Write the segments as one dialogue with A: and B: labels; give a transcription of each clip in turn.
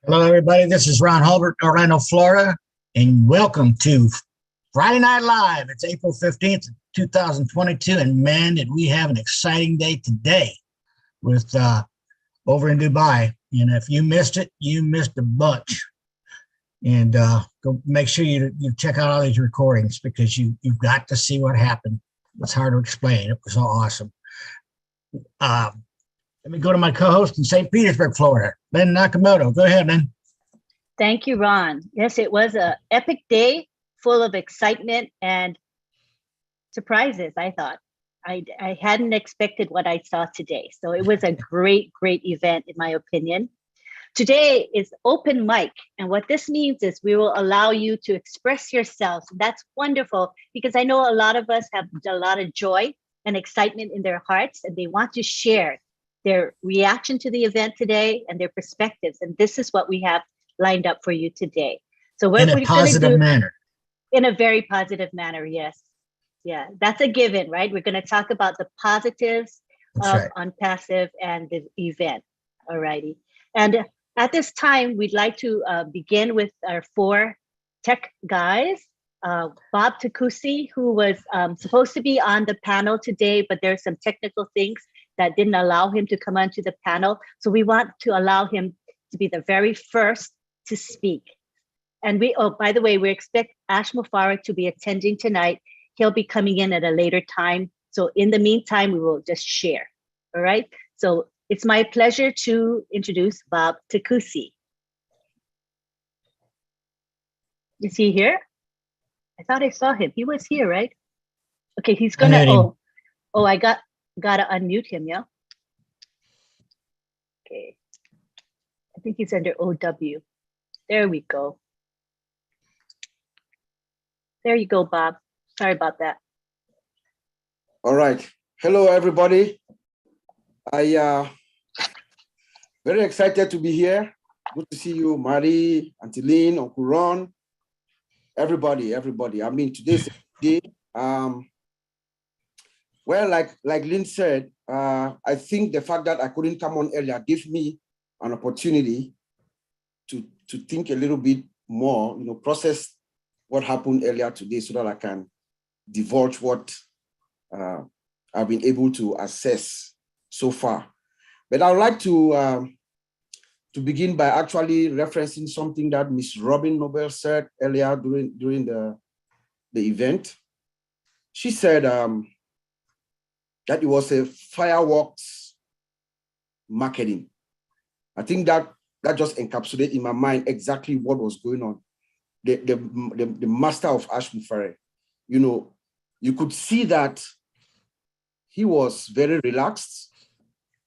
A: Hello, everybody. This is Ron Hulbert, Orlando, Florida, and welcome to Friday Night Live. It's April 15th, 2022, and man, did we have an exciting day today with over in Dubai. And if you missed it, you missed a bunch. And go make sure you check out all these recordings because you've got to see what happened. It's hard to explain. It was so awesome. Uh, Let me go to my co-host in St. Petersburg, Florida, Lynn Nakamoto. Go ahead, Lynn.
B: Thank you, Ron. Yes, it was an epic day full of excitement and surprises, I thought. I hadn't expected what I saw today. So it was a great, great event, in my opinion. Today is open mic. And what this means is we will allow you to express yourselves. That's wonderful because I know a lot of us have a lot of joy and excitement in their hearts and they want to share their reaction to the event today and their perspectives. And this is what we have lined up for you today. So what
A: in a positive manner.
B: In a very positive manner, yes. Yeah, that's a given, right? We're going to talk about the positives of Unpassive and the event. All righty. And at this time, we'd like to begin with our four tech guys. Bob Takusi, who was supposed to be on the panel today, but there's some technical things that didn't allow him to come onto the panel. So we want to allow him to be the very first to speak. And by the way, we expect Ash Mufareh to be attending tonight. He'll be coming in at a later time. So in the meantime, we will just share. All right. So it's my pleasure to introduce Bob Takusi. Is he here? I thought I saw him. He was here, right? Okay, he's gonna. I gotta unmute him. Yeah. Okay. I think he's under OW. There we go. There you go, Bob. Sorry about that.
C: All right. Hello, everybody. Very excited to be here. Good to see you, Marie, Auntie Lynn, Uncle Ron, everybody. I mean, today's day. Well, like Lynn said, I think the fact that I couldn't come on earlier gave me an opportunity to think a little bit more, process what happened earlier today so that I can divulge what I've been able to assess so far. But I would like to begin by actually referencing something that Miss Robin Noble said earlier during the event. She said that it was a fireworks marketing. I think that just encapsulated in my mind exactly what was going on. The master of Ash Mufareh, you could see that he was very relaxed.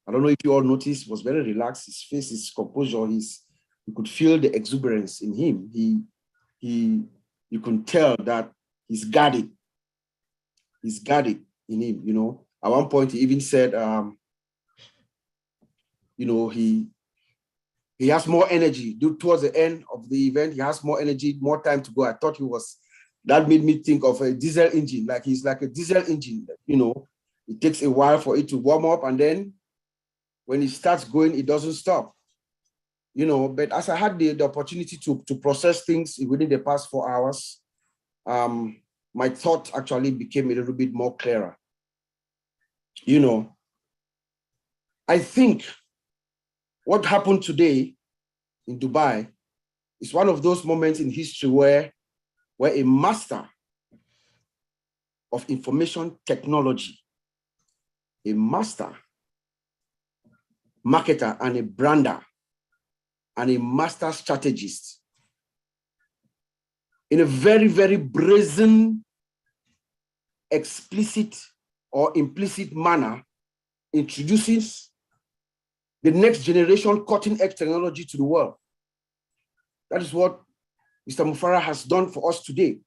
C: I don't know if you all noticed, was very relaxed. His face, his composure, you could feel the exuberance in him. You could tell that he's guarded. He's guarded in him, At one point, he even said, he has more energy. Towards the end of the event, he has more energy, more time to go. I thought that made me think of a diesel engine, like he's like a diesel engine, It takes a while for it to warm up, and then when it starts going, it doesn't stop. But as I had the opportunity to process things within the past 4 hours, my thought actually became a little bit more clearer. I think what happened today in Dubai is one of those moments in history where a master of information technology, a master marketer and a brander, and a master strategist, in a very, very brazen, explicit or implicit manner, introduces the next generation cutting-edge technology to the world. That is what Mr. Mufareh has done for us today.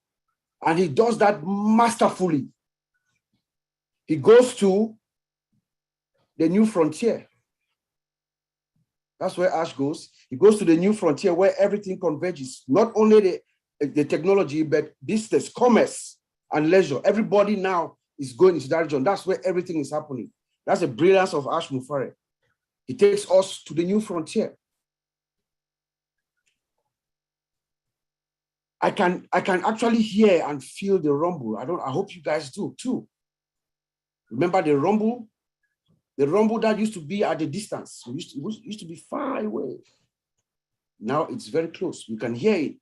C: And he does that masterfully. He goes to the new frontier. That's where Ash goes. He goes to the new frontier where everything converges. Not only the technology, but business, commerce, and leisure. Everybody now is going into that region. That's where everything is happening. That's the brilliance of Ash Mufareh. He takes us to the new frontier. I can actually hear and feel the rumble. I hope you guys do too. Remember the rumble? The rumble that used to be at a distance. It used to be far away. Now it's very close. We can hear it.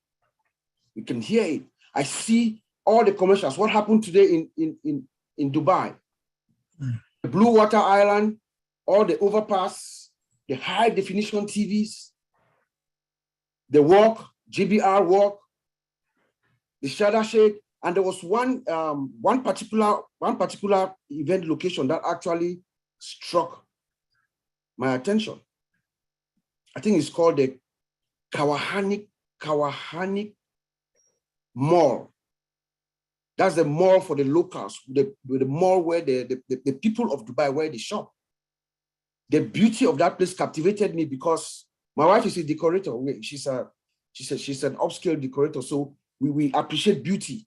C: We can hear it. I see all the commercials. What happened today in Dubai? The Blue Water Island, all the overpass, the high definition TVs, the walk, GBR walk, the Shada Shake, and there was one particular event location that actually struck my attention. I think it's called the Kawahanik Mall. That's the mall for the locals, the mall where the people of Dubai, where they shop. The beauty of that place captivated me because my wife is a decorator. She's an upscale decorator, so we appreciate beauty.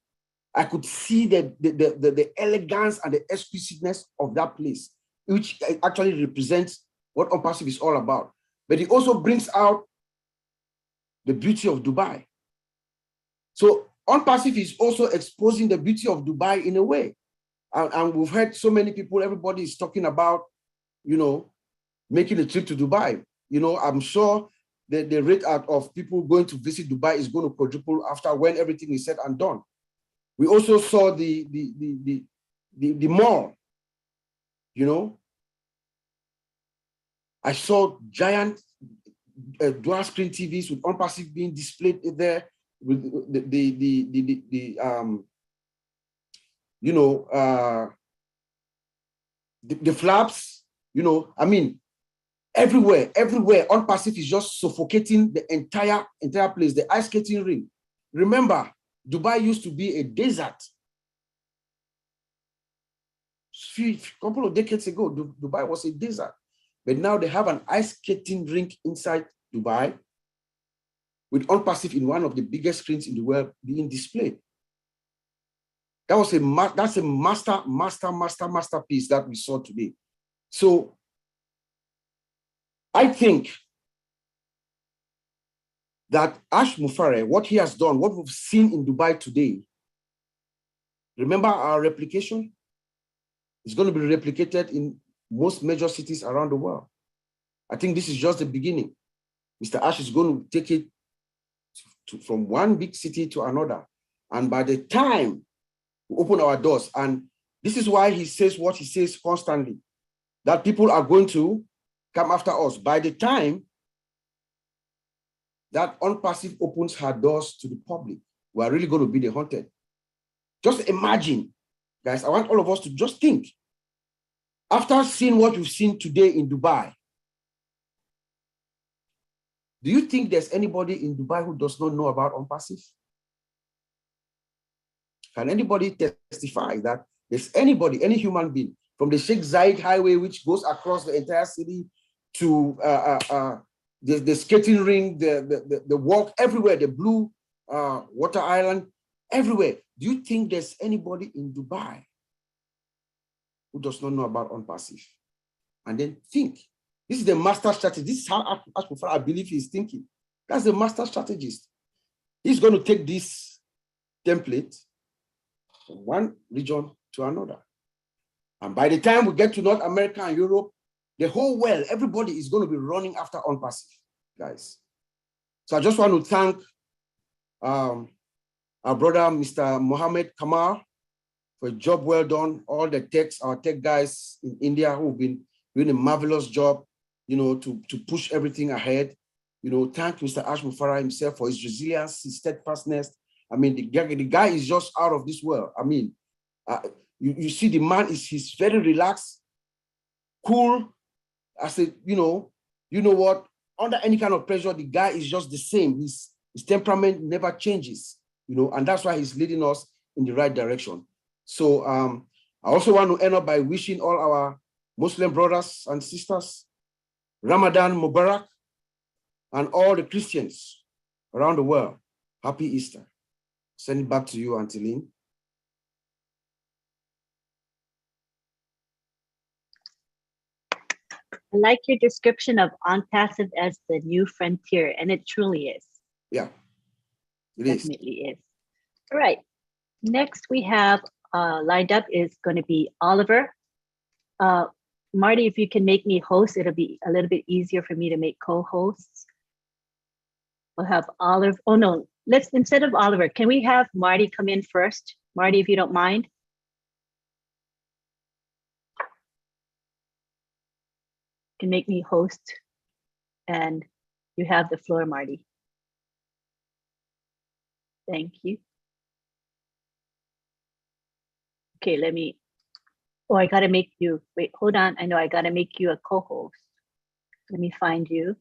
C: I could see the elegance and the exquisiteness of that place, which actually represents what On-Passive is all about. But it also brings out the beauty of Dubai. So On-Passive is also exposing the beauty of Dubai in a way. And we've heard so many people, everybody is talking about, making a trip to Dubai. I'm sure the rate of people going to visit Dubai is going to quadruple after when everything is said and done. We also saw the mall, I saw giant dual screen TVs with On-Passive being displayed there with the flaps, I mean, everywhere On-Passive is just suffocating the entire place, the ice skating ring. Remember, Dubai used to be a desert. A couple of decades ago, Dubai was a desert. But now they have an ice skating rink inside Dubai with On-Passive in one of the biggest screens in the world being displayed. That's a masterpiece that we saw today. So I think that Ash Mufare, what he has done, what we've seen in Dubai today, remember our replication? It's going to be replicated in most major cities around the world. I think this is just the beginning. Mr. Ash is going to take it from one big city to another. And by the time we open our doors, and this is why he says what he says constantly, that people are going to come after us. By the time that On-Passive opens her doors to the public, we are really going to be the haunted. Just imagine, guys, I want all of us to just think. After seeing what we've seen today in Dubai, do you think there's anybody in Dubai who does not know about On-Passive? Can anybody testify that there's anybody, any human being, from the Sheikh Zayed Highway, which goes across the entire city, to the skating ring, the walk, everywhere, the Blue Water Island, everywhere. Do you think there's anybody in Dubai who does not know about On-Passive? And then think. This is the master strategist. This is how I believe he's thinking. That's the master strategist. He's going to take this template from one region to another. And by the time we get to North America and Europe, the whole world, everybody is going to be running after On-Passive, guys. So I just want to thank our brother, Mr. Mohammed Kamal, for a job well done. All the our tech guys in India who've been doing a marvelous job, to push everything ahead. Thank Mr. Ash Mufara himself for his resilience, his steadfastness. I mean, the guy is just out of this world. I mean, you see the man he's very relaxed, cool. I said, you know what? Under any kind of pressure, the guy is just the same. His temperament never changes, and that's why he's leading us in the right direction. So I also want to end up by wishing all our Muslim brothers and sisters Ramadan Mubarak, and all the Christians around the world, happy Easter. Send it back to you, Auntie Lynn.
B: I like your description of On-Passive as the new frontier, and it truly is.
C: Yeah, it
B: definitely is. All right. Next we have lined up is going to be Oliver. Marty, if you can make me host, it'll be a little bit easier for me to make co-hosts. We'll have Oliver. Oh no, let's, instead of Oliver, can we have Marty come in first? Marty, if you don't mind. Can make me host, and you have the floor, Marty. Thank you. Okay, let me, oh, I gotta make you, wait, hold on. I know I gotta make you a co-host. Let me find you.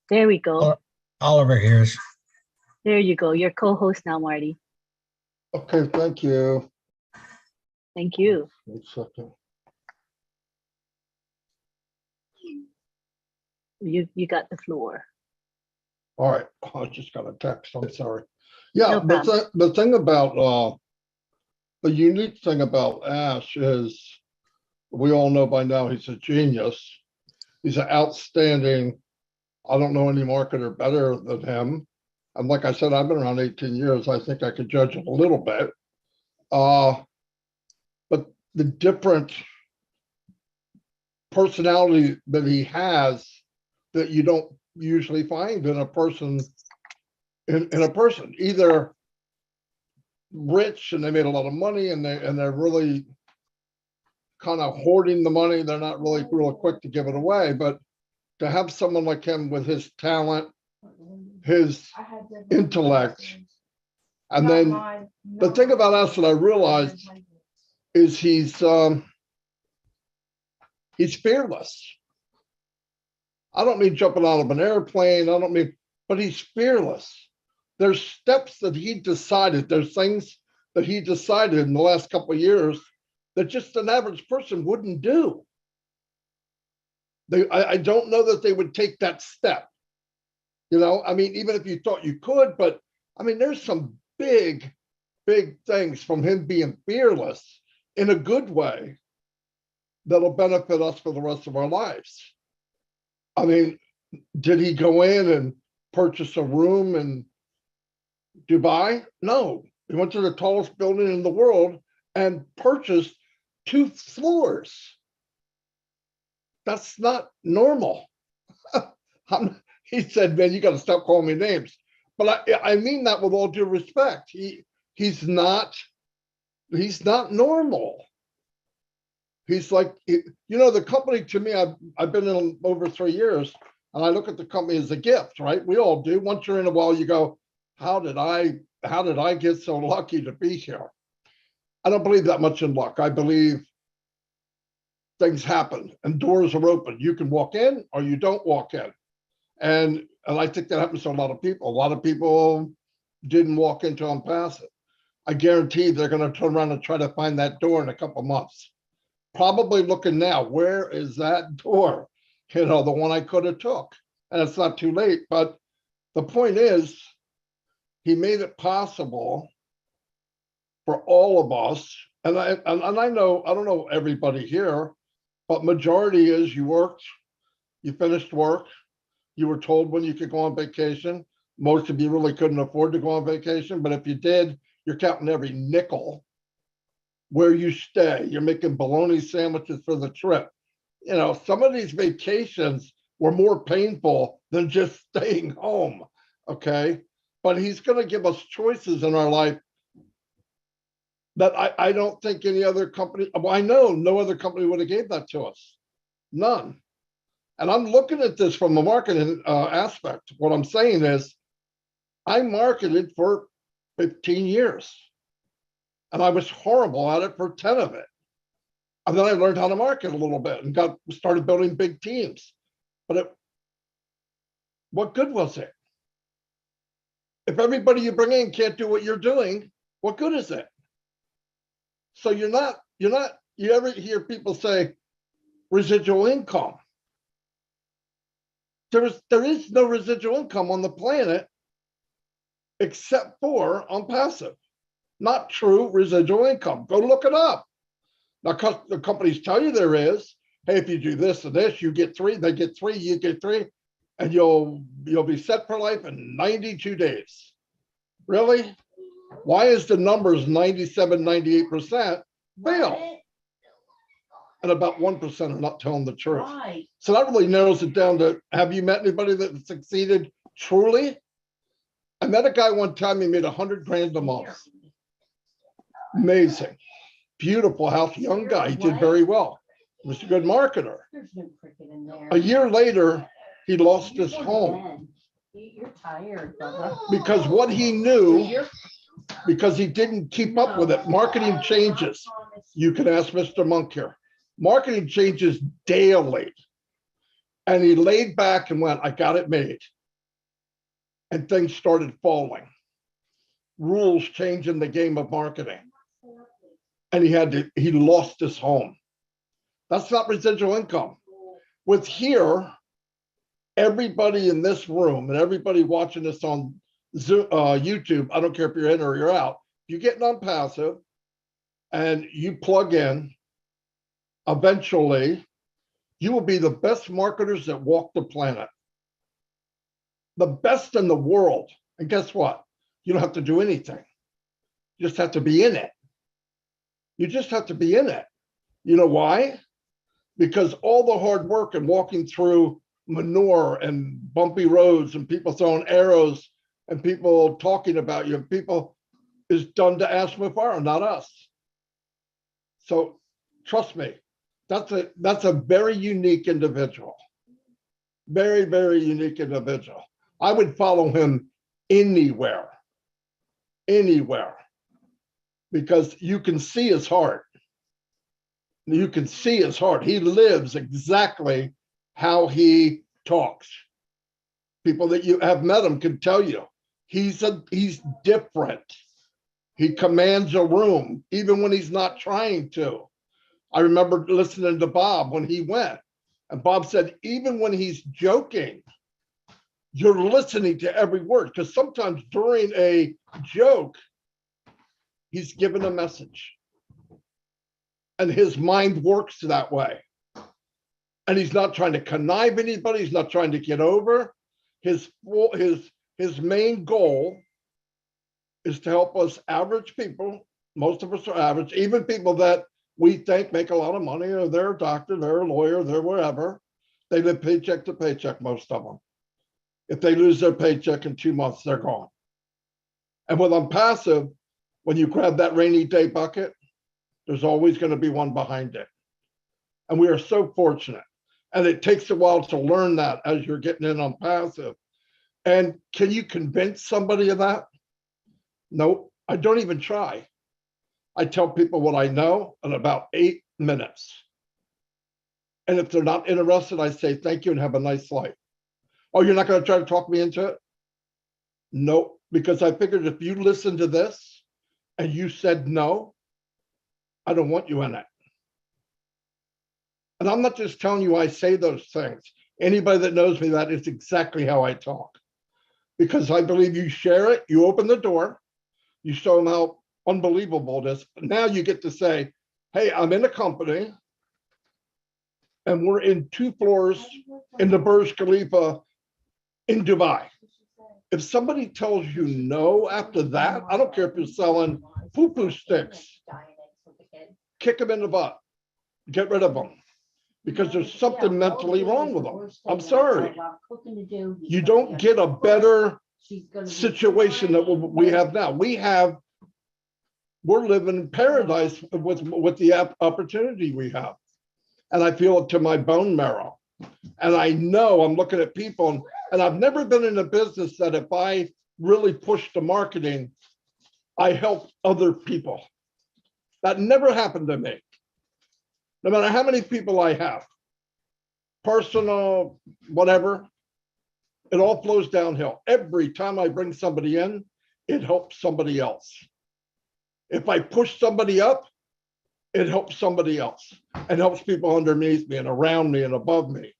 B: There we go.
A: Oliver here's.
B: There you go. You're co-host now, Marty.
D: Okay, thank you.
B: Thank you.
D: 1 second.
B: You got the floor.
D: All right, I just got a text, I'm sorry. Yeah,
B: No problem.
D: the thing about, the unique thing about Ash is, we all know by now he's a genius. He's an outstanding, I don't know any marketer better than him. And like I said, I've been around 18 years. I think I could judge it a little bit. But the different personality that he has that you don't usually find in a person, in a person, either rich and they made a lot of money and they're really kind of hoarding the money. They're not really real quick to give it away, but to have someone like him with his talent, his intellect, and then the thing about us that I realized is he's fearless. I don't mean jumping out of an airplane. I don't mean, but he's fearless. There's steps that he decided. There's things that he decided in the last couple of years that just an average person wouldn't do. I don't know that they would take that step. You know, I mean, even if you thought you could, but I mean, there's some big things from him being fearless in a good way that'll benefit us for the rest of our lives. I mean, did he go in and purchase a room in Dubai? No, he went to the tallest building in the world and purchased 2 floors. That's not normal. He said, man, you got to stop calling me names. But I mean that with all due respect. He's not normal. He's like, you know, the company to me, I've been in over 3 years, and I look at the company as a gift, right? We all do. Once you're in a while, you go, how did I get so lucky to be here? I don't believe that much in luck. I believe things happen and doors are open. You can walk in or you don't walk in. And I think that happens to a lot of people. A lot of people didn't walk into Unpassive. I guarantee they're going to turn around and try to find that door in a couple months. Probably looking now, where is that door? You know, the one I could have took. And it's not too late. But the point is, he made it possible for all of us. And I know, I don't know everybody here, but majority is you worked, you finished work, you were told when you could go on vacation. Most of you really couldn't afford to go on vacation, but if you did, you're counting every nickel. Where you stay, you're making bologna sandwiches for the trip. You know, some of these vacations were more painful than just staying home, okay? But he's going to give us choices in our life that I don't think any other company, well, I know no other company would have gave that to us. None. And I'm looking at this from a marketing aspect. What I'm saying is I marketed for 15 years and I was horrible at it for 10 of it. And then I learned how to market a little bit and started building big teams. But what good was it? If everybody you bring in can't do what you're doing, what good is it? So you ever hear people say residual income? There is no residual income on the planet except for on passive. Not true residual income. Go look it up. Now, the companies tell you there is. Hey, if you do this and this, you get 3, they get 3, you get 3. and you'll be set for life in 92 days. Really? Why is the numbers 97, 98% fail? And about 1% are not telling the truth.
E: Right.
D: So that really narrows it down to, have you met anybody that succeeded truly? I met a guy one time, he made 100 grand a month. Amazing. Beautiful house, young guy, he did very well. He was a good marketer.
E: There's no cricket in there.
D: A year later, he lost his home.
E: You're tired, Bubba.
D: Because what he knew, because he didn't keep up with it. Marketing changes. You can ask Mr. Monk here. Marketing changes daily. And he laid back and went, I got it made. And things started falling. Rules changed in the game of marketing. And he lost his home. That's not residual income. With here, everybody in this room and everybody watching this on Zoom, YouTube, I don't care if you're in or you're out, you get non-passive and you plug in, eventually you will be the best marketers that walk the planet. The best in the world. And guess what? You don't have to do anything. You just have to be in it. You just have to be in it. You know why? Because all the hard work and walking through manure and bumpy roads and people throwing arrows and people talking about you, people is done to Ashma Farah, not us. So trust me, that's a very unique individual. Very, very unique individual. I would follow him anywhere, because you can see his heart. You can see his heart. He lives exactly how he talks. People that you have met him can tell you he's different. He commands a room even when he's not trying to. I remember listening to Bob when he went, and Bob said, even when he's joking, you're listening to every word, because sometimes during a joke, he's given a message. And his mind works that way. And he's not trying to connive anybody. He's not trying to get over. His main goal is to help us average people. Most of us are average, even people that we think make a lot of money, or they're a doctor, they're a lawyer, they're wherever. They live paycheck to paycheck, most of them. If they lose their paycheck in 2 months, they're gone. And with Unpassive, when you grab that rainy day bucket, there's always going to be one behind it. And we are so fortunate. And it takes a while to learn that as you're getting in on passive. And can you convince somebody of that? Nope, I don't even try. I tell people what I know in about 8 minutes. And if they're not interested, I say, thank you and have a nice life. Oh, you're not going to try to talk me into it? Nope, because I figured if you listen to this and you said no, I don't want you in it. And I'm not just telling you I say those things. Anybody that knows me, that is exactly how I talk. Because I believe you share it, you open the door, you show them how unbelievable it is. Now you get to say, hey, I'm in a company and we're in 2 floors in the Burj Khalifa in Dubai. If somebody tells you no after that, I don't care if you're selling poo-poo sticks, kick them in the butt, get rid of them. Because there's something mentally wrong with them. I'm sorry. You don't get a better situation that we have now. We're living in paradise with the opportunity we have. And I feel it to my bone marrow. And I know I'm looking at people, and I've never been in a business that if I really push the marketing, I help other people. That never happened to me. No matter how many people I have, personal, whatever, it all flows downhill. Every time I bring somebody in, it helps somebody else. If I push somebody up, it helps somebody else and helps people underneath me and around me and above me.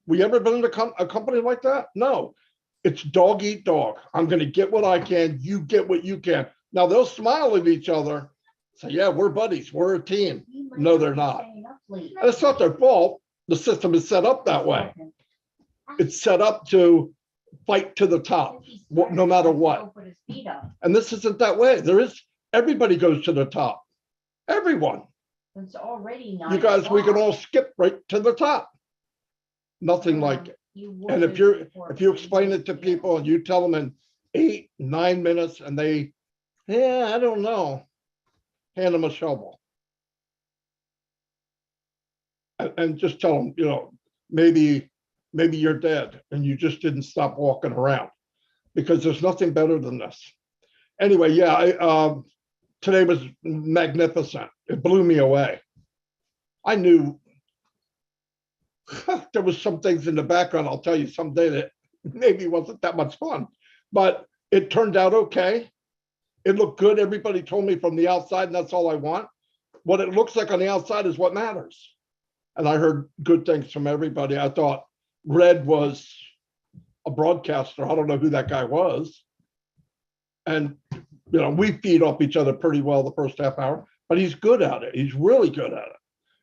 D: We ever been in a company like that? No. It's dog eat dog. I'm going to get what I can. You get what you can. Now they'll smile at each other. Say, yeah, we're buddies. We're a team. No, they're not. And it's not their fault. The system is set up that way. it's set up to fight to the top, no matter what.
E: Put his feet up.
D: And this isn't that way. Everybody goes to the top. Everyone.
E: It's already
D: You guys, we can all skip right to the top. Nothing like it. And if you explain it to people and you tell them in 8, 9 minutes and I don't know, hand them a shovel. And just tell them, maybe you're dead and you just didn't stop walking around, because there's nothing better than this. Anyway, today was magnificent. It blew me away. I knew there was some things in the background, I'll tell you someday, that maybe wasn't that much fun, but it turned out okay. It looked good. Everybody told me from the outside, and that's all I want. What it looks like on the outside is what matters. And I heard good things from everybody. I thought Red was a broadcaster. I don't know who that guy was. And, we feed off each other pretty well the first half hour, but he's good at it. He's really good at it.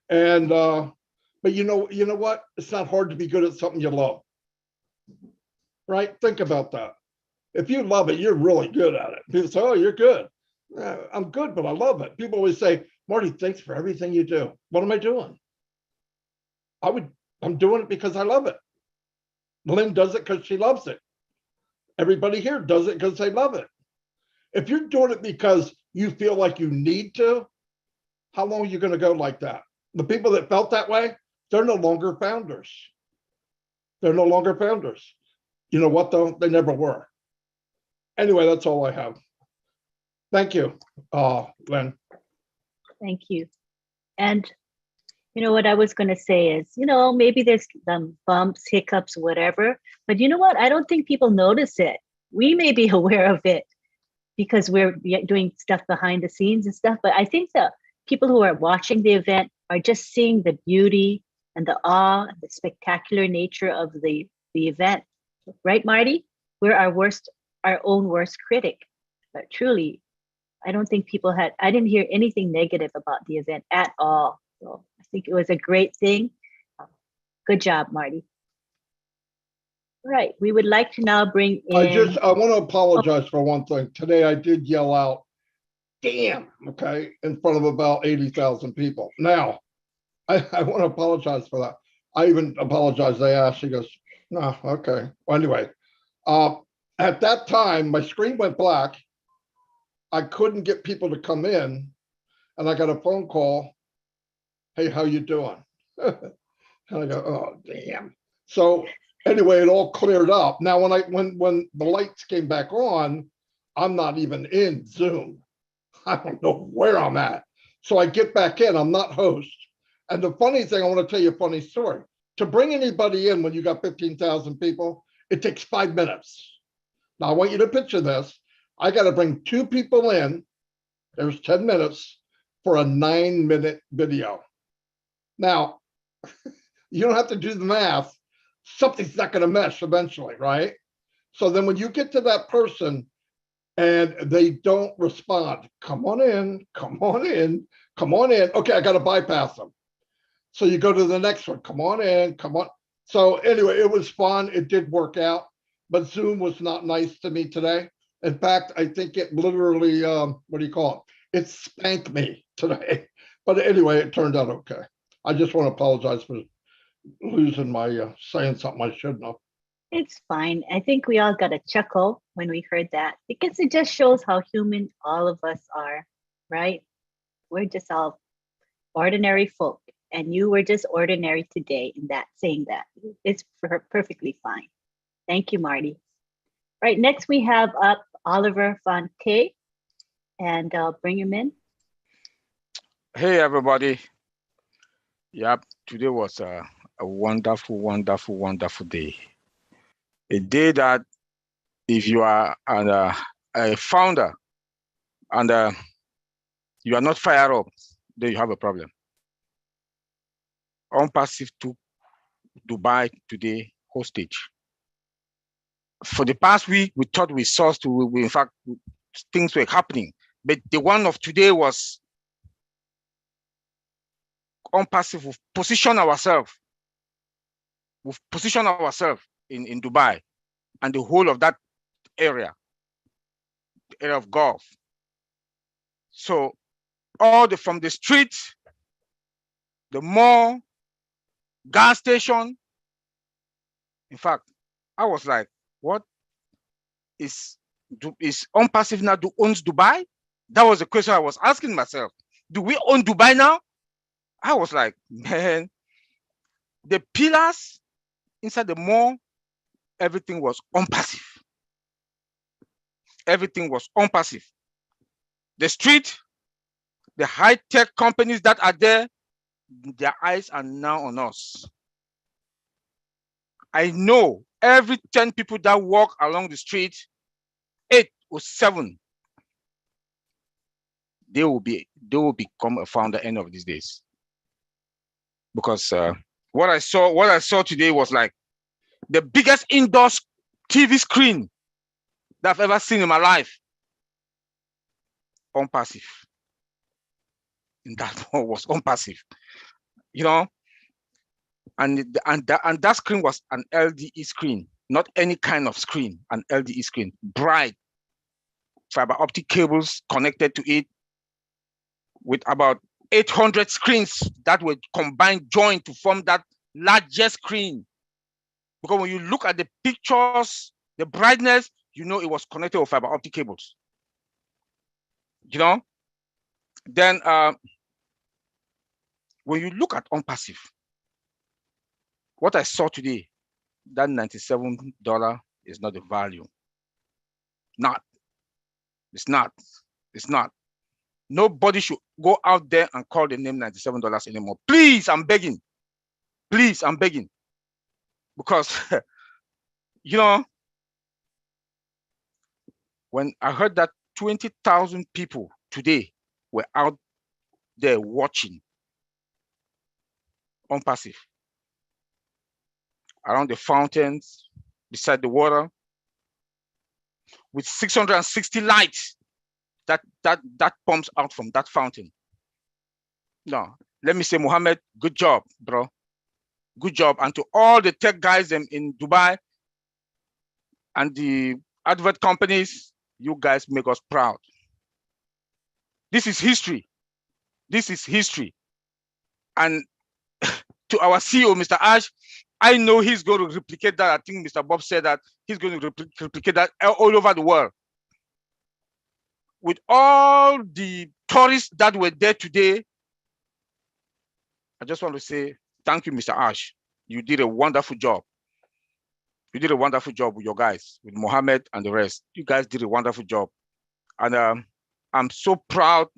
D: And, but you know what? It's not hard to be good at something you love, right? Think about that. If you love it, you're really good at it. People say, oh, you're good. I'm good, but I love it. People always say, Marty, thanks for everything you do. What am I doing? I'm doing it because I love it. Lynn does it because she loves it. Everybody here does it because they love it. If you're doing it because you feel like you need to, how long are you going to go like that? The people that felt that way, they're no longer founders. They're no longer founders. You know what, though? They never were. Anyway, that's all I have. Thank you, Lynn.
B: Thank you. And what I was going to say is, maybe there's some bumps, hiccups, whatever. But you know what? I don't think people notice it. We may be aware of it because we're doing stuff behind the scenes and stuff. But I think the people who are watching the event are just seeing the beauty and the awe, and the spectacular nature of the event. Right, Marty? We're our own worst critic. But truly, I don't think I didn't hear anything negative about the event at all. So I think it was a great thing. Good job, Marty. All right, we would like to now bring in.
D: I want to apologize for one thing. Today I did yell out, damn, okay, in front of about 80,000 people. Now, I want to apologize for that. I even apologized. They asked, she goes, no, okay. Well, anyway, at that time, my screen went black. I couldn't get people to come in, and I got a phone call. Hey, how you doing? And I go, oh, damn. So anyway, it all cleared up. Now, when the lights came back on, I'm not even in Zoom. I don't know where I'm at. So I get back in. I'm not host. And the funny thing, I want to tell you a funny story. To bring anybody in when you got 15,000 people, it takes 5 minutes. Now, I want you to picture this. I got to bring 2 people in. There's 10 minutes for a 9-minute video. Now, you don't have to do the math. Something's not going to mesh eventually, right? So then when you get to that person and they don't respond, come on in, come on in, come on in. Okay, I got to bypass them. So you go to the next one, come on in, come on. So anyway, it was fun. It did work out, but Zoom was not nice to me today. In fact, I think it literally, what do you call it? It spanked me today. But anyway, it turned out okay. I just want to apologize for losing my saying something I shouldn't have.
B: It's fine. I think we all got a chuckle when we heard that, because it just shows how human all of us are, right? We're just all ordinary folk, and you were just ordinary today in that, saying that. It's perfectly fine. Thank you, Marty. Right, next we have up Oliver Fonte, and I'll bring him in.
F: Hey, everybody. Yep, today was a wonderful, wonderful, wonderful day. A day that if you are a founder and you are not fired up, then you have a problem. OnPassive took Dubai today hostage. For the past week, we thought we saw, in fact, things were happening. But the one of today was OnPassive. We've positioned ourselves. in Dubai and the whole of that area, the area of Gulf. So from the street, the mall, gas station. In fact, I was like, what is OnPassive now owns Dubai? That was the question I was asking myself. Do we own Dubai now? I was like, man, the pillars inside the mall, everything was OnPassive. Everything was OnPassive. The street, the high-tech companies that are there, their eyes are now on us. I know every 10 people that walk along the street, 8 or 7, they will become a founder end of these days. Because what I saw today was like the biggest indoor TV screen that I've ever seen in my life. OnPassive. And that one was OnPassive. You know, and that screen was an LDE screen, not any kind of screen, an LDE screen, bright fiber optic cables connected to it with about 800 screens that were combined, joined to form that largest screen. Because when you look at the pictures, the brightness, you know it was connected with fiber optic cables. You know, then when you look at OnPassive, what I saw today, that $97 is not the value. It's not. Nobody should go out there and call the name $97 anymore. Please, I'm begging. Please, I'm begging. Because, you know, when I heard that 20,000 people today were out there watching OnPassive, around the fountains, beside the water, with 660 lights that pumps out from that fountain. No, let me say, Mohammed, good job, bro. Good job. And to all the tech guys in Dubai and the advert companies, you guys make us proud. This is history. This is history. And to our CEO, Mr. Ash, I know he's going to replicate that. I think Mr. Bob said that he's going to replicate that all over the world. With all the tourists that were there today, I just want to say thank you, Mr. Ash. You did a wonderful job. You did a wonderful job with your guys, with Mohammed and the rest. You guys did a wonderful job. And I'm so proud.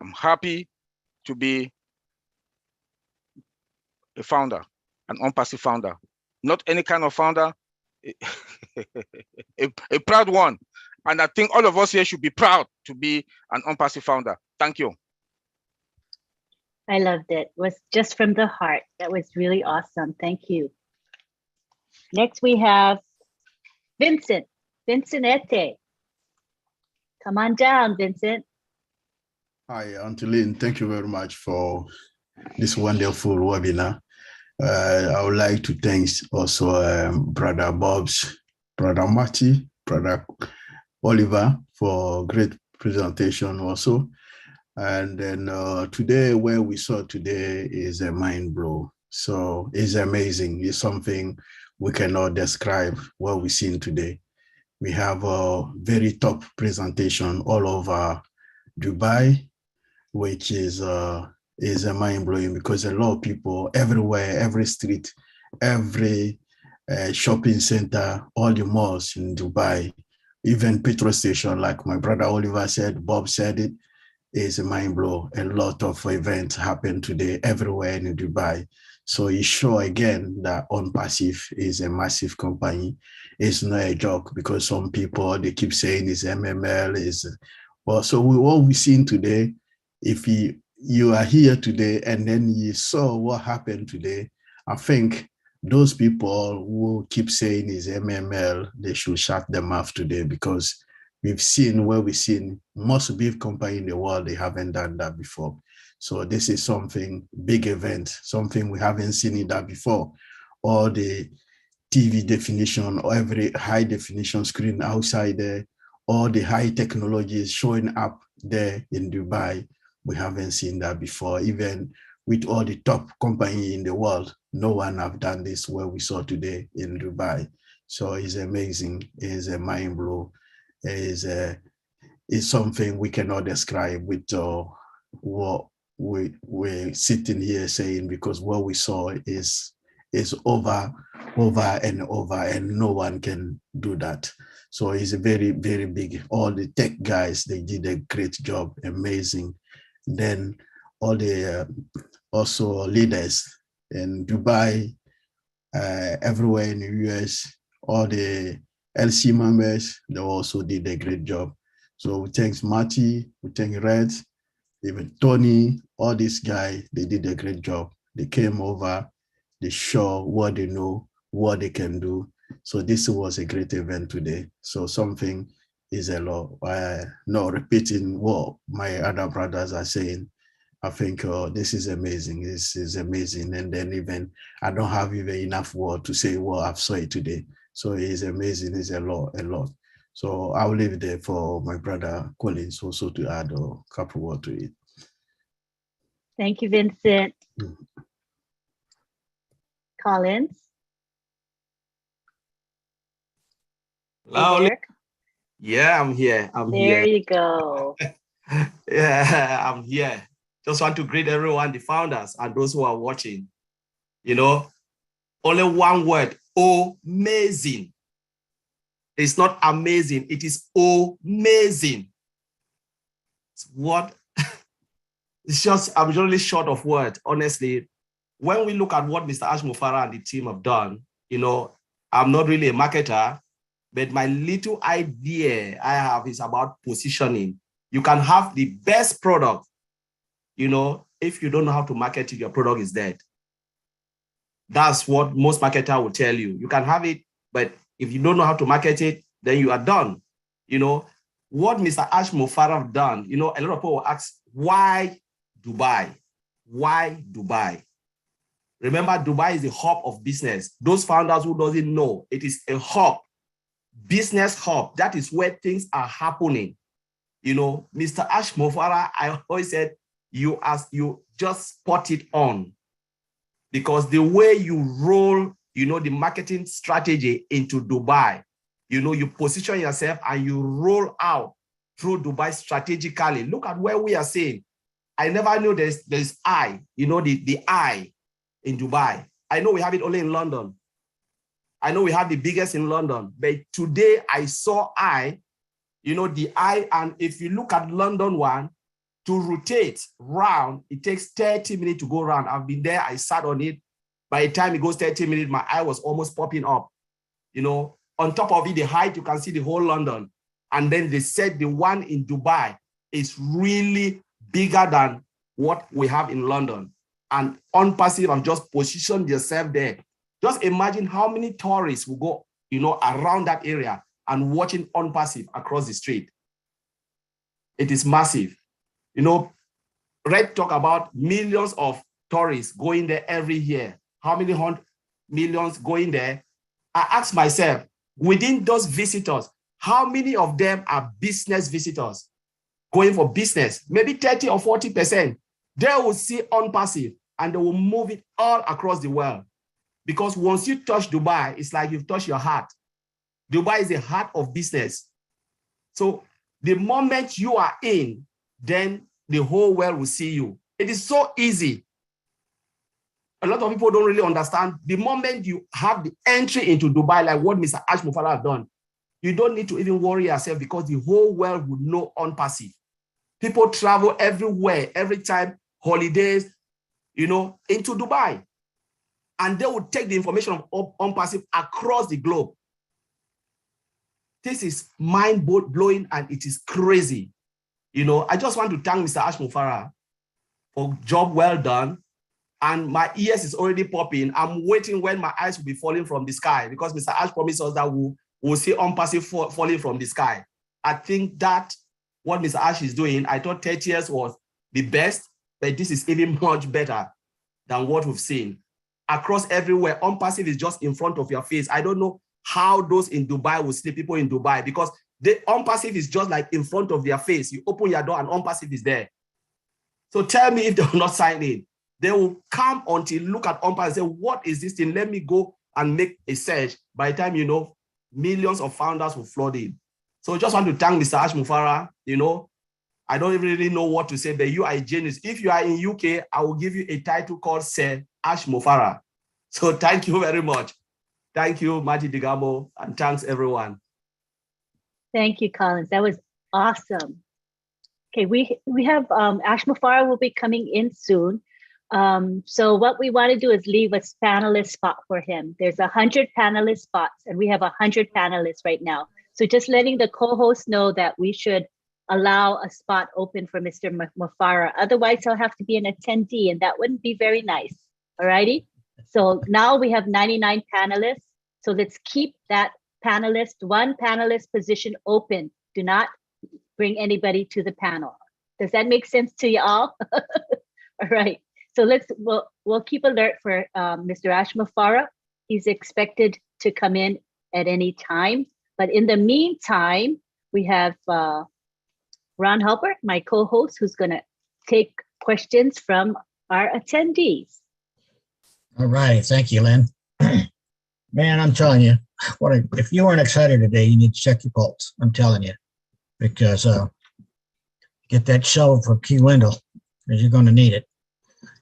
F: I'm happy to be a founder, an OnPassive founder. Not any kind of founder, a proud one. And I think all of us here should be proud to be an OnPassive founder. Thank you.
B: I loved it. It was just from the heart. That was really awesome. Thank you. Next, we have Vincent Ete. Come on down, Vincent.
G: Hi, Auntie Lynn. Thank you very much for this wonderful webinar. I would like to thank also Brother Bob's, Brother Marty, Brother Oliver for great presentation also. And then today, where we saw today is a mind blow. So it's amazing. It's something we cannot describe what we've seen today. We have a very top presentation all over Dubai, which is a mind blowing because a lot of people everywhere, every street, every shopping center, all the malls in Dubai, even petrol station, like my brother Oliver said, Bob said it, is a mind blow. A lot of events happen today everywhere in Dubai. So it's sure again that OnPassive is a massive company. It's not a joke because some people, they keep saying it's MML. Well, so what we've seen today, if you are here today and then you saw what happened today, I think those people who keep saying is MML, they should shut their mouth today because we've seen where we've seen most big company in the world, they haven't done that before. So this is something, big event, something we haven't seen in that before. All the TV definition or every high definition screen outside there, all the high technology is showing up there in Dubai. We haven't seen that before. Even with all the top company in the world, no one have done this what we saw today in Dubai. So it's amazing. It's a mind blow. It's something we cannot describe with what we're sitting here saying, because what we saw is over and over, and no one can do that. So it's a very, very big. All the tech guys, they did a great job, amazing. Then all the also leaders in Dubai, everywhere in the US, all the LC members, they also did a great job. So we thank Marty, we thank Red, even Tony, all these guys, they did a great job. They came over, they show what they know, what they can do. So this was a great event today. So something is a lot. Not repeating what my other brothers are saying. I think this is amazing. This is amazing. And then even, I don't have even enough word to say what I've saw it today. So it's amazing. It's a lot. So I'll leave it there for my brother Collins also to add a couple words to it.
B: Thank you, Vincent. Collins?
H: Hello. Yeah, I'm here.
B: There you go.
H: Yeah, I'm here. Just want to greet everyone, the founders and those who are watching. You know, only one word, amazing. It's not amazing, it is amazing. What? It's just, I'm really short of words, honestly. When we look at what Mr. Ash Mufara and the team have done, you know, I'm not really a marketer, but my little idea I have is about positioning. You can have the best product, you know, if you don't know how to market it, your product is dead. That's what most marketers will tell you. You can have it, but if you don't know how to market it, then you are done. You know, what Mr. Ash Mufara have done, you know, a lot of people will ask, why Dubai? Why Dubai? Remember, Dubai is the hub of business. Those founders who doesn't know, it is a hub, business hub. That is where things are happening. You know, Mr. Ash Mufara, I always said, you just spot it on, because the way you roll, you know, the marketing strategy into Dubai, you know, you position yourself and you roll out through Dubai strategically. Look at where we are saying. I never knew there's I, you know, the I in Dubai. I know we have it only in London. I know we have the biggest in London, but today I saw I, you know, the I, and if you look at London one, to rotate round, it takes 30 minutes to go around. I've been there, I sat on it. By the time it goes 30 minutes, my eye was almost popping up. You know, on top of it, the height, you can see the whole London. And then they said the one in Dubai is really bigger than what we have in London. And on passive, I've just positioned yourself there. Just imagine how many tourists will go, you know, around that area and watching on passive across the street. It is massive. You know, Red talk about millions of tourists going there every year. How many millions going there? I ask myself, within those visitors, how many of them are business visitors going for business? Maybe 30 or 40%. They will see on passive and they will move it all across the world. Because once you touch Dubai, it's like you've touched your heart. Dubai is the heart of business. So the moment you are in, then the whole world will see you. It is so easy. A lot of people don't really understand. The moment you have the entry into Dubai, like what Mr. Ash Mufara has done, you don't need to even worry yourself, because the whole world would know on passive. People travel everywhere, every time, holidays, you know, into Dubai. And they would take the information of on passive across the globe. This is mind-blowing and it is crazy. You know, I just want to thank Mr. Ash Mufara for job well done. And my ears is already popping. I'm waiting when my eyes will be falling from the sky, because Mr. Ash promised us that we'll see on passive falling from the sky. I think that what Mr. Ash is doing, I thought 30 years was the best, but this is even much better than what we've seen. across everywhere. On-passive is just in front of your face. I don't know how those in Dubai will sleep, people in Dubai, because the on-passive is just like in front of their face. You open your door and on-passive is there. So tell me if they will not sign in. They will come until look at on-passive and say, what is this thing? Let me go and make a search. By the time, you know, millions of founders will flood in. So just want to thank Mr. Ash Mufarah. You know, I don't really know what to say, but you are a genius. If you are in UK, I will give you a title called Sir Ash Mufarah. So thank you very much. Thank you, Maji Digamo, and thanks everyone.
B: Thank you, Collins. That was awesome. Okay, we have Ash Mufarah will be coming in soon. So what we want to do is leave a panelist spot for him. There's 100 panelist spots, and we have 100 panelists right now. So just letting the co-host know that we should allow a spot open for Mr. Mufarah. Otherwise, he'll have to be an attendee, and that wouldn't be very nice. All righty. So now we have 99 panelists. So let's keep that one panelist position open. Do not bring anybody to the panel. Does that make sense to you all? All right. So we'll keep alert for Mr. Ash Mufarah. He's expected to come in at any time. But in the meantime, we have Ron Halbert, my co-host, who's going to take questions from our attendees.
A: All right. Thank you, Lynn. Man, I'm telling you, if you weren't excited today, you need to check your pulse. I'm telling you, because get that shovel for Key Wendell, because you're going to need it.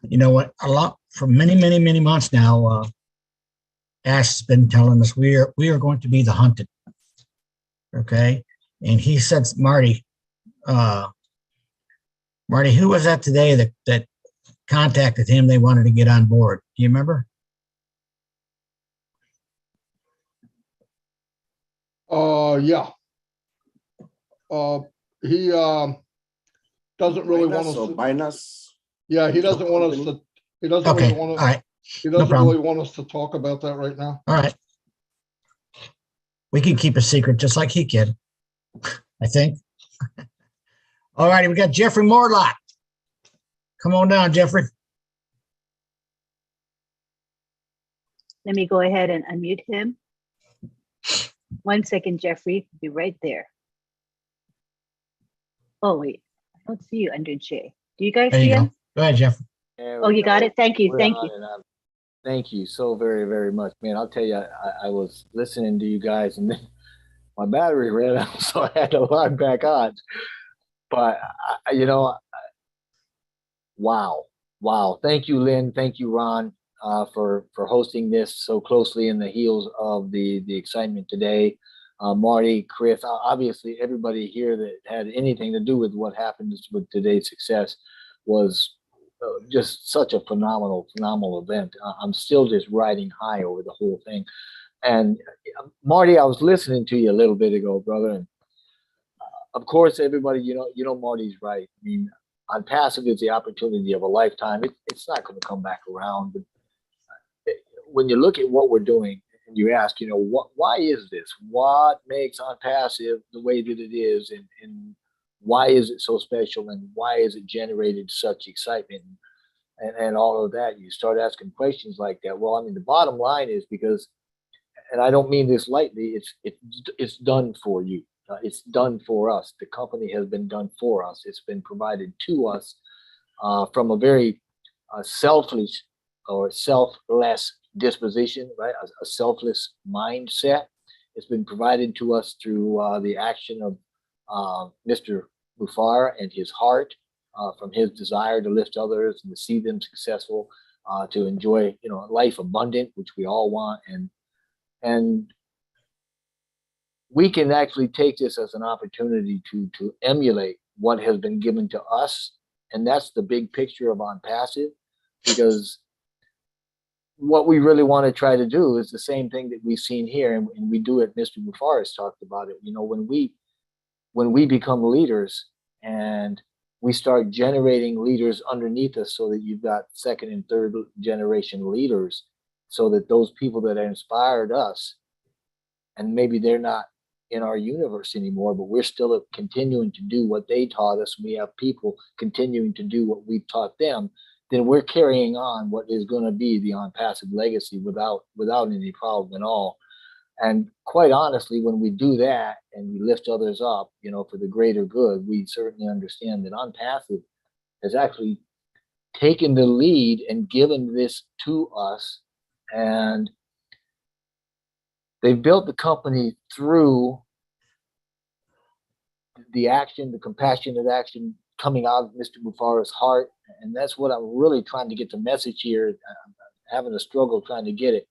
A: You know what? For many, many, many months now, Ash has been telling us we are going to be the hunted. Okay, and he said, Marty, who was that today that contacted him? They wanted to get on board. Do you remember?
D: Yeah. He doesn't really want us to.
C: Binance.
D: Yeah, he doesn't want us to. He doesn't
A: Okay.
D: really want to.
A: All right.
D: He doesn't really want us to talk about that right now.
A: All right. We can keep a secret just like he can, I think. All righty, we got Jeffrey Morlock. Come on down, Jeffrey.
B: Let me go ahead and unmute him. 1 second, Jeffrey. Be right there. Oh, wait. I don't see you under J. Do you guys see him?
A: Go ahead, Jeffrey.
B: Oh, you got it? Thank you. Thank you.
I: Thank you so very, very much, man. I'll tell you, I was listening to you guys, and then my battery ran out, so I had to log back on. But wow. Thank you, Lynn. Thank you, Ron, for hosting this so closely in the heels of the excitement today. Marty, Chris, obviously everybody here that had anything to do with what happened with today's success was just such a phenomenal event. I'm still just riding high over the whole thing. And Marty, I was listening to you a little bit ago, brother. And of course, everybody, you know, Marty's right. I mean, on passive is the opportunity of a lifetime. It's not going to come back around. But when you look at what we're doing and you ask, you know, why is this? What makes on passive the way that it is? And why is it so special? And why is it generated such excitement and all of that? You start asking questions like that. Well, I mean, the bottom line is because, and I don't mean this lightly, it's done for you. It's done for us. The company has been done for us. It's been provided to us from a very selfish or selfless disposition, right? A selfless mindset. It's been provided to us through the action of Mr. Mufarah and his heart, from his desire to lift others and to see them successful, to enjoy, you know, life abundant, which we all want, and we can actually take this as an opportunity to emulate what has been given to us, and that's the big picture of On Passive, because what we really want to try to do is the same thing that we've seen here, and we do it. Mr. Mufarah talked about it. You know, when we become leaders and we start generating leaders underneath us, so that you've got second and third generation leaders, so that those people that inspired us, and maybe they're not in our universe anymore, but we're still continuing to do what they taught us. We have people continuing to do what we've taught them. then we're carrying on what is going to be the OnPassive legacy without any problem at all. And quite honestly, when we do that and we lift others up, you know, for the greater good, we certainly understand that OnPassive has actually taken the lead and given this to us. And they've built the company through the action, the compassionate action coming out of Mr. Mufara's heart. And that's what I'm really trying to get the message here. I'm having a struggle trying to get it.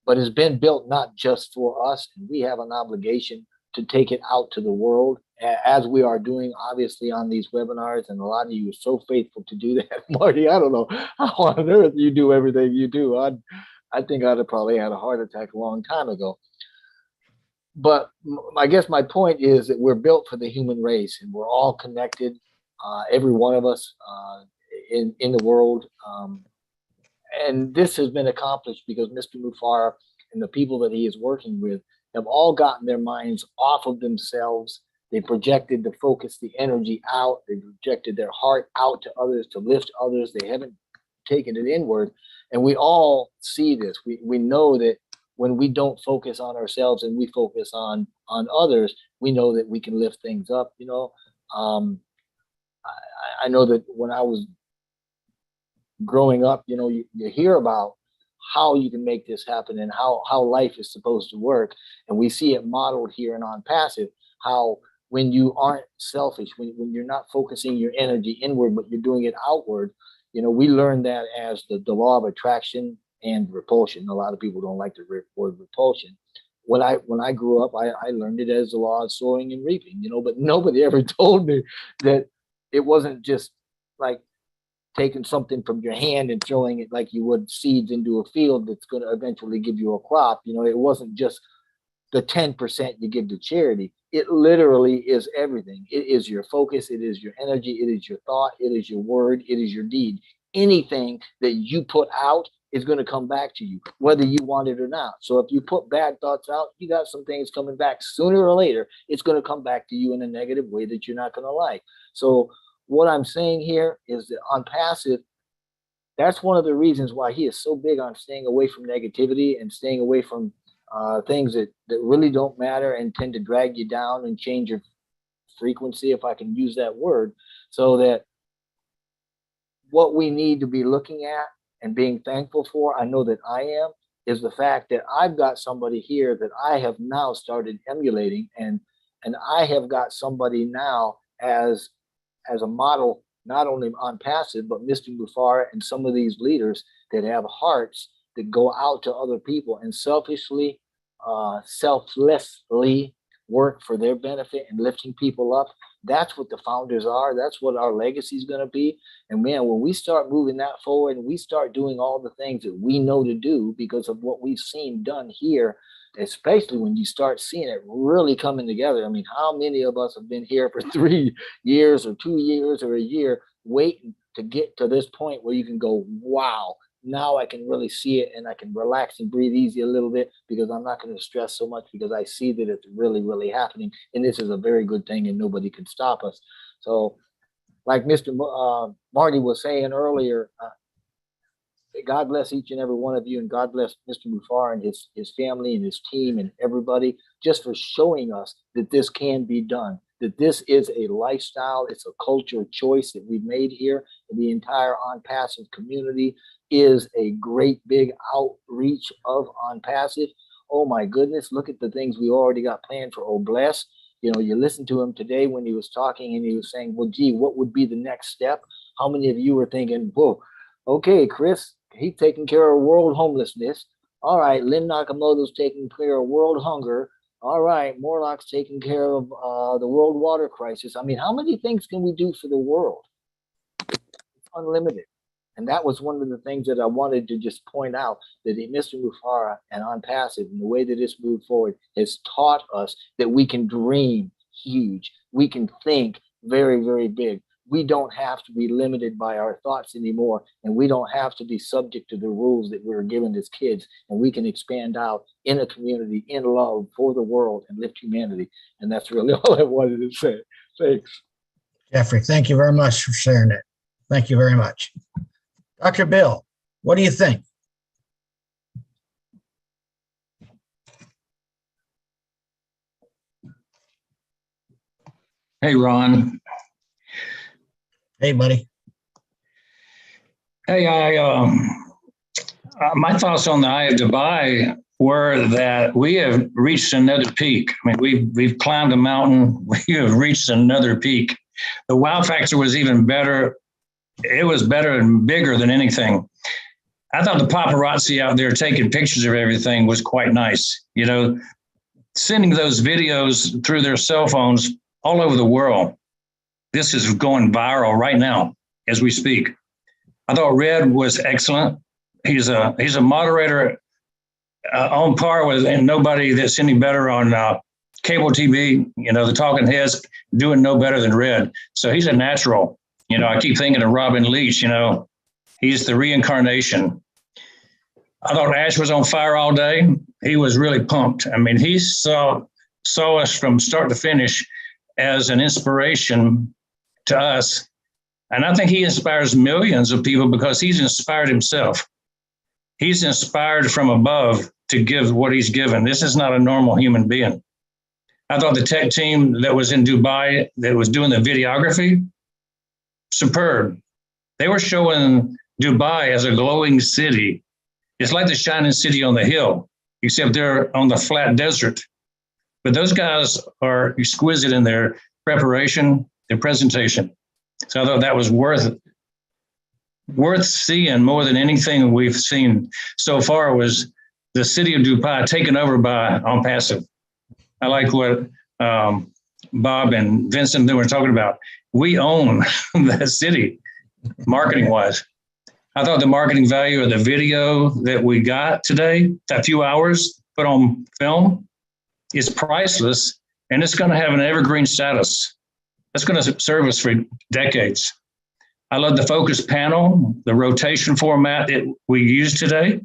I: But it's been built not just for us, and we have an obligation to take it out to the world, as we are doing, obviously, on these webinars. And a lot of you are so faithful to do that. Marty, I don't know how on earth you do everything you do. I think I'd have probably had a heart attack a long time ago. But I guess my point is that we're built for the human race, and we're all connected, every one of us in the world. And this has been accomplished because Mr. Mufara and the people that he is working with have all gotten their minds off of themselves. They projected the focus, the energy out. They projected their heart out to others, to lift others. They haven't taken it inward. And we all see this. We know that when we don't focus on ourselves and we focus on others, we know that we can lift things up. You know, I know that when I was growing up, you know, you hear about how you can make this happen and how life is supposed to work. And we see it modeled here in OnPassive, how when you aren't selfish, when you're not focusing your energy inward, but you're doing it outward, you know, we learn that as the law of attraction and repulsion. A lot of people don't like the word repulsion. When I grew up, I learned it as the law of sowing and reaping, you know, but nobody ever told me that it wasn't just like taking something from your hand and throwing it like you would seeds into a field that's going to eventually give you a crop. You know, it wasn't just the 10% you give to charity. It literally is everything. It is your focus. It is your energy. It is your thought. It is your word. It is your deed. Anything that you put out is going to come back to you, whether you want it or not. So if you put bad thoughts out, you got some things coming back. Sooner or later, it's going to come back to you in a negative way that you're not going to like. So what I'm saying here is that OnPassive, that's one of the reasons why he is so big on staying away from negativity and staying away from things that really don't matter and tend to drag you down and change your frequency, if I can use that word. So that what we need to be looking at and being thankful for, I know that I am, is the fact that I've got somebody here that I have now started emulating, and I have got somebody now as a model, not only OnPassive, but Mr. Mufara and some of these leaders that have hearts that go out to other people and selfishly, selflessly work for their benefit and lifting people up. That's what the founders are. That's what our legacy is going to be. And man, when we start moving that forward and we start doing all the things that we know to do because of what we've seen done here, especially when you start seeing it really coming together. I mean, how many of us have been here for 3 years or 2 years or a year waiting to get to this point where you can go, wow, now I can really see it and I can relax and breathe easy a little bit because I'm not going to stress so much because I see that it's really, really happening. And this is a very good thing and nobody can stop us. So like Mr. Marty was saying earlier, God bless each and every one of you, and God bless Mr. Mufara and his family and his team and everybody just for showing us that this can be done, that this is a lifestyle, it's a cultural choice that we've made here, and the entire OnPassive community is a great big outreach of OnPassive. Oh my goodness, look at the things we already got planned for Obless. You know, you listened to him today when he was talking and he was saying, well, gee, what would be the next step? How many of you were thinking, whoa, okay, Chris, he's taking care of world homelessness. All right, Lynn Nakamoto's taking care of world hunger. All right, Morlock's taking care of the world water crisis. I mean, how many things can we do for the world? It's unlimited. And that was one of the things that I wanted to just point out, that Mr. Mufara and OnPassive and the way that it's moved forward has taught us that we can dream huge. We can think very, very big. We don't have to be limited by our thoughts anymore, and we don't have to be subject to the rules that we were given as kids, and we can expand out in a community, in love for the world, and lift humanity. And that's really all I wanted to say. Thanks.
A: Jeffrey, thank you very much for sharing it. Thank you very much. Dr. Bill, what do you think?
J: Hey, Ron.
A: Hey, buddy.
J: Hey, my thoughts on the Eye of Dubai were that we have reached another peak. I mean, we've climbed a mountain. We have reached another peak. The wow factor was even better. It was better and bigger than anything. I thought the paparazzi out there taking pictures of everything was quite nice. You know, sending those videos through their cell phones all over the world. This is going viral right now as we speak. I thought Red was excellent. He's a moderator on par with, and nobody that's any better on cable TV. You know, the talking heads doing no better than Red. So he's a natural. You know, I keep thinking of Robin Leach. You know, he's the reincarnation. I thought Ash was on fire all day. He was really pumped. I mean, he saw us from start to finish as an inspiration to us. And I think he inspires millions of people because he's inspired himself. He's inspired from above to give what he's given. This is not a normal human being. I thought the tech team that was in Dubai that was doing the videography, superb. They were showing Dubai as a glowing city. It's like the shining city on the hill, except they're on the flat desert. But those guys are exquisite in their preparation, their presentation. So I thought that was worth seeing more than anything we've seen so far was the city of Dubai taken over by On Passive. I like what Bob and Vincent they were talking about. We own that city, marketing-wise. I thought the marketing value of the video that we got today, that few hours put on film, is priceless, and it's going to have an evergreen status. That's going to serve us for decades. I love the focus panel, the rotation format that we used today.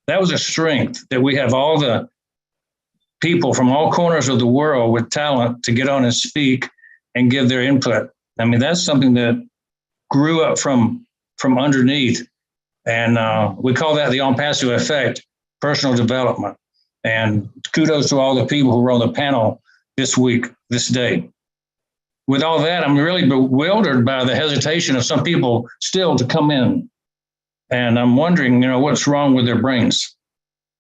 J: That was a strength that we have all the people from all corners of the world with talent to get on and speak and give their input. I mean, that's something that grew up from underneath. And we call that the On Passive effect, personal development. And kudos to all the people who were on the panel this week, this day. With all that, I'm really bewildered by the hesitation of some people still to come in. And I'm wondering, you know, what's wrong with their brains?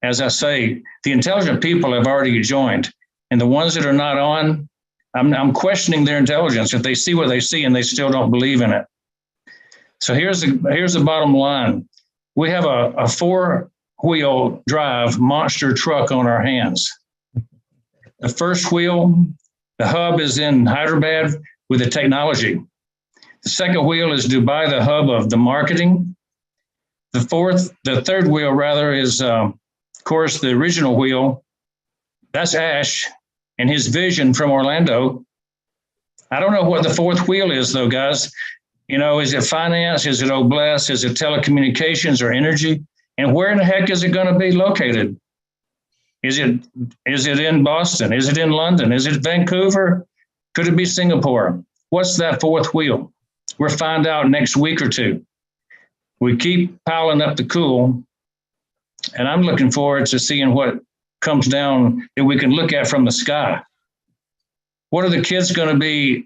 J: As I say, the intelligent people have already joined. And the ones that are not on, I'm questioning their intelligence if they see what they see and they still don't believe in it. So here's the bottom line. We have a 4-wheel drive monster truck on our hands. The first wheel, the hub is in Hyderabad with the technology. The second wheel is Dubai, the hub of the marketing. The third wheel rather is, of course, the original wheel. That's Ash and his vision from Orlando. I don't know what the fourth wheel is though, guys. You know, is it finance? Is it Oblast? Is it telecommunications or energy? And where in the heck is it going to be located? Is it in Boston? Is it in London? Is it Vancouver? Could it be Singapore? What's that fourth wheel? We'll find out next week or two. We keep piling up the cool, and I'm looking forward to seeing what comes down that we can look at from the sky. What are the kids going to be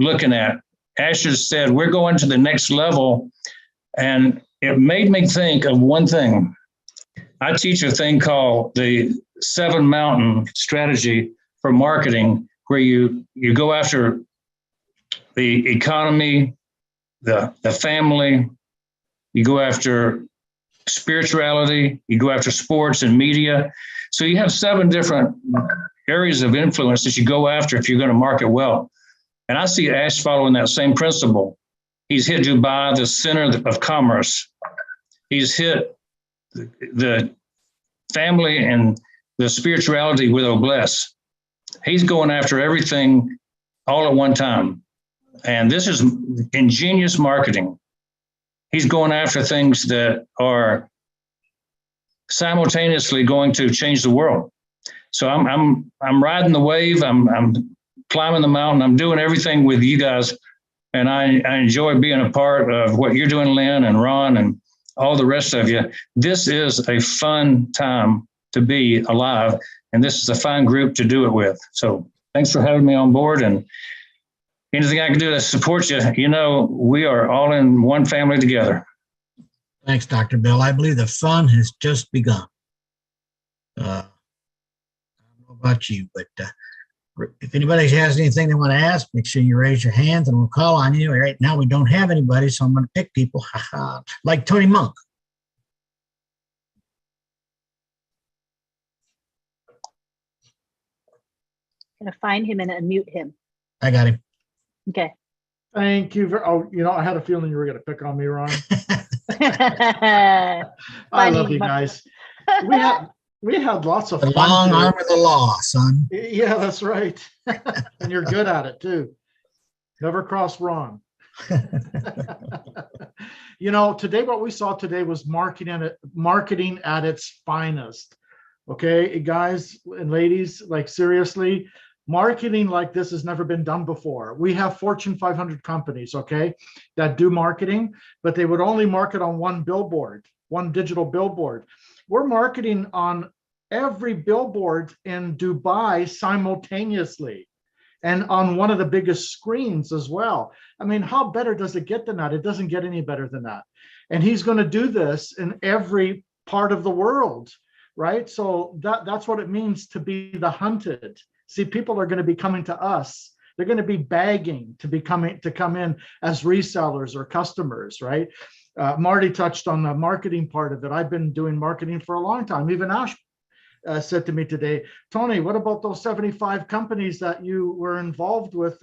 J: looking at? Asher said, we're going to the next level, and it made me think of one thing. I teach a thing called the 7 mountain strategy for marketing, where you go after the economy, the family, you go after spirituality, you go after sports and media. So you have 7 different areas of influence that you go after if you're going to market well. And I see Ash following that same principle. He's hit Dubai, the center of commerce. He's hit the family and the spirituality with Oblast. He's going after everything all at one time. And this is ingenious marketing. He's going after things that are simultaneously going to change the world. So I'm riding the wave. I'm climbing the mountain. I'm doing everything with you guys And I enjoy being a part of what you're doing, Lynn and Ron and all the rest of you. This is a fun time to be alive, and this is a fine group to do it with. So thanks for having me on board, and anything I can do to support you, you know, we are all in one family together.
A: Thanks, Dr. Bill. I believe the fun has just begun. I don't know about you, but if anybody has anything they want to ask, make sure you raise your hands and we'll call on you. Right now we don't have anybody, so I'm going to pick people like Tony Monk.
B: I'm going to find him and unmute him.
A: I got him.
B: Okay.
D: Thank you. Oh, you know, I had a feeling you were going to pick on me, Ron. I love you guys. We had lots of
A: the
D: fun.
A: Long arm of the law, son.
D: Yeah, that's right. And you're good at it too. Never cross Ron. You know, today what we saw today was marketing at its finest. Okay, guys and ladies, like seriously, marketing like this has never been done before. We have Fortune 500 companies, okay, that do marketing, but they would only market on one billboard, one digital billboard. We're marketing on every billboard in Dubai simultaneously and on one of the biggest screens as well. I mean, how better does it get than that? It doesn't get any better than that. And he's going to do this in every part of the world, right? So that's what it means to be the hunted. See, people are going to be coming to us. They're going to be begging to come in as resellers or customers, right? Marty touched on the marketing part of it. I've been doing marketing for a long time. Even Ash said to me today, Tony, what about those 75 companies that you were involved with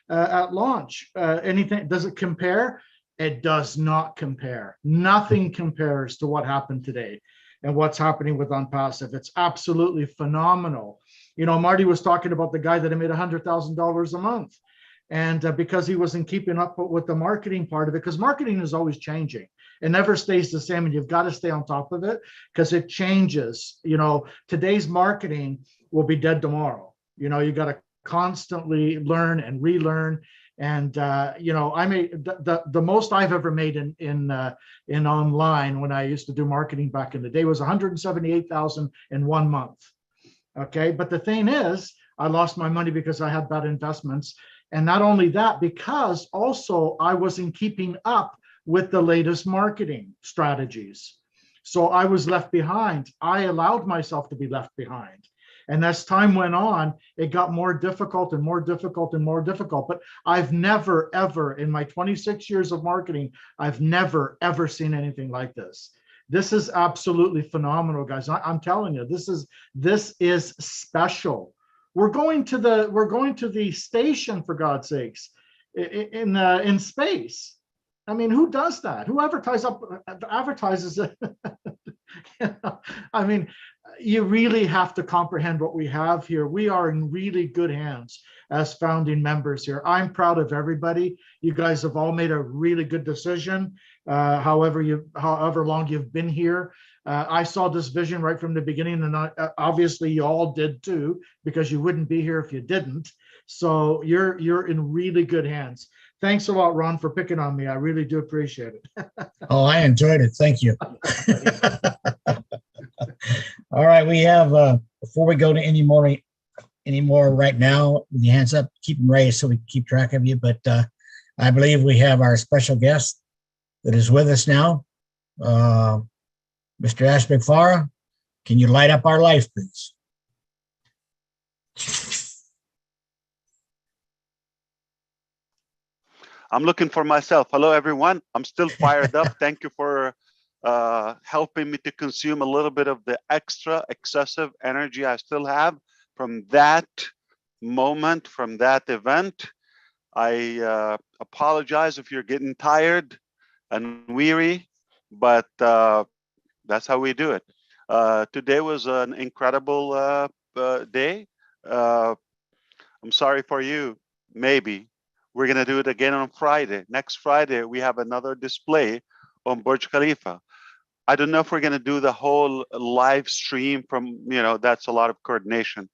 D: at launch? Anything, does it compare? It does not compare. Nothing compares to what happened today and what's happening with OnPassive. It's absolutely phenomenal. You know, Marty was talking about the guy that had made $100,000 a month. And because he wasn't keeping up with the marketing part of it, because marketing is always changing. It never stays the same, and you've got to stay on top of it because it changes. You know, today's marketing will be dead tomorrow. You know, you got to constantly learn and relearn. And you know, I made the most I've ever made in online when I used to do marketing back in the day was 178,000 in 1 month. Okay, but the thing is, I lost my money because I had bad investments. And not only that, because also I wasn't keeping up with the latest marketing strategies. So I was left behind. I allowed myself to be left behind. And as time went on, it got more difficult and more difficult and more difficult. But I've never, ever, in my 26 years of marketing, I've never, ever seen anything like this. This is absolutely phenomenal, guys. I'm telling you, this is special. We're going to the station, for God's sakes, in space. I mean, who does that? Who advertises it? You know, I mean, you really have to comprehend what we have here. We are in really good hands as founding members here. I'm proud of everybody. You guys have all made a really good decision. However long you've been here. I saw this vision right from the beginning, and obviously you all did too, because you wouldn't be here if you didn't. So you're in really good hands. Thanks a lot, Ron, for picking on me. I really do appreciate it.
A: Oh, I enjoyed it. Thank you. All right, we have before we go to any more right now, with your hands up, keep them raised so we can keep track of you. But I believe we have our special guest that is with us now. Mr. Ash McFarah, can you light up our life, please?
K: I'm looking for myself. Hello, everyone. I'm still fired up. Thank you for helping me to consume a little bit of the extra excessive energy I still have from that moment, from that event. I apologize if you're getting tired and weary, but that's how we do it. Today was an incredible day. I'm sorry for you, maybe. We're gonna do it again on Friday. Next Friday, we have another display on Burj Khalifa. I don't know if we're gonna do the whole live stream from, you know, that's a lot of coordination.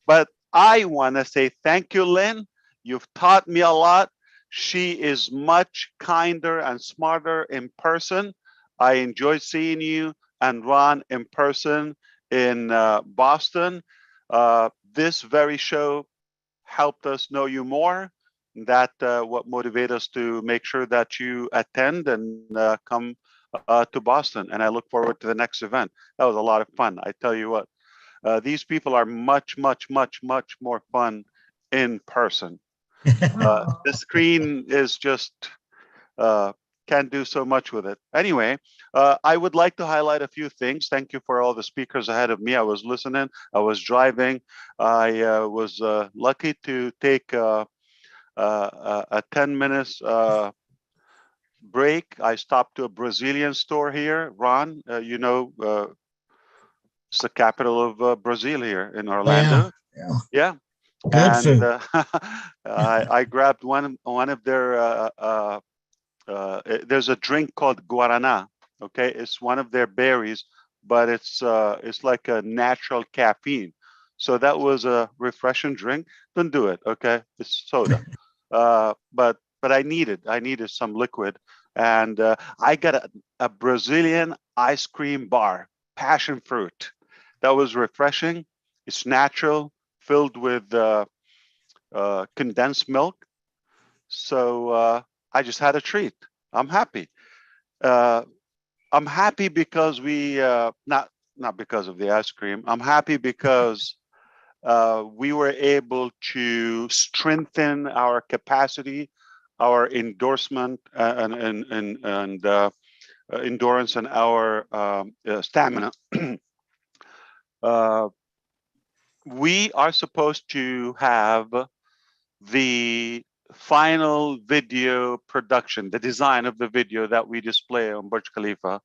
K: But I wanna say thank you, Lynn. You've taught me a lot. She is much kinder and smarter in person. I enjoyed seeing you and Ron in person in Boston. This very show helped us know you more. That what motivated us to make sure that you attend and come to Boston. And I look forward to the next event. That was a lot of fun. I tell you what, these people are much, much, much, much more fun in person. The screen is just can't do so much with it. Anyway, I would like to highlight a few things. Thank you for all the speakers ahead of me. I was listening. I was driving. I was lucky to take a 10 minutes break. I stopped to a Brazilian store here. Ron, you know, it's the capital of Brazil here in Orlando.
A: Yeah.
K: Yeah.
A: Good
K: And
A: food.
K: I grabbed one of their there's a drink called guarana. Okay, it's one of their berries, but it's like a natural caffeine. So that was a refreshing drink. Don't do it. Okay, it's soda. But I needed some liquid, and I got a Brazilian ice cream bar, passion fruit. That was refreshing. It's natural, filled with condensed milk. So I just had a treat. I'm happy. I'm happy because we not because of the ice cream. I'm happy because we were able to strengthen our capacity, our endorsement and endurance, and our stamina. We are supposed to have the final video production, the design of the video that we display on Burj Khalifa,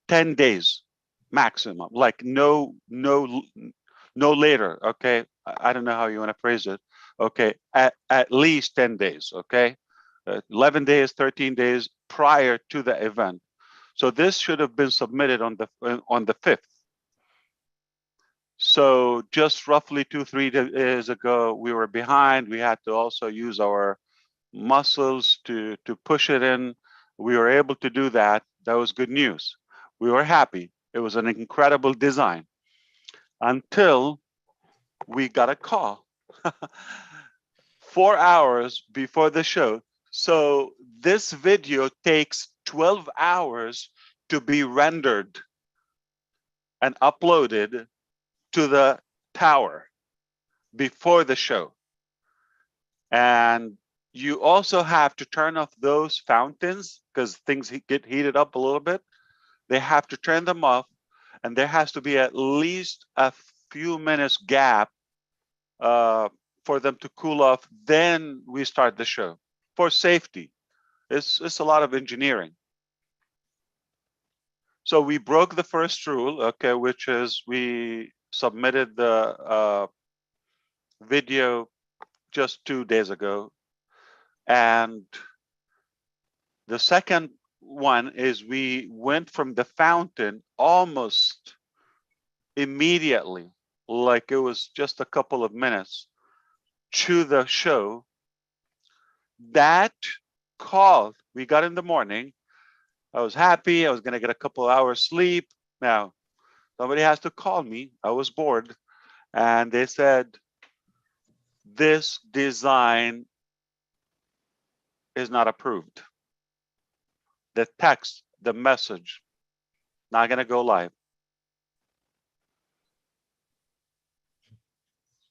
K: 10 days maximum, like no later. Okay, I don't know how you want to phrase it. Okay, at least 10 days. Okay, 11 days, 13 days prior to the event. So this should have been submitted on the 5th. So just roughly 2-3 days ago, we were behind. We had to also use our muscles to push it in. We were able to do that. That was good news. We were happy. It was an incredible design until we got a call 4 hours before the show. So this video takes 12 hours to be rendered and uploaded to the tower before the show. And you also have to turn off those fountains because things get heated up a little bit. They have to turn them off, and there has to be at least a few minutes gap for them to cool off. Then we start the show for safety. It's a lot of engineering. So we broke the first rule, okay, which is we submitted the video just 2 days ago. And the second one is we went from the fountain almost immediately, like it was just a couple of minutes, to the show. That call we got in the morning, I was happy. I was going to get a couple hours sleep. Now, somebody has to call me. I was bored. And they said, this design is not approved. The text, the message, not going to go live.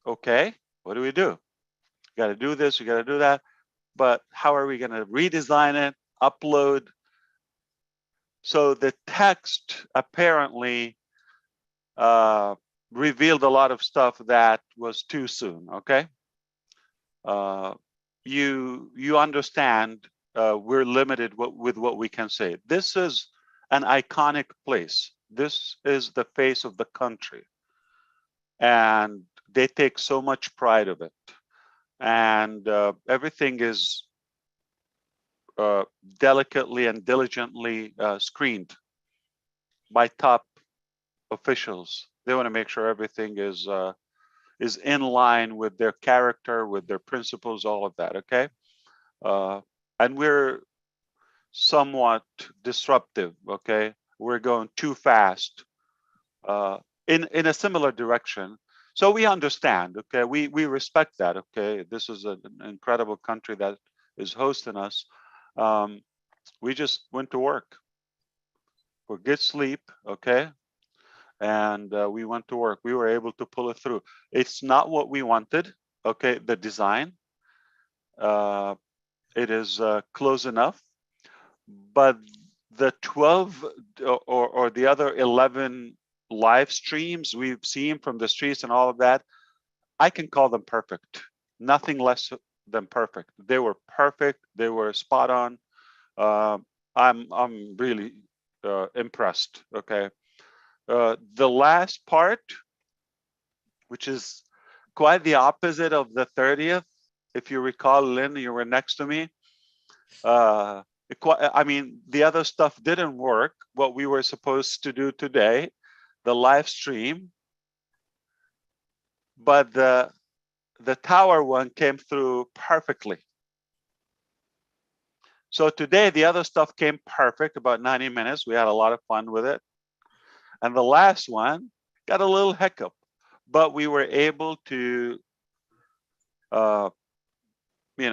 K: Okay, what do we do? You got to do this, you got to do that. But how are we going to redesign it, upload? So the text apparently revealed a lot of stuff that was too soon. Okay, you understand we're limited with what we can say. This is an iconic place. This is the face of the country, and they take so much pride of it. And everything is delicately and diligently screened by top officials. They want to make sure everything is in line with their character, with their principles, all of that. Okay. and we're somewhat disruptive. Okay, we're going too fast in a similar direction. So we understand. Okay, we respect that. Okay, this is an incredible country that is hosting us. We just went to work for good sleep. Okay, and we went to work. We were able to pull it through. It's not what we wanted. Okay, the design. It is close enough, but the 12 or the other 11 live streams we've seen from the streets and all of that, I can call them perfect. Nothing less than perfect. They were perfect. They were spot on. I'm really impressed. Okay. The last part, which is quite the opposite of the 30th. If you recall, Lynn, you were next to me. I mean, the other stuff didn't work, what we were supposed to do today, the live stream, but the tower one came through perfectly. So today, the other stuff came perfect, about 90 minutes. We had a lot of fun with it. And the last one got a little hiccup, but we were able to,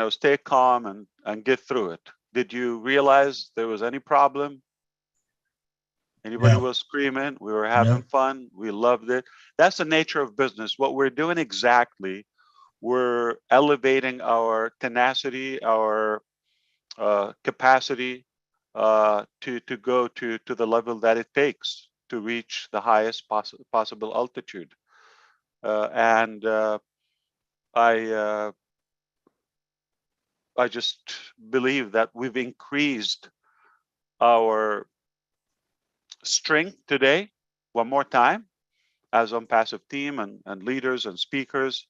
K: stay calm and get through it. Did you realize there was any problem? Anybody was screaming? We were having fun. We loved it. That's the nature of business. What we're doing exactly, we're elevating our tenacity, our capacity to go to the level that it takes to reach the highest possible altitude. And I just believe that we've increased our strength today one more time as on-passive team and leaders and speakers.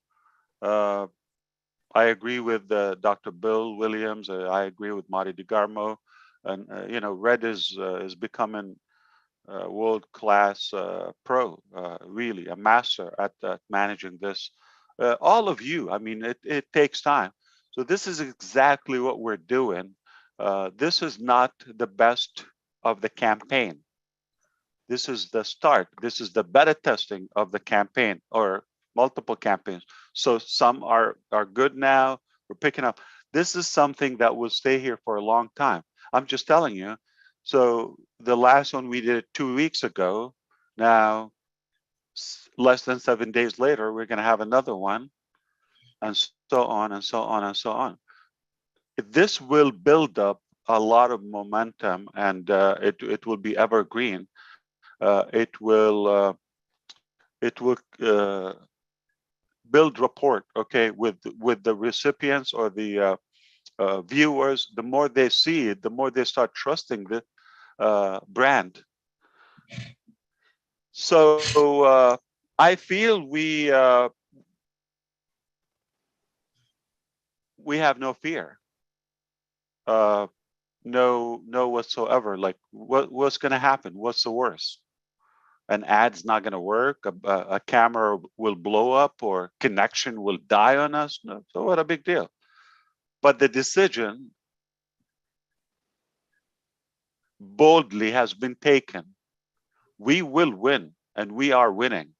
K: I agree with Dr. Bill Williams. I agree with Marty DeGarmo. And, Red is becoming a world-class pro, really, a master at managing this. All of you, I mean, it takes time. So this is exactly what we're doing. This is not the best of the campaign. This is the start. This is the beta testing of the campaign or multiple campaigns. So some are good now. We're picking up. This is something that will stay here for a long time. I'm just telling you. So the last one we did 2 weeks ago. Now, less than 7 days later, we're going to have another one, and so on and so on and so on. This will build up a lot of momentum, and it will be evergreen. It will build rapport, okay, with the recipients or the viewers. The more they see it, the more they start trusting the brand. So I feel we have no fear, no whatsoever. Like what's going to happen? What's the worst? An ad's not going to work, a camera will blow up, or connection will die on us. No, so what a big deal. But the decision boldly has been taken. We will win, and we are winning.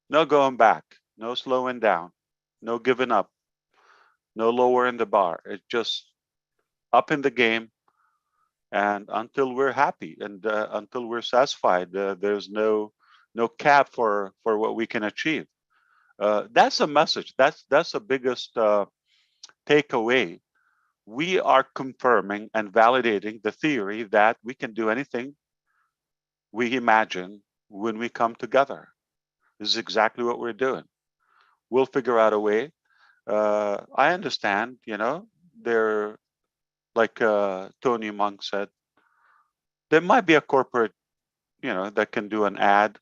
K: No going back, no slowing down, no giving up, no lowering the bar. It's just up in the game, and until we're happy and until we're satisfied, there's no cap for what we can achieve. That's a message. That's the biggest takeaway. We are confirming and validating the theory that we can do anything we imagine when we come together. This is exactly what we're doing. We'll figure out a way. I understand, they're like Tony Monk said, there might be a corporate, that can do an ad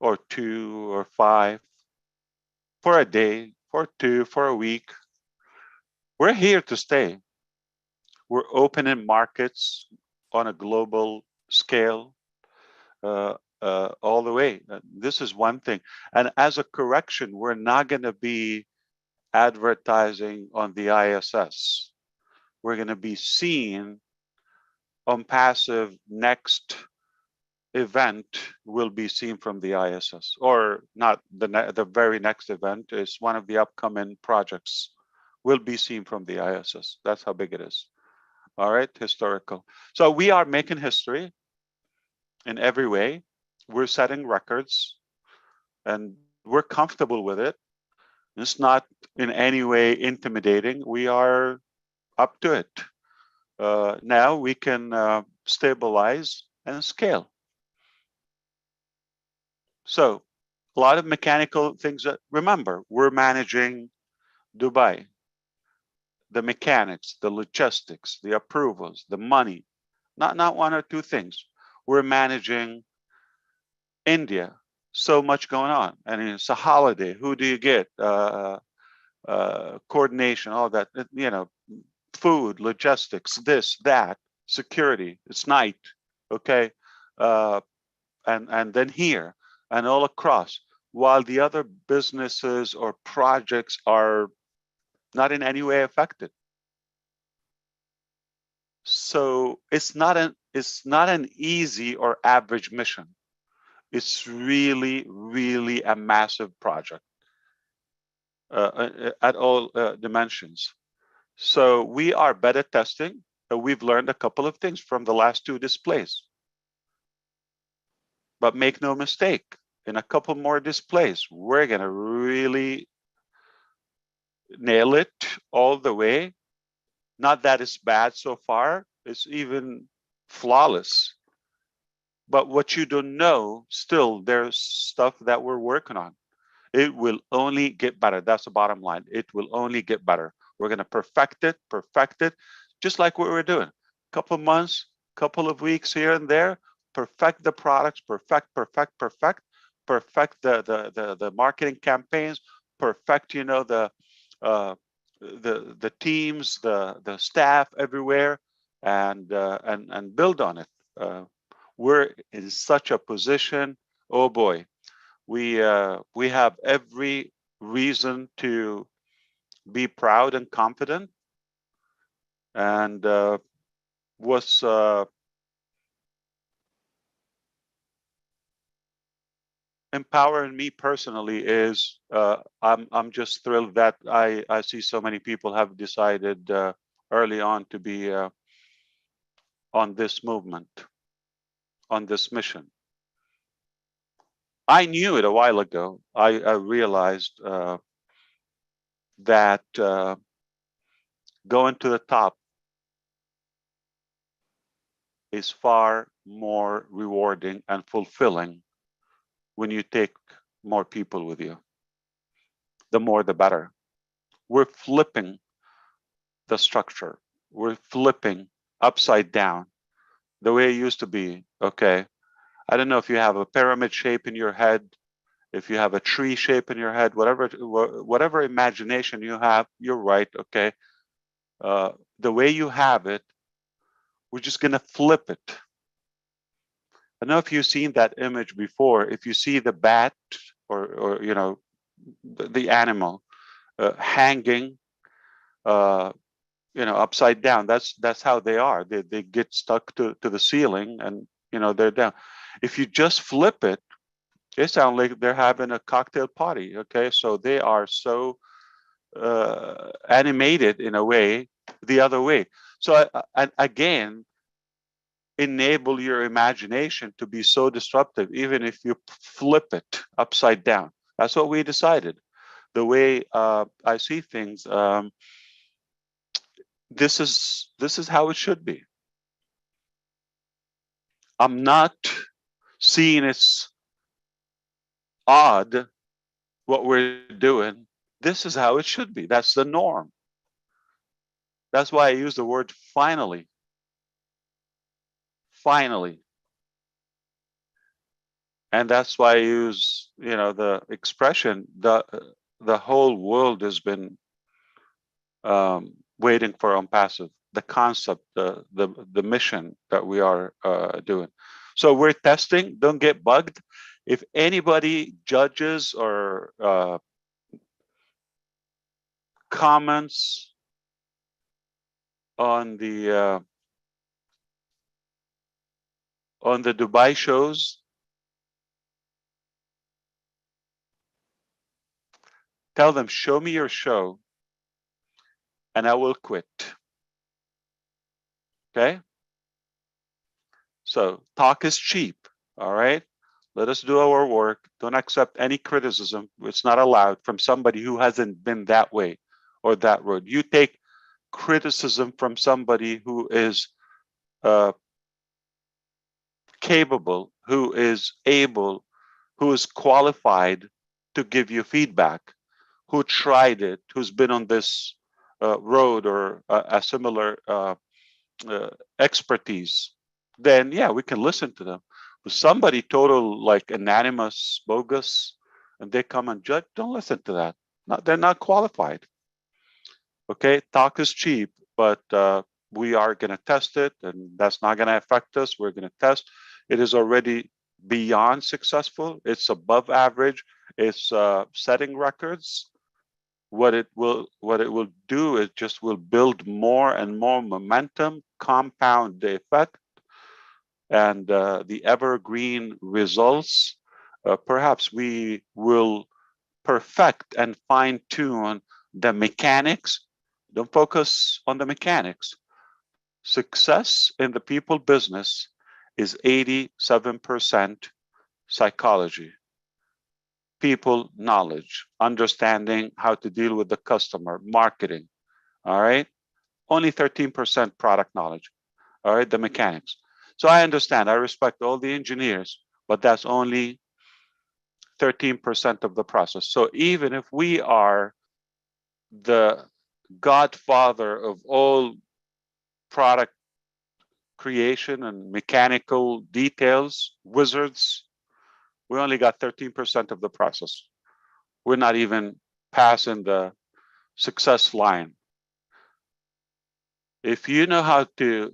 K: or 2 or 5 for a day, for 2, for a week. We're here to stay. We're opening markets on a global scale all the way. This is one thing. And as a correction, we're not going to be advertising on the ISS. we're going to be seeing on passive next event will be seen from the ISS, or not the very next event is one of the upcoming projects will be seen from the ISS. That's how big it is. All right, historical. So we are making history in every way. We're setting records and we're comfortable with it. It's not in any way intimidating. We are up to it. Now we can stabilize and scale. So a lot of mechanical things that, remember, we're managing Dubai, the mechanics, the logistics, the approvals, the money, not one or two things. We're managing India, so much going on. And it's a holiday. Who do you get? Coordination, all that, you know, food, logistics, this, that, security. It's night, okay? And then here and all across, while the other businesses or projects are not in any way affected. So it's not an easy or average mission. It's really, really a massive project at all dimensions. So we are beta testing. We've learned a couple of things from the last two displays. But make no mistake, in a couple more displays, we're going to really nail it all the way. Not that it's bad so far, it's even flawless. But what you don't know, still, there's stuff that we're working on. It will only get better. That's the bottom line. It will only get better. We're going to perfect it, just like what we're doing. Couple of months, couple of weeks here and there, perfect the products, perfect the marketing campaigns, perfect, you know, the teams, the staff everywhere, and build on it. We're in such a position. Oh boy, we have every reason to be proud and confident. And was empowering me personally is I'm just thrilled that I see so many people have decided early on to be on this movement, on this mission. I knew it a while ago. I realized that going to the top is far more rewarding and fulfilling when you take more people with you. The more, the better. We're flipping the structure. We're flipping upside down the way it used to be. Okay. I don't know if you have a pyramid shape in your head, if you have a tree shape in your head, whatever imagination you have, you're right. Okay. The way you have it, we're just going to flip it. I don't know if you've seen that image before. If you see the bat or you know, the animal hanging, you know, upside down. That's how they are. They get stuck to the ceiling, and you know, they're down. If you just flip it, they sound like they're having a cocktail party. Okay, so they are so animated in a way, the other way. So again, enable your imagination to be so disruptive, even if you flip it upside down. That's what we decided. The way I see things, this is how it should be. I'm not seeing it's odd what we're doing. This is how it should be. That's the norm. That's why I use the word finally. Finally. And that's why I use, you know, the expression, the whole world has been waiting for OnPassive, the concept, the mission that we are doing. So we're testing, don't get bugged. If anybody judges or comments on the Dubai shows, tell them, show me your show and I will quit. Okay? So talk is cheap, all right? Let us do our work. Don't accept any criticism. It's not allowed from somebody who hasn't been that way or that road. You take criticism from somebody who is capable, who is able, who is qualified to give you feedback, who tried it, who's been on this road or a similar expertise, then yeah, we can listen to them. But somebody total like anonymous, bogus, and they come and judge, don't listen to that. They're not qualified. Okay, talk is cheap, but we are going to test it, and that's not going to affect us. We're going to test. It is already beyond successful. It's above average. It's setting records. What it will do is just will build more and more momentum, compound the effect, and the evergreen results. Perhaps we will perfect and fine tune the mechanics. Don't focus on the mechanics. Success in the people business is 87% psychology, people knowledge, understanding how to deal with the customer, marketing. All right. Only 13% product knowledge. All right. The mechanics. So I understand. I respect all the engineers, but that's only 13% of the process. So even if we are the godfather of all product creation and mechanical details, wizards, we only got 13% of the process. We're not even passing the success line. If you know how to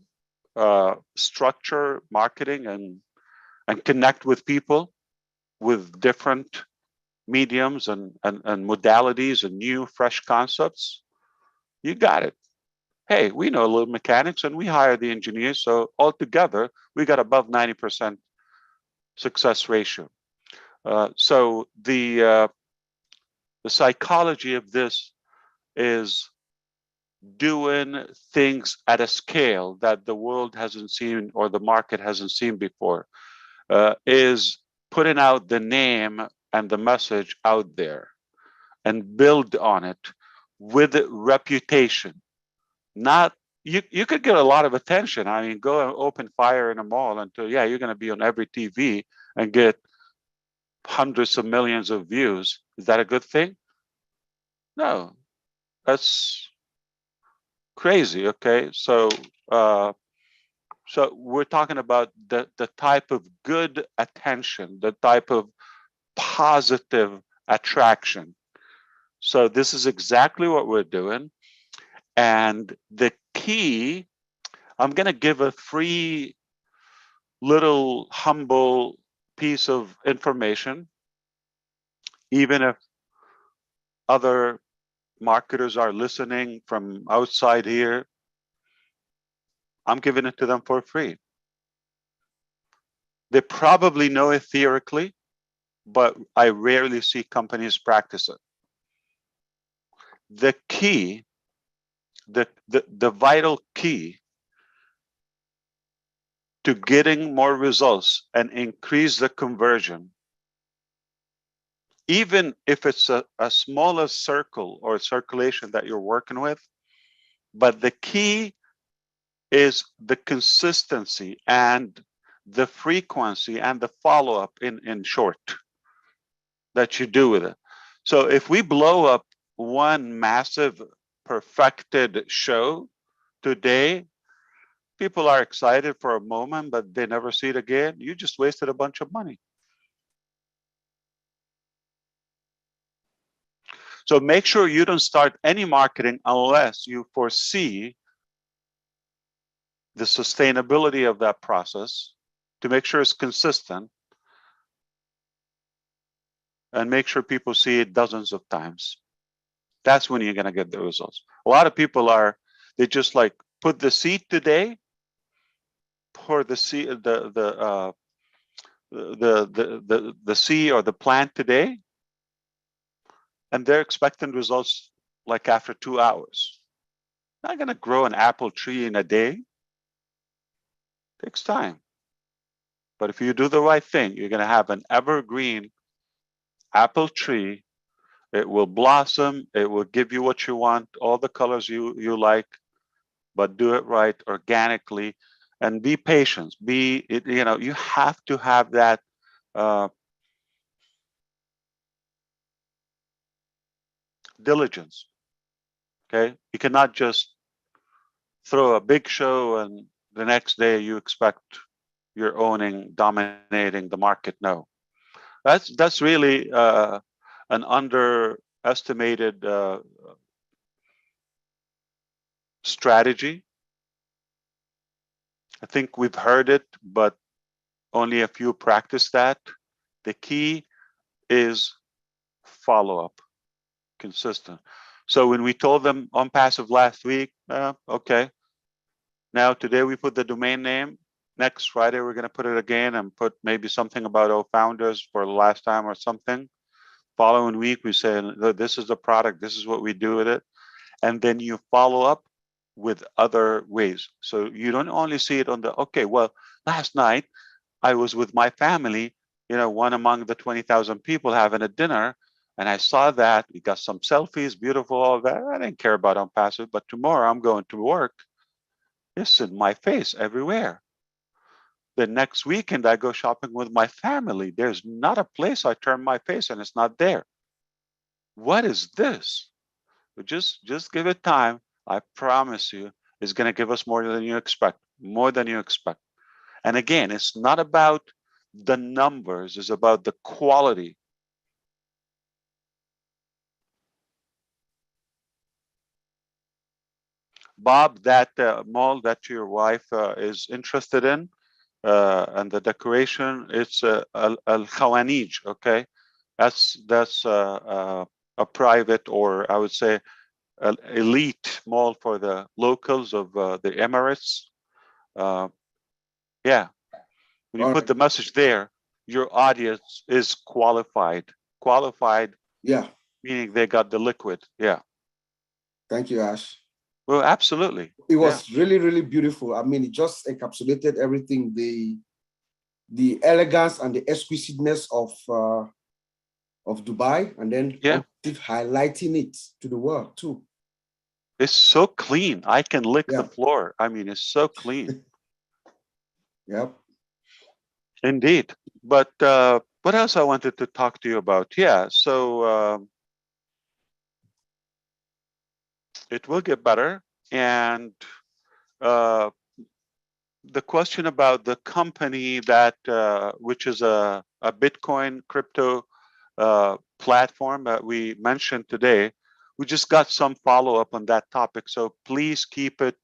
K: structure marketing and connect with people with different mediums and modalities and new fresh concepts, you got it. Hey, we know a little mechanics and we hire the engineers. So altogether, we got above 90% success ratio. So the psychology of this is doing things at a scale that the world hasn't seen or the market hasn't seen before, is putting out the name and the message out there and build on it with reputation. Not you could get a lot of attention. I mean, go and open fire in a mall until you're going to be on every TV and get hundreds of millions of views. Is that a good thing? No, that's crazy. Okay, so so we're talking about the type of good attention, the type of positive attraction. So this is exactly what we're doing. And the key, I'm going to give a free little humble piece of information, even if other marketers are listening from outside here. I'm giving it to them for free. They probably know it theoretically, but I rarely see companies practice it. The key, the vital key to getting more results and increase the conversion, even if it's a smaller circle or circulation that you're working with, but the key is the consistency and the frequency and the follow-up in short that you do with it. So if we blow up one massive perfected show today, people are excited for a moment, but they never see it again. You just wasted a bunch of money. So make sure you don't start any marketing unless you foresee the sustainability of that process, to make sure it's consistent, and make sure people see it dozens of times. That's when you're going to get the results. A lot of people they just like put the seed today, pour the seed, the seed or the plant today, and they're expecting results like after 2 hours. Not going to grow an apple tree in a day. Takes time. But if you do the right thing, you're going to have an evergreen apple tree. It will blossom. It will give you what you want, all the colors you like, but do it right organically, and be patient. You have to have that diligence. Okay, you cannot just throw a big show and the next day you expect you're dominating the market. No, that's really an underestimated strategy. I think we've heard it, but only a few practice that. The key is follow-up, consistent. So when we told them on passive last week, okay. Now today we put the domain name. Next Friday we're going to put it again and put maybe something about our founders for the last time or something. Following week we say, this is the product, this is what we do with it. And then you follow up with other ways. So you don't only see it on the, okay, well, last night I was with my family, one among the 20,000 people having a dinner, and I saw that, we got some selfies, beautiful, all that. I didn't care about on passive, but tomorrow I'm going to work. It's in my face everywhere. The next weekend I go shopping with my family. There's not a place I turn my face and it's not there. What is this? Just give it time. I promise you, it's going to give us more than you expect, more than you expect. And again, it's not about the numbers, it's about the quality. Bob, that mall that your wife is interested in, and the decoration, it's Al Khawanij, okay? That's a private, or I would say elite mall for the locals of the Emirates. Yeah, when you put the message there, your audience is qualified.
C: Yeah.
K: Meaning they got the liquid. Yeah.
C: Thank you, Ash.
K: Well, absolutely.
C: It was really, really beautiful. I mean, it just encapsulated everything, the elegance and the exquisiteness of Dubai, and then highlighting it to the world too.
K: It's so clean. I can lick the floor. I mean, it's so clean.
C: Yep.
K: Indeed. But what else I wanted to talk to you about? Yeah, so it will get better. And the question about the company that, which is a Bitcoin crypto platform that we mentioned today, we just got some follow-up on that topic. So please keep it,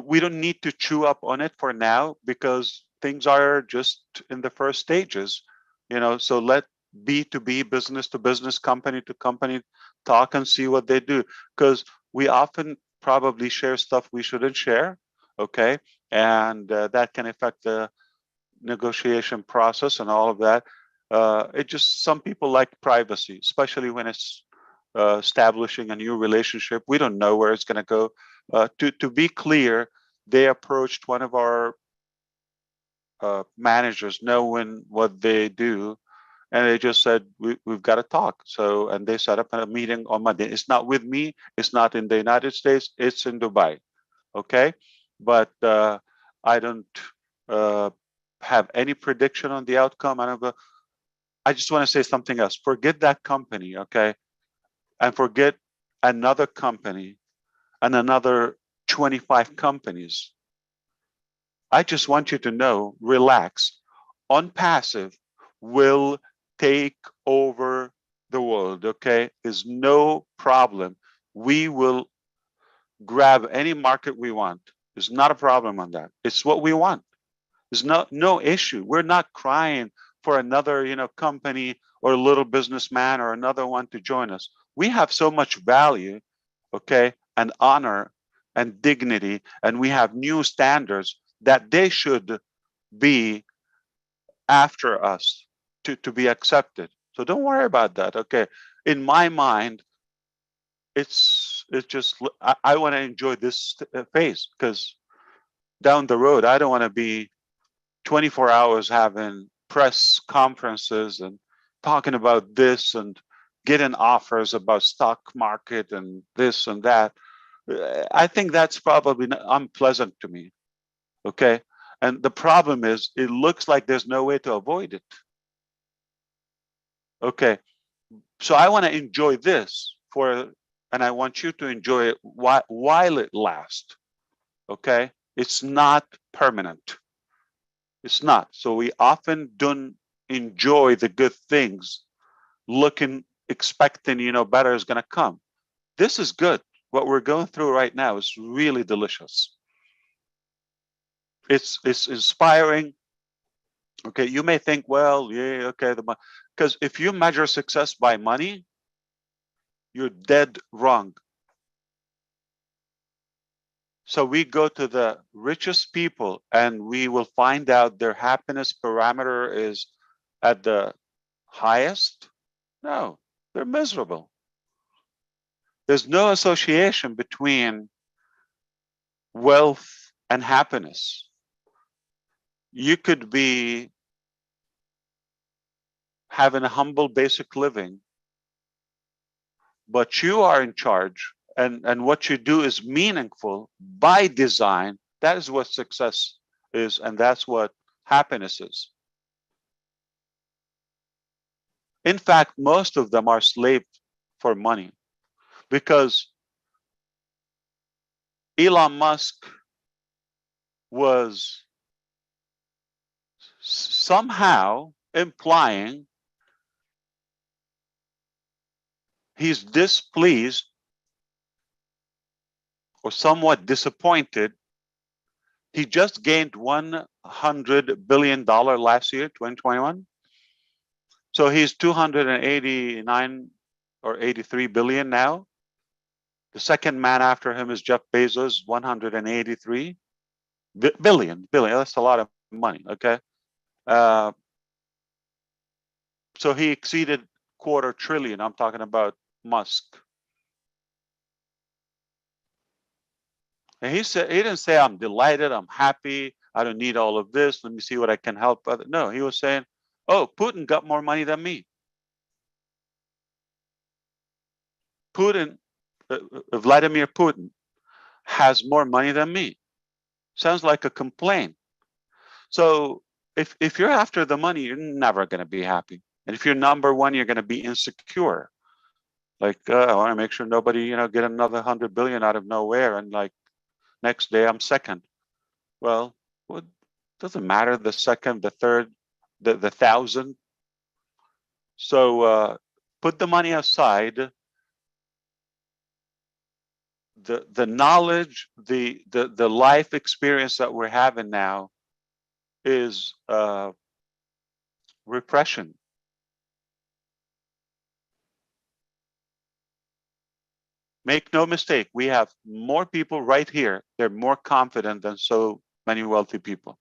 K: we don't need to chew up on it for now because things are just in the first stages, so let B2B, business to business, company to company talk and see what they do, because we often probably share stuff we shouldn't share, okay? And that can affect the negotiation process and all of that. Some people like privacy, especially when it's establishing a new relationship. We don't know where it's going to go. To be clear, they approached one of our managers, knowing what they do, and they just said, we've got to talk. So, and they set up a meeting on Monday. It's not with me. It's not in the United States. It's in Dubai. Okay. But I don't have any prediction on the outcome. I just want to say something else. Forget that company. Okay. And forget another company and another 25 companies. I just want you to know, relax. On passive will take over the world, okay? There's no problem. We will grab any market we want. There's not a problem on that. It's what we want. There's no issue. We're not crying for another, company or a little businessman or another one to join us. We have so much value, okay, and honor and dignity, and we have new standards that they should be after us to be accepted. So don't worry about that. Okay. In my mind, it's just I want to enjoy this phase, because down the road I don't want to be 24 hours having press conferences and talking about this and getting offers about stock market and this and that. I think that's probably unpleasant to me. Okay. And the problem is, it looks like there's no way to avoid it. Okay. So I want to enjoy this and I want you to enjoy it while it lasts. Okay. It's not permanent. It's not. So we often don't enjoy the good things, expecting, better is going to come. This is good. What we're going through right now is really delicious. It's inspiring. Okay, you may think, well, yeah, okay, because if you measure success by money, you're dead wrong. So we go to the richest people and we will find out their happiness parameter is at the highest. No, they're miserable. There's no association between wealth and happiness. You could be having a humble, basic living, but you are in charge, and what you do is meaningful by design. That is what success is, and that's what happiness is. In fact, most of them are slaves for money, because Elon Musk was somehow implying he's displeased or somewhat disappointed. He just gained $100 billion last year, 2021. So he's 289 or 83 billion now. The second man after him is Jeff Bezos, 183 billion. That's a lot of money. Okay. So he exceeded $250 billion. I'm talking about Musk. And he didn't say, I'm delighted, I'm happy, I don't need all of this, let me see what I can help other. No, he was saying, oh, Putin got more money than me. Vladimir Putin has more money than me. Sounds like a complaint. So if you're after the money, you're never going to be happy. And if you're number one, you're going to be insecure. Like, I want to make sure nobody, get another 100 billion out of nowhere. And like next day I'm second. Well, what doesn't matter, the second, the third, the 1,000. So put the money aside. The knowledge, the life experience that we're having now is repression. Make no mistake, we have more people right here. They're more confident than so many wealthy people.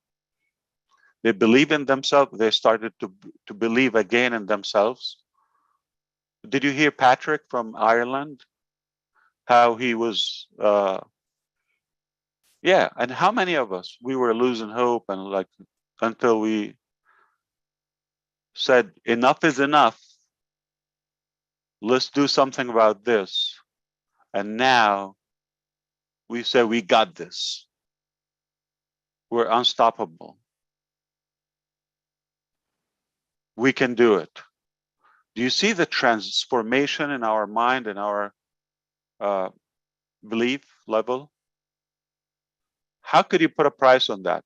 K: They believe in themselves. They started to believe again in themselves. Did you hear Patrick from Ireland? How he was, yeah, and how many of us, we were losing hope, and like, until we said, enough is enough. Let's do something about this. And now we say, we got this. We're unstoppable. We can do it. Do you see the transformation in our mind and our belief level? How could you put a price on that?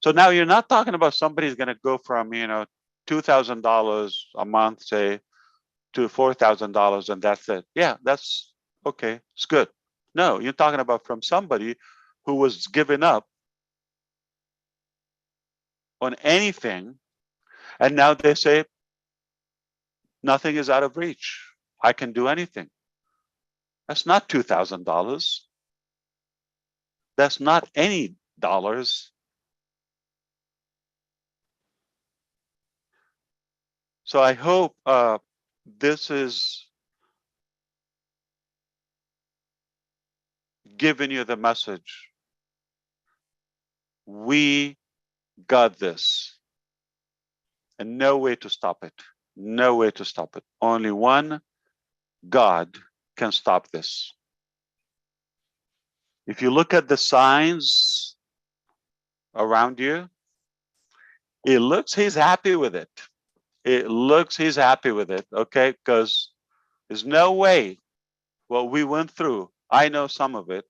K: So now you're not talking about somebody's going to go from, $2,000 a month, say, to $4,000, and that's it. Yeah, that's okay. It's good. No, you're talking about from somebody who was giving up on anything, and now they say, nothing is out of reach. I can do anything. That's not $2,000. That's not any dollars. So I hope this is giving you the message. We got this. And no way to stop it. No way to stop it. Only one God can stop this. If you look at the signs around you, it looks he's happy with it. It looks he's happy with it, okay? Because there's no way what we went through. I know some of it,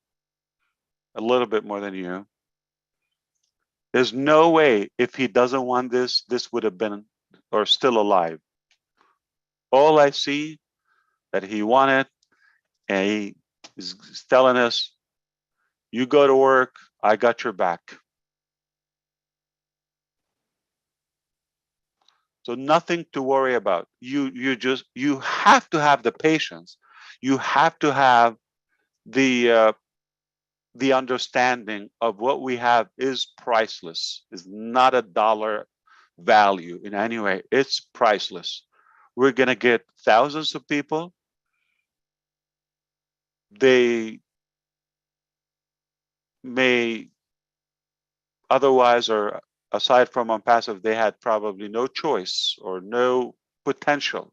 K: a little bit more than you. There's no way if he doesn't want this, this would have been or still alive. All I see that he wanted, and he is telling us, you go to work, I got your back. So nothing to worry about. You have to have the patience. You have to have the understanding of what we have is priceless. Is not a dollar value in any way. It's priceless. We're gonna get thousands of people. They may otherwise, or aside from on passive, they had probably no choice or no potential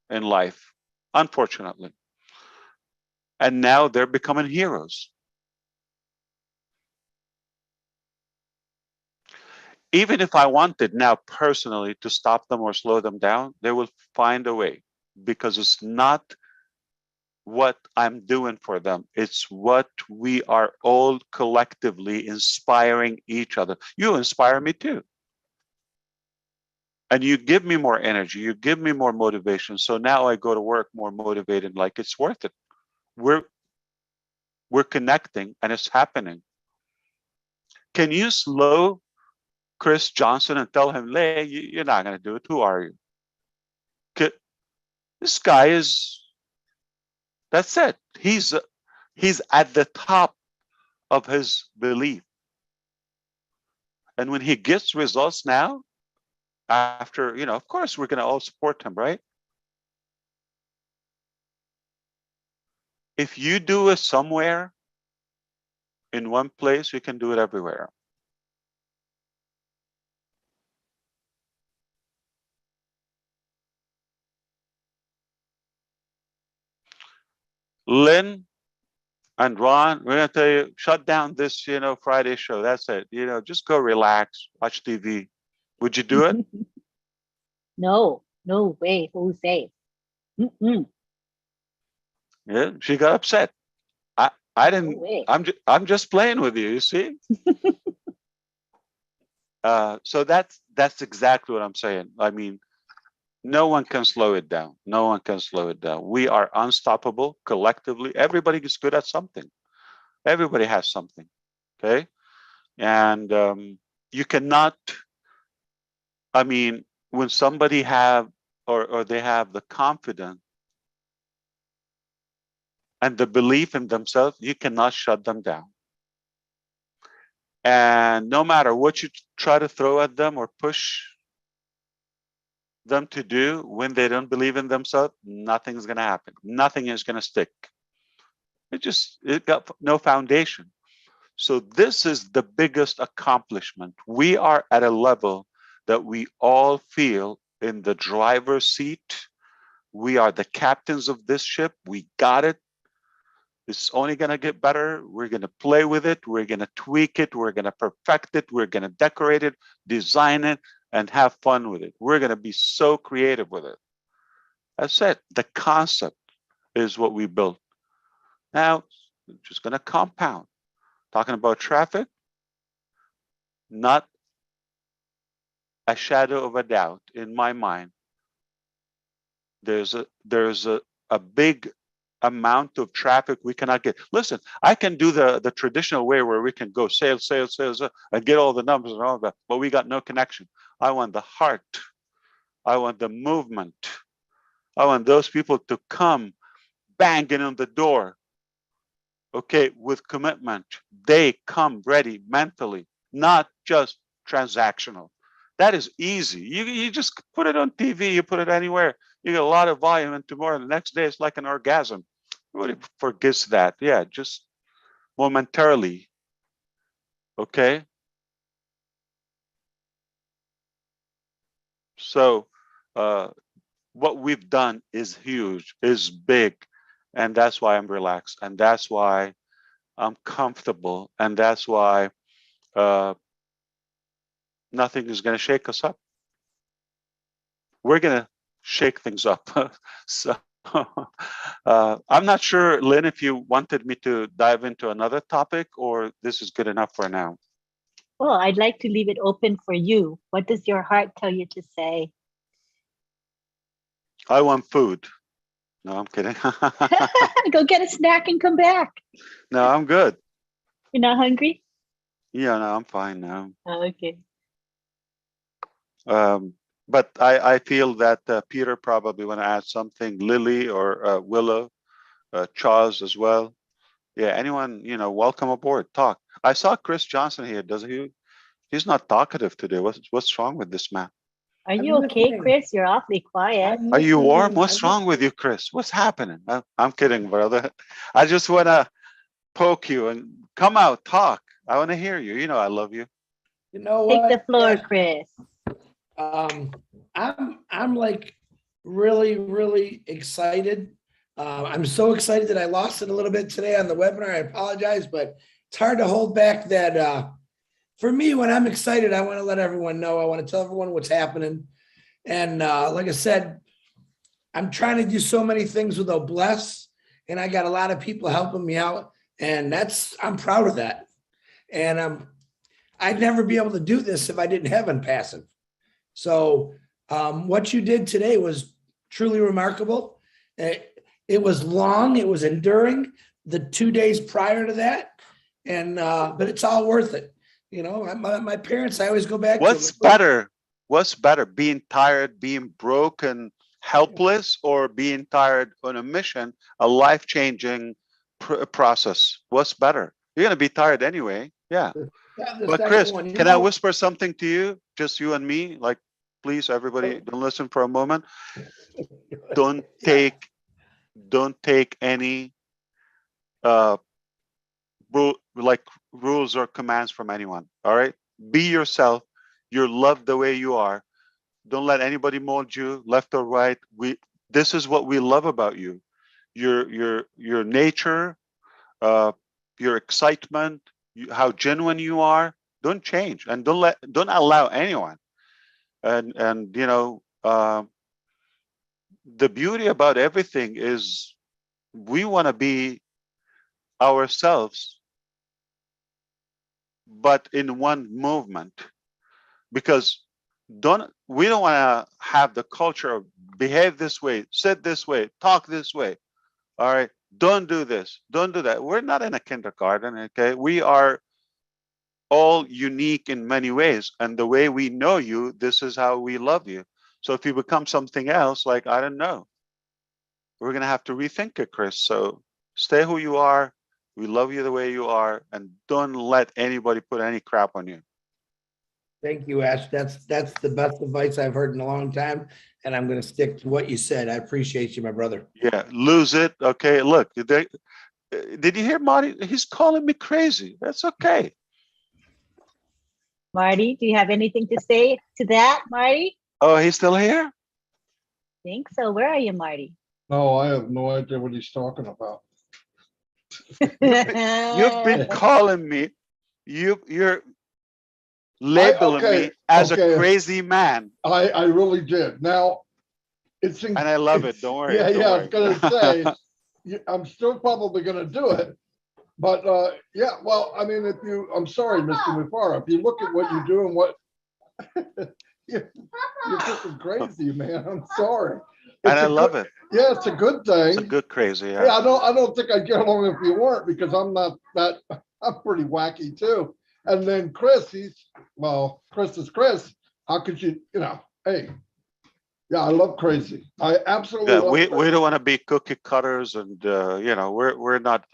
K: in life, unfortunately. And now they're becoming heroes. Even if I wanted now personally to stop them or slow them down, they will find a way, because it's not what I'm doing for them. It's what we are all collectively inspiring each other. You inspire me too. And you give me more energy, you give me more motivation. So now I go to work more motivated, like it's worth it. We're connecting and it's happening. Can you slow Chris Johnson and tell him, Lay, you're not going to do it. Who are you? This guy is, that's it. He's at the top of his belief. And when he gets results now, after, of course, we're going to all support him, right? If you do it somewhere in one place, you can do it everywhere. Lynn and Ron, we're going to tell you, shut down this, Friday show. That's it. Just go relax, watch TV. Would you do it?
B: No way, Jose. Mm-mm.
K: Yeah, she got upset. I didn't.
B: No way.
K: I'm just playing with you. You see. So that's exactly what I'm saying. I mean, no one can slow it down. No one can slow it down. We are unstoppable collectively. Everybody is good at something. Everybody has something. Okay, and you cannot. I mean, when somebody have or they have the confidence and the belief in themselves, you cannot shut them down. And no matter what you try to throw at them or push them to do, when they don't believe in themselves, nothing's going to happen. Nothing is going to stick. It got no foundation. So this is the biggest accomplishment. We are at a level that we all feel in the driver's seat. We are the captains of this ship. We got it. It's only going to get better. We're going to play with it. We're going to tweak it. We're going to perfect it. We're going to decorate it, design it, and have fun with it. We're going to be so creative with it. That's it. The concept is what we built. Now, just going to compound. Talking about traffic, not a shadow of a doubt in my mind. There's a big amount of traffic we cannot get. Listen, I can do the traditional way where we can go sales, and get all the numbers and all that, but we got no connection. I want the heart. I want the movement. I want those people to come banging on the door, okay, with commitment. They come ready mentally, not just transactional. That is easy. You just put it on TV, you put it anywhere, you get a lot of volume, and tomorrow, the next day, it's like an orgasm. Everybody forgets that. Yeah, just momentarily. Okay. So what we've done is huge, is big. And that's why I'm relaxed. And that's why I'm comfortable. And that's why nothing is going to shake us up. We're going to shake things up. So I'm not sure, Lynn, if you wanted me to dive into another topic, or this is good enough for now.
B: Well, I'd like to leave it open for you. What does your heart tell you to say?
K: I want food. No, I'm kidding.
B: Go get a snack and come back.
K: No, I'm good.
B: You're not hungry?
K: Yeah, no, I'm fine now.
B: Oh, okay.
K: But I feel that Peter probably want to add something, Lily or Willow, Charles as well. Yeah, anyone, welcome aboard, talk. I saw Chris Johnson here, doesn't he? He's not talkative today. What's wrong with this man?
B: Are you okay, Chris? You're awfully quiet.
K: Are you warm? What's wrong with you, Chris? What's happening? I'm kidding, brother. I just want to poke you and come out, talk. I want to hear you. You know I love you.
L: You know what?
B: Take the floor, Chris.
L: I'm like really excited. I'm so excited that I lost it a little bit today on the webinar. I apologize, but it's hard to hold back that for me, when I'm excited, I want to let everyone know. I want to tell everyone what's happening. And like I said, I'm trying to do so many things with Bless, and I got a lot of people helping me out, and I'm proud of that. And I'd never be able to do this if I didn't have Unpassive. So what you did today was truly remarkable. It was long, it was enduring, the 2 days prior to that, and but it's all worth it. My parents, I always go back
K: What's
L: to
K: better? What's better, being tired, being broken, helpless, or being tired on a mission, a life-changing process? What's better? You're going to be tired anyway. Yeah. But Chris, can I whisper something to you? Just you and me? Like, please, everybody, don't listen for a moment. Don't take any rules or commands from anyone. All right? Be yourself. You're loved the way you are. Don't let anybody mold you left or right. This is what we love about you. Your nature, your excitement, how genuine you are. Don't change, and don't allow anyone. And the beauty about everything is we want to be ourselves, but in one movement, because we don't want to have the culture of behave this way, sit this way, talk this way. All right, don't do this, don't do that. We're not in a kindergarten, okay? We are all unique in many ways, and the way we know you, this is how we love you. So if you become something else, like, I don't know, we're gonna have to rethink it, Chris. So stay who you are. We love you the way you are, and don't let anybody put any crap on you.
L: Thank you, Ash. That's the best advice I've heard in a long time, and I'm going to stick to what you said. I appreciate you, my brother.
K: Yeah, lose it. Okay, look, did you hear Marty? He's calling me crazy. That's okay.
B: Marty, do you have anything to say to that, Marty?
K: Oh, he's still here?
B: I think so. Where are you, Marty?
D: No, I have no idea what he's talking about.
K: You've been calling me. You're labeling me as a crazy man.
D: I really did. Now, and
K: I love it. Don't worry.
D: Yeah,
K: don't worry.
D: I was going to say, I'm still probably going to do it. But yeah, well, I mean, I'm sorry, Mr. Mufara, if you look at what you do and what, you're freaking crazy, man. I'm sorry.
K: And I love it.
D: Yeah, it's a good thing.
K: It's a good crazy.
D: Yeah, I don't think I'd get along if you weren't, because I'm not that, I'm pretty wacky too. And then Chris, Chris is Chris. How could you, hey, Yeah, I love crazy. I absolutely
K: Yeah,
D: love
K: we
D: crazy.
K: don't want to be cookie cutters, and you know, we're not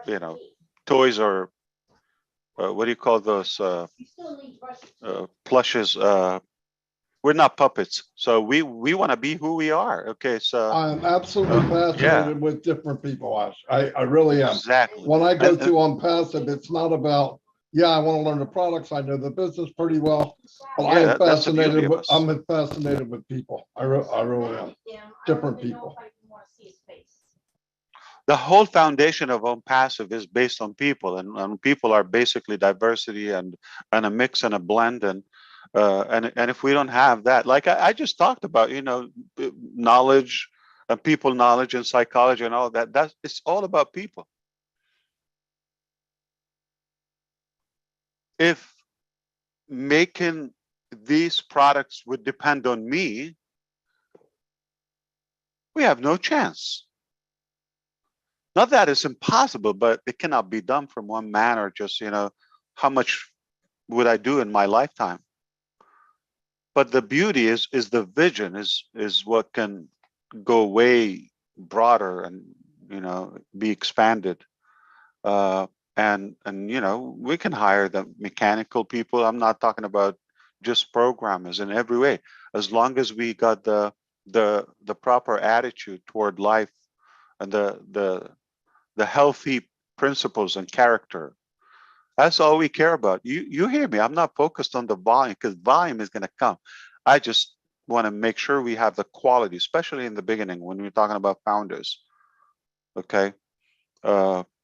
K: you know, toys or what do you call those plushes? We're not puppets, so we want to be who we are. Okay, so
D: I'm absolutely
K: yeah,
D: fascinated with different people. I really am.
K: exactly.
D: When I go
K: And
D: to on passive, it's not about, yeah, I want to learn the products. I know the business pretty well, but I
K: yeah,
D: am
K: that's the beauty
D: fascinated
K: of
D: with,
K: us.
D: I'm fascinated with people. I really am. Different people.
K: The whole foundation of Own Passive is based on people, and people are basically diversity and a mix and a blend, and if we don't have that, like I just talked about, you know, knowledge and people knowledge and psychology and all that, that's it's all about people. If making these products would depend on me, we have no chance. Not that it's impossible, but it cannot be done from one man, or just, you know, how much would I do in my lifetime? But the beauty is the vision is what can go way broader and, you know, be expanded. Uh, and you know, we can hire the mechanical people. I'm not talking about just programmers in every way. As long as we got the proper attitude toward life and the healthy principles and character. That's all we care about. You hear me? I'm not focused on the volume, because volume is going to come. I just want to make sure we have the quality, especially in the beginning when we're talking about founders. Okay.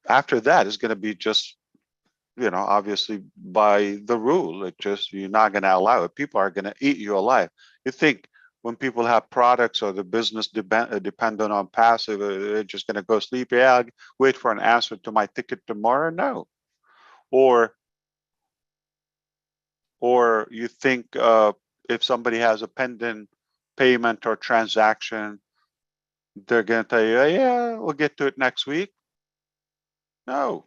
K: After that, it's going to be just, you know, obviously by the rule. It just, you're not going to allow it. People are going to eat you alive. You think when people have products or the business dependent on passive, they're just going to go sleep? Yeah, I'll wait for an answer to my ticket tomorrow. No. Or you think if somebody has a pending payment or transaction, they're going to tell you, "Oh, yeah, we'll get to it next week." No,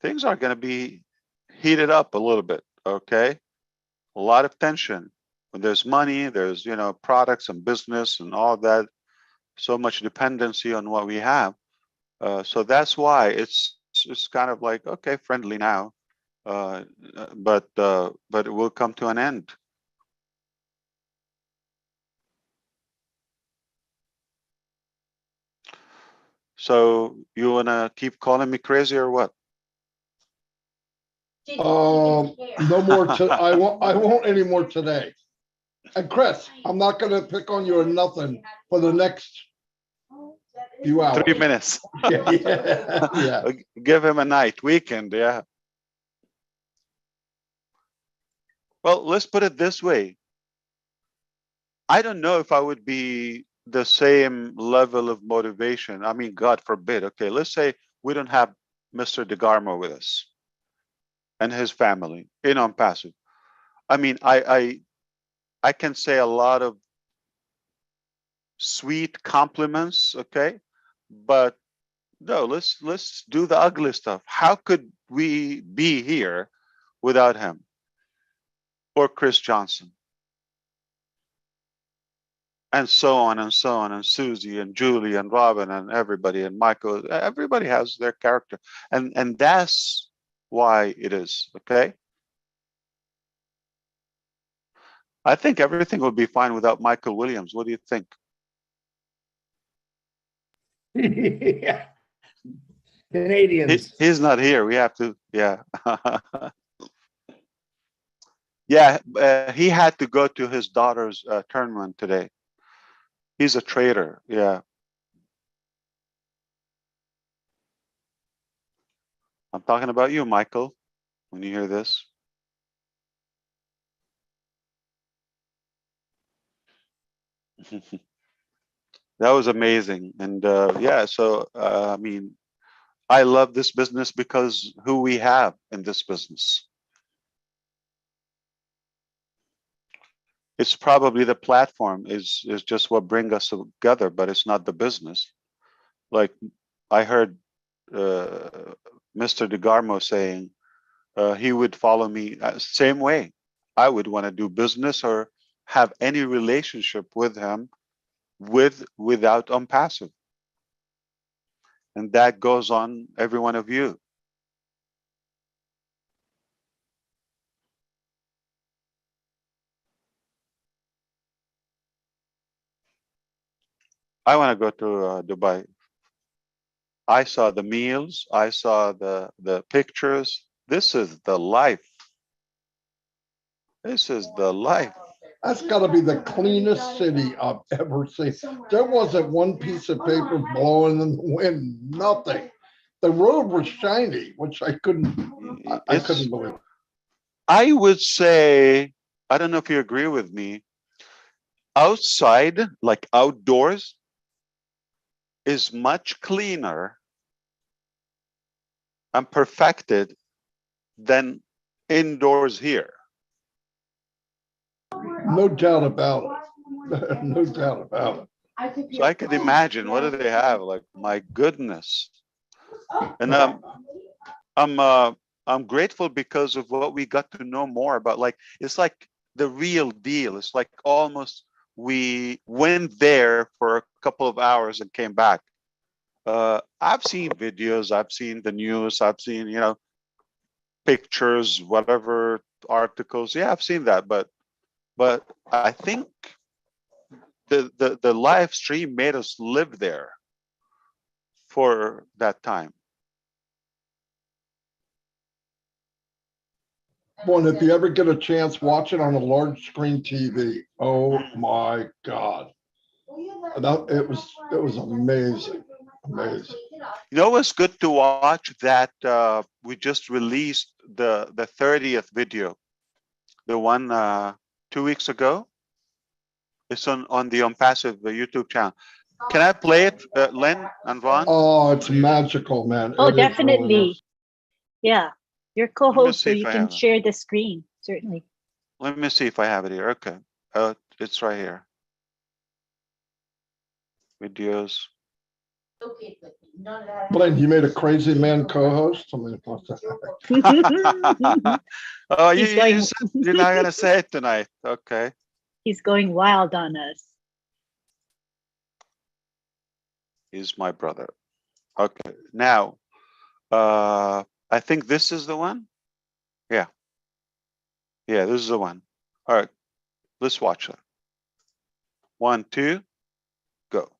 K: things are going to be heated up a little bit. Okay, a lot of tension. When there's money, there's, you know, products and business and all that. So much dependency on what we have. So that's why it's kind of like, okay, friendly now, uh, but it will come to an end. So you wanna keep calling me crazy or what?
D: No more. I won't anymore today. And Chris, I'm not going to pick on you or nothing for the next few hours.
K: 3 minutes.
D: Yeah.
K: Give him a night, weekend, yeah. Well, let's put it this way. I don't know if I would be the same level of motivation. I mean, God forbid. Okay, let's say we don't have Mr. DeGarmo with us and his family in On Passive. I mean, I can say a lot of sweet compliments, okay, but no, let's do the ugly stuff. How could we be here without him or Chris Johnson? And so on and so on, and Susie and Julie and Robin and everybody and Michael. Everybody has their character, and that's why it is. Okay, I think everything will be fine without Michael Williams. What do you think?
L: Yeah. Canadians.
K: He's not here. We have to, yeah. Yeah, he had to go to his daughter's tournament today. He's a trader, yeah. I'm talking about you, Michael, when you hear this. That was amazing. And yeah, so I mean, I love this business because who we have in this business. It's probably the platform is just what brings us together, but it's not the business. Like I heard Mr. DeGarmo saying he would follow me same way. I would want to do business or have any relationship with him without passive. And that goes on every one of you. I want to go to Dubai. I saw the meals. I saw the pictures. This is the life. This is the life.
D: That's got to be the cleanest city I've ever seen. There wasn't one piece of paper blowing in the wind, nothing. The road was shiny, which I couldn't believe.
K: I would say, I don't know if you agree with me, outside, like outdoors, is much cleaner and perfected than indoors here.
D: No doubt about it. No doubt about it.
K: So I could imagine, what do they have? Like, my goodness. And I'm grateful because of what we got to know more about. Like, it's like the real deal. It's like almost we went there for a couple of hours and came back. I've seen videos, I've seen the news, I've seen, you know, pictures, whatever, articles. Yeah, I've seen that, but I think the live stream made us live there for that time.
D: Boy, if you ever get a chance, watch it on a large screen TV. Oh my God. It was amazing. Amazing.
K: You know what's good to watch? That we just released the 30th video, the one 2 weeks ago. It's on the Passive YouTube channel. Can I play it, Lynn and Ron?
D: Oh, it's magical, man.
B: Oh,
D: It
B: definitely.
D: really
B: Yeah, your co-host, so you can share the screen, certainly.
K: Let me see if I have it here. Okay, it's right here. Videos.
E: Okay, but none of that.
D: Blaine, you made a crazy man co-host. I mean, what's that?
K: Oh, you're not gonna say it tonight. Okay.
B: He's going wild on us.
K: He's my brother. Okay, now, I think this is the one. Yeah. Yeah, this is the one. All right, let's watch that. 1, 2, go.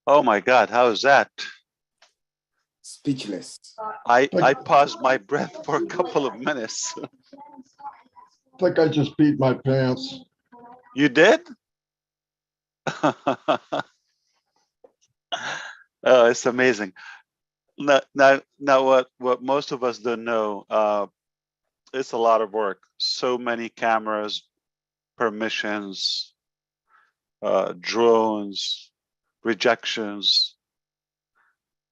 K: Oh my God, how is that?
C: Speechless.
K: I paused my breath for a couple of minutes.
D: I think I just beat my pants.
K: You did? Oh, it's amazing. Now, what most of us don't know, it's a lot of work. So many cameras, permissions, drones, rejections,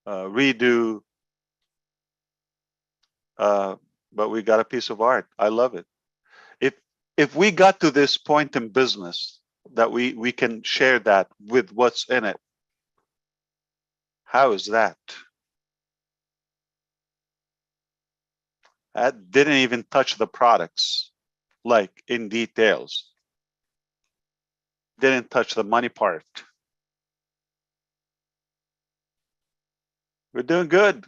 K: redo. But we got a piece of art. I love it. If we got to this point in business that we can share that with what's in it, how is that? That didn't even touch the products, like in details. Didn't touch the money part. We're doing good.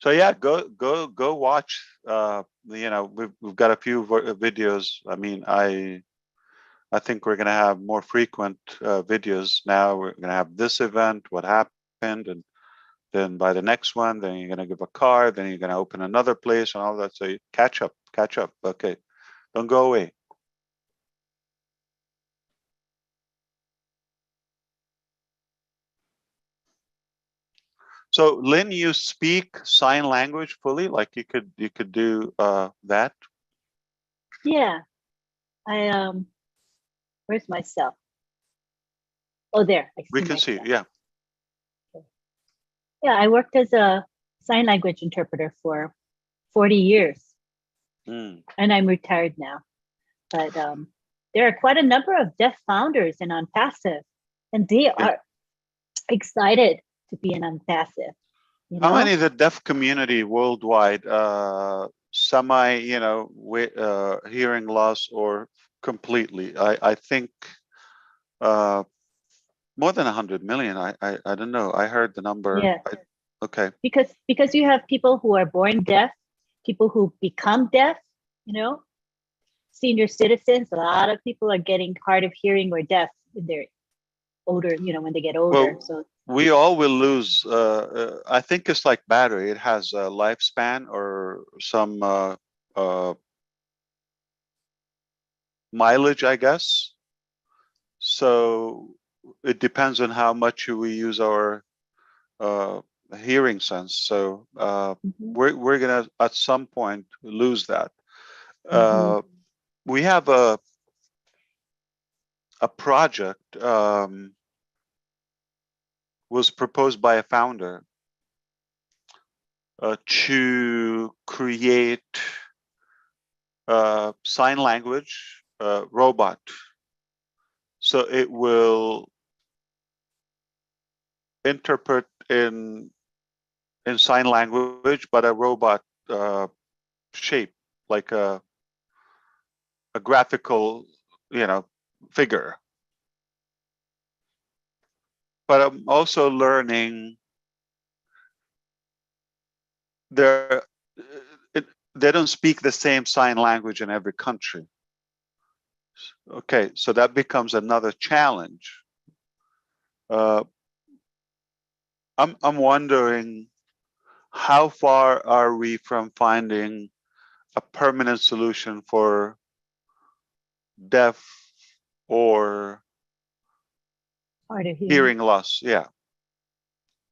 K: So yeah, go watch. We've got a few videos. I mean, I think we're gonna have more frequent videos now. We're gonna have this event, what happened, and then by the next one, then you're gonna give a card, then you're gonna open another place and all that. So you catch up. Okay, don't go away. So Lynn, you speak sign language fully? Like you could do that?
B: Yeah. Where's myself? Oh, there.
K: We can see, yeah.
B: Yeah, I worked as a sign language interpreter for 40 years. And I'm retired now. But there are quite a number of deaf founders in Unpassive, and they are excited to be in Unpassive.
K: How many of the deaf community worldwide, semi, hearing loss or completely? I think more than 100 million. I don't know. I heard the number.
B: Yeah.
K: Okay.
B: Because you have people who are born deaf, people who become deaf, senior citizens. A lot of people are getting hard of hearing or deaf when they're older, when they get older.
K: Well,
B: so
K: we all will lose. I think it's like battery. It has a lifespan or some mileage, I guess. So it depends on how much we use our hearing sense. So we're gonna at some point lose that. We have a project was proposed by a founder to create sign language robot. So it will interpret in sign language, but a robot shape, like a graphical, figure. But I'm also learning they don't speak the same sign language in every country. Okay, so that becomes another challenge. I'm wondering, how far are we from finding a permanent solution for deaf or hearing loss? Yeah.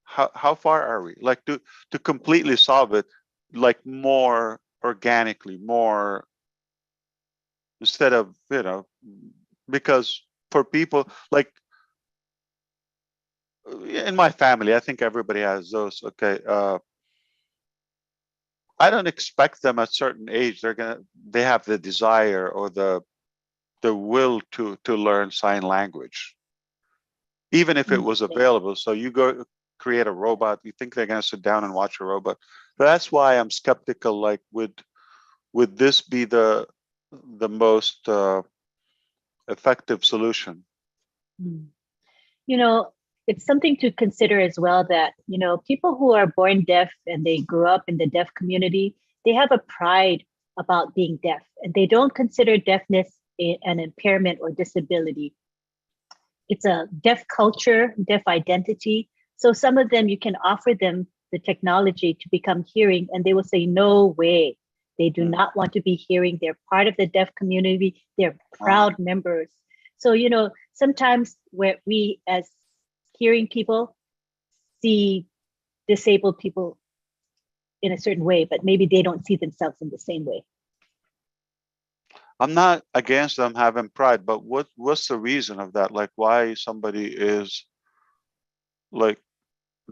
K: How far are we? Like to completely solve it, like more organically, more instead of, because for people like in my family, I think everybody has those. Okay. I don't expect them at certain age, they have the desire or the will to learn sign language, even if it was available. So you go create a robot, you think they're going to sit down and watch a robot. So that's why I'm skeptical. Like, would this be the most effective solution?
B: It's something to consider as well that, people who are born deaf and they grew up in the deaf community, they have a pride about being deaf, and they don't consider deafness an impairment or disability. It's a deaf culture, deaf identity. So some of them, you can offer them the technology to become hearing, and they will say, no way. They do not want to be hearing. They're part of the deaf community. They're proud members. So, you know, sometimes where we as hearing people see disabled people in a certain way, but maybe they don't see themselves in the same way.
K: I'm not against them having pride, but what's the reason of that? Like, why somebody is like,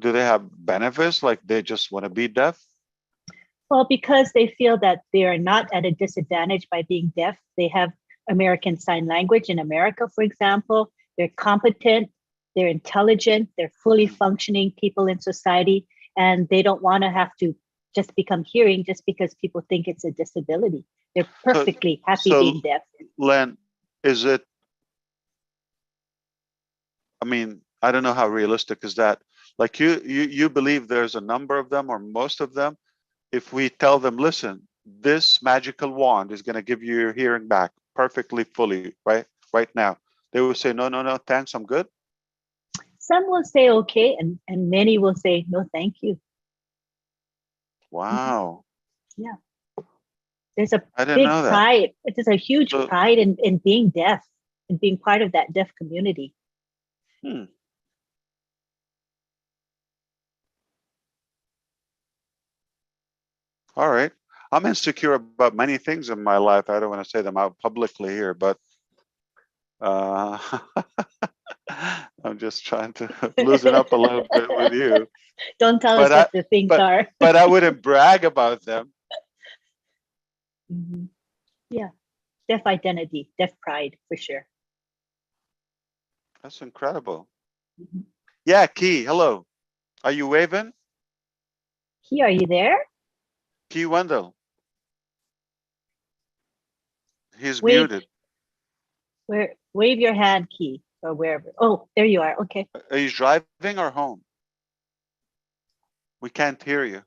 K: do they have benefits? Like they just want to be deaf?
B: Well, because they feel that they are not at a disadvantage by being deaf. They have American Sign Language in America, for example. They're competent, they're intelligent, they're fully functioning people in society, and they don't want to have to just become hearing just because people think it's a disability. They're perfectly happy being deaf.
K: Lynn, is it, I mean, I don't know how realistic is that. Like you believe there's a number of them or most of them. If we tell them, listen, this magical wand is going to give you your hearing back perfectly, fully, right now, they will say, no, thanks, I'm good.
B: Some will say okay, and many will say no, thank you.
K: Wow.
B: Yeah. There's a
K: I didn't
B: big
K: know that.
B: pride. There's a huge pride in being deaf and being part of that deaf community.
K: All right. I'm insecure about many things in my life. I don't want to say them out publicly here, but I'm just trying to loosen up a little bit with you.
B: Don't tell us what the things are.
K: But I wouldn't brag about them.
B: Yeah. Deaf identity, deaf pride, for sure.
K: That's incredible. Yeah, Key, hello. Are you waving?
B: Key, are you there?
K: Key Wendell. He's
B: Wave.
K: muted.
B: Wave your hand, Key, or wherever. Oh, there you are. Okay.
K: Are you driving or home? We can't hear you.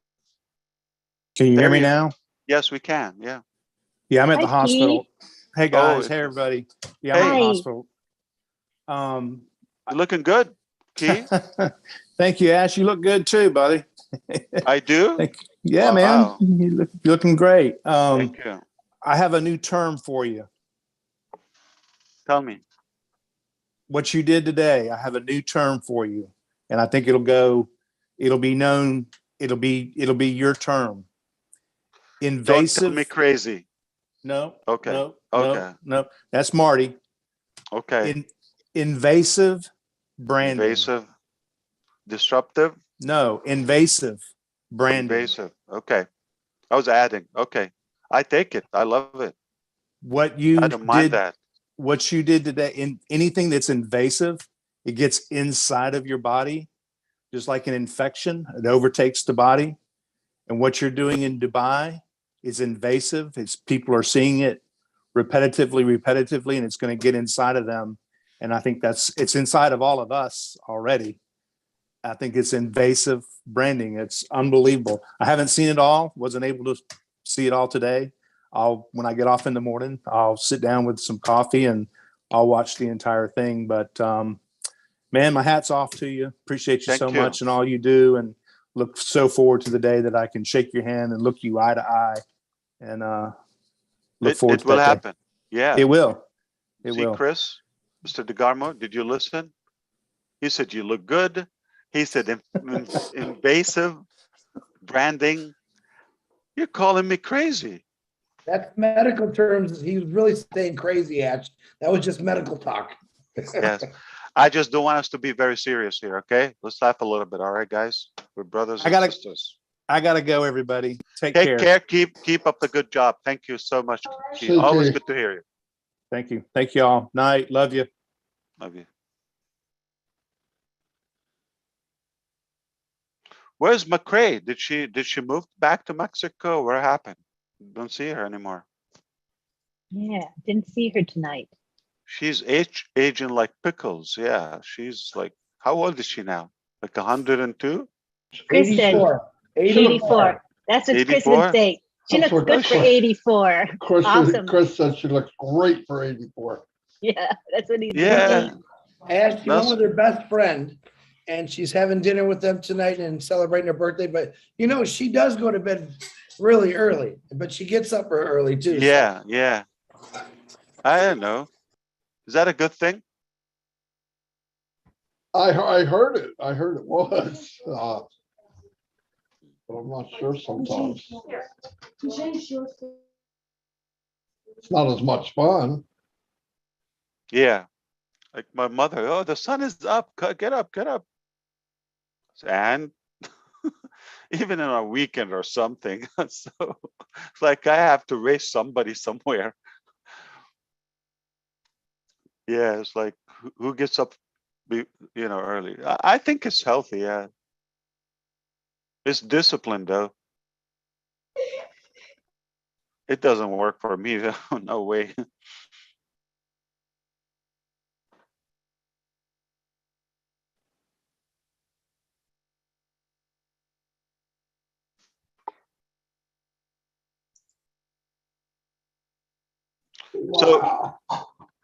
M: Can you hear me now?
K: Yes, we can. Yeah.
M: Yeah, I'm at the hospital.
B: Key.
M: Hey guys, hey everybody. Yeah, I'm at the hospital.
K: You're looking good, Key.
M: Thank you, Ash. You look good too, buddy.
K: I do?
M: Yeah,
K: wow.
M: Man. You're looking great.
K: Thank you.
M: I have a new term for you.
K: Tell me.
M: What you did today, I have a new term for you. And I think it'll be known, it'll be your term. Invasive.
K: Don't tell me crazy.
M: No.
K: Okay.
M: No.
K: Okay.
M: No. That's Marty.
K: Okay.
M: Invasive branding.
K: Invasive. Disruptive?
M: No, invasive branding.
K: Invasive. Okay. I was adding. Okay. I take it. I love it.
M: I
K: don't mind that.
M: What you did today, in anything that's invasive, it gets inside of your body, just like an infection. It overtakes the body. And what you're doing in Dubai is invasive. People are seeing it repetitively, and it's going to get inside of them. And I think it's inside of all of us already. I think it's invasive branding. It's unbelievable. I haven't seen it all, wasn't able to see it all today. When I get off in the morning, I'll sit down with some coffee and I'll watch the entire thing. But man, my hat's off to you. Appreciate you so much and all you do, and look so forward to the day that I can shake your hand and look you eye to eye, and look forward to that. It will
K: happen. Yeah.
M: It will. It
K: See,
M: will.
K: Chris, Mr. DeGarmo, did you listen? He said you look good. He said invasive branding. You're calling me crazy.
L: That's medical terms. He was really saying crazy, Ash. That was just medical talk.
K: Yes. I just don't want us to be very serious here, okay? Let's laugh a little bit, all right, guys? We're brothers and sisters.
M: I gotta go, everybody. Take
K: care. Keep up the good job. Thank you so much. Always good to hear you.
M: Thank you. Thank you all. Night. Love you.
K: Love you. Where's McCrae? Did she move back to Mexico? What happened? Don't see her anymore.
B: Yeah, didn't see her tonight.
K: She's aging like pickles. Yeah, she's like, how old is she now? Like 102?
B: 84. 84. That's what Chris would say. She
D: That's
B: looks
D: what
B: good for
D: Chris-
B: 84.
D: Chris,
B: Awesome.
D: Chris said she looks great for 84.
B: Yeah, that's what he's
K: Yeah.
L: Ash, she went
K: That's-
L: with her best friend and she's having dinner with them tonight and celebrating her birthday. But you know, she does go to bed really early, but she gets up early too. so-
K: Yeah, yeah. I don't know. Is that a good thing?
D: I heard it. I heard it was. But I'm not sure sometimes. It's not as much fun.
K: Yeah. Like my mother, oh, the sun is up. Get up, get up. And even on a weekend or something. So it's like I have to raise somebody somewhere. Yeah, it's like who gets up, early. I think it's healthy. Yeah, it's discipline though. It doesn't work for me. No way.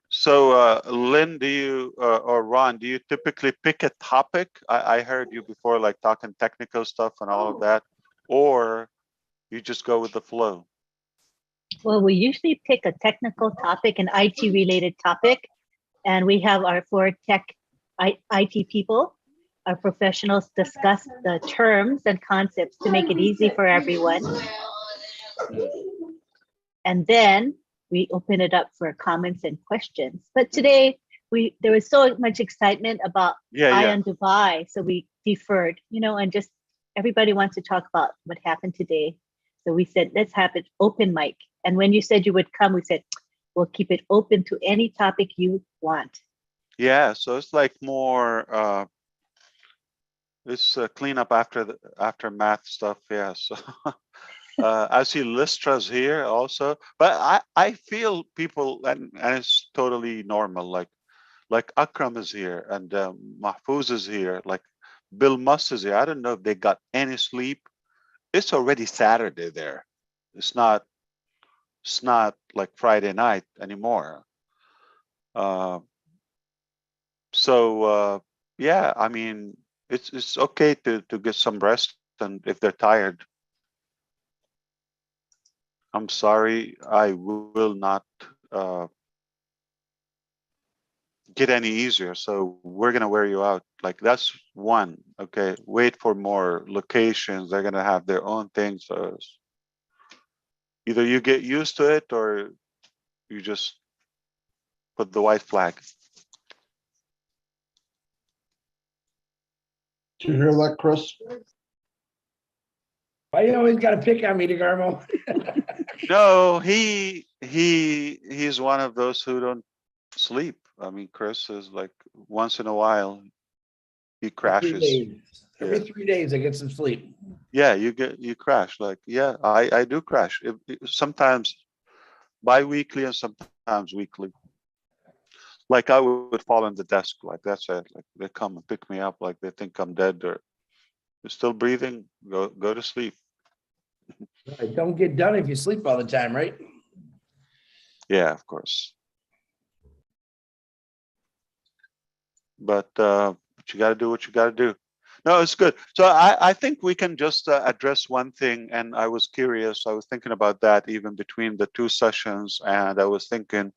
K: So, Lynn, do you or Ron, do you typically pick a topic? I heard you before, like talking technical stuff and all of that, or you just go with the flow?
B: Well, we usually pick a technical topic, an IT related topic, and we have our four IT people, our professionals discuss the terms and concepts to make it easy for everyone. And then we open it up for comments and questions. But today there was so much excitement about Ion Dubai, so we deferred, and just everybody wants to talk about what happened today. So we said, let's have it open mic. And when you said you would come, we said, we'll keep it open to any topic you want.
K: Yeah, so it's like more it's cleanup after math stuff. Yeah, so I see Listra's here also, but I feel people and it's totally normal. Like Akram is here and Mahfouz is here. Like Bill Muss is here. I don't know if they got any sleep. It's already Saturday there. It's not like Friday night anymore. So yeah, I mean it's okay to get some rest, and if they're tired, I'm sorry, I will not get any easier. So we're gonna wear you out. Like that's one. Okay, wait for more locations. They're gonna have their own things. So either you get used to it or you just put the white flag.
D: Did you hear that, Chris?
L: Why you always got to pick on me, DeGarmo?
K: No, he's one of those who don't sleep. I mean, Chris is like once in a while he crashes.
L: Every 3 days I get some sleep.
K: Yeah, you crash. Like, yeah, I do crash. Sometimes bi-weekly and sometimes weekly. Like I would fall on the desk, like that's it. Like they come and pick me up, like they think I'm dead or you're still breathing. Go to sleep.
L: Right, don't get done if you sleep all the time, right?
K: Yeah, of course. But you got to do what you got to do. No, it's good. So I think we can just address one thing. And I was curious. I was thinking about that even between the two sessions. And I was thinking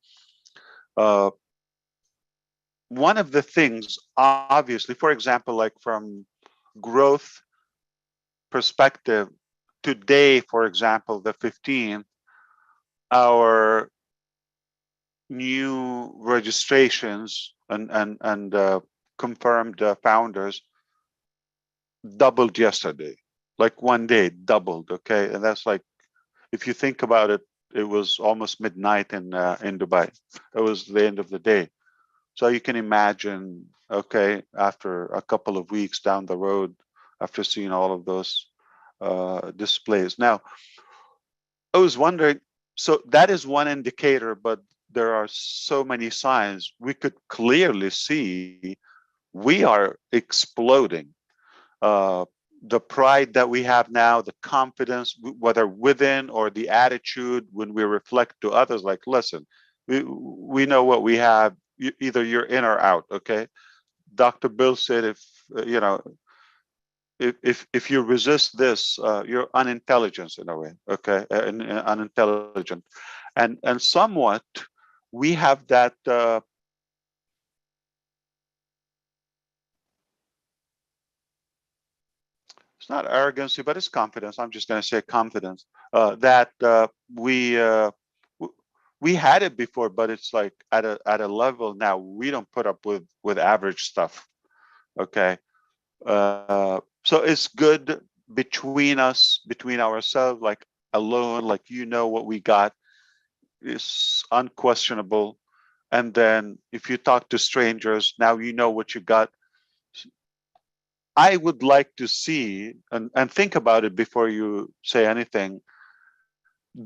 K: one of the things, obviously, for example, like from growth perspective, today, for example, the 15th, our new registrations and confirmed founders doubled yesterday, like one day doubled. Okay, and that's like, if you think about it, it was almost midnight in Dubai. It was the end of the day. So you can imagine, okay, after a couple of weeks down the road, after seeing all of those displays. Now, I was wondering, so that is one indicator, but there are so many signs. We could clearly see we are exploding. the pride that we have now, the confidence, whether within or the attitude when we reflect to others, like, listen, we know what we have. Either you're in or out. Okay. Dr. Bill said, if you resist this, you're unintelligent in a way. Okay. Unintelligent. And somewhat we have that, it's not arrogancy, but it's confidence. I'm just going to say confidence, that we had it before, but it's like at a level now we don't put up with average stuff. Okay. So it's good between us, between ourselves, like alone, like, what we got is unquestionable. And then if you talk to strangers, now you know what you got. I would like to see, and think about it before you say anything.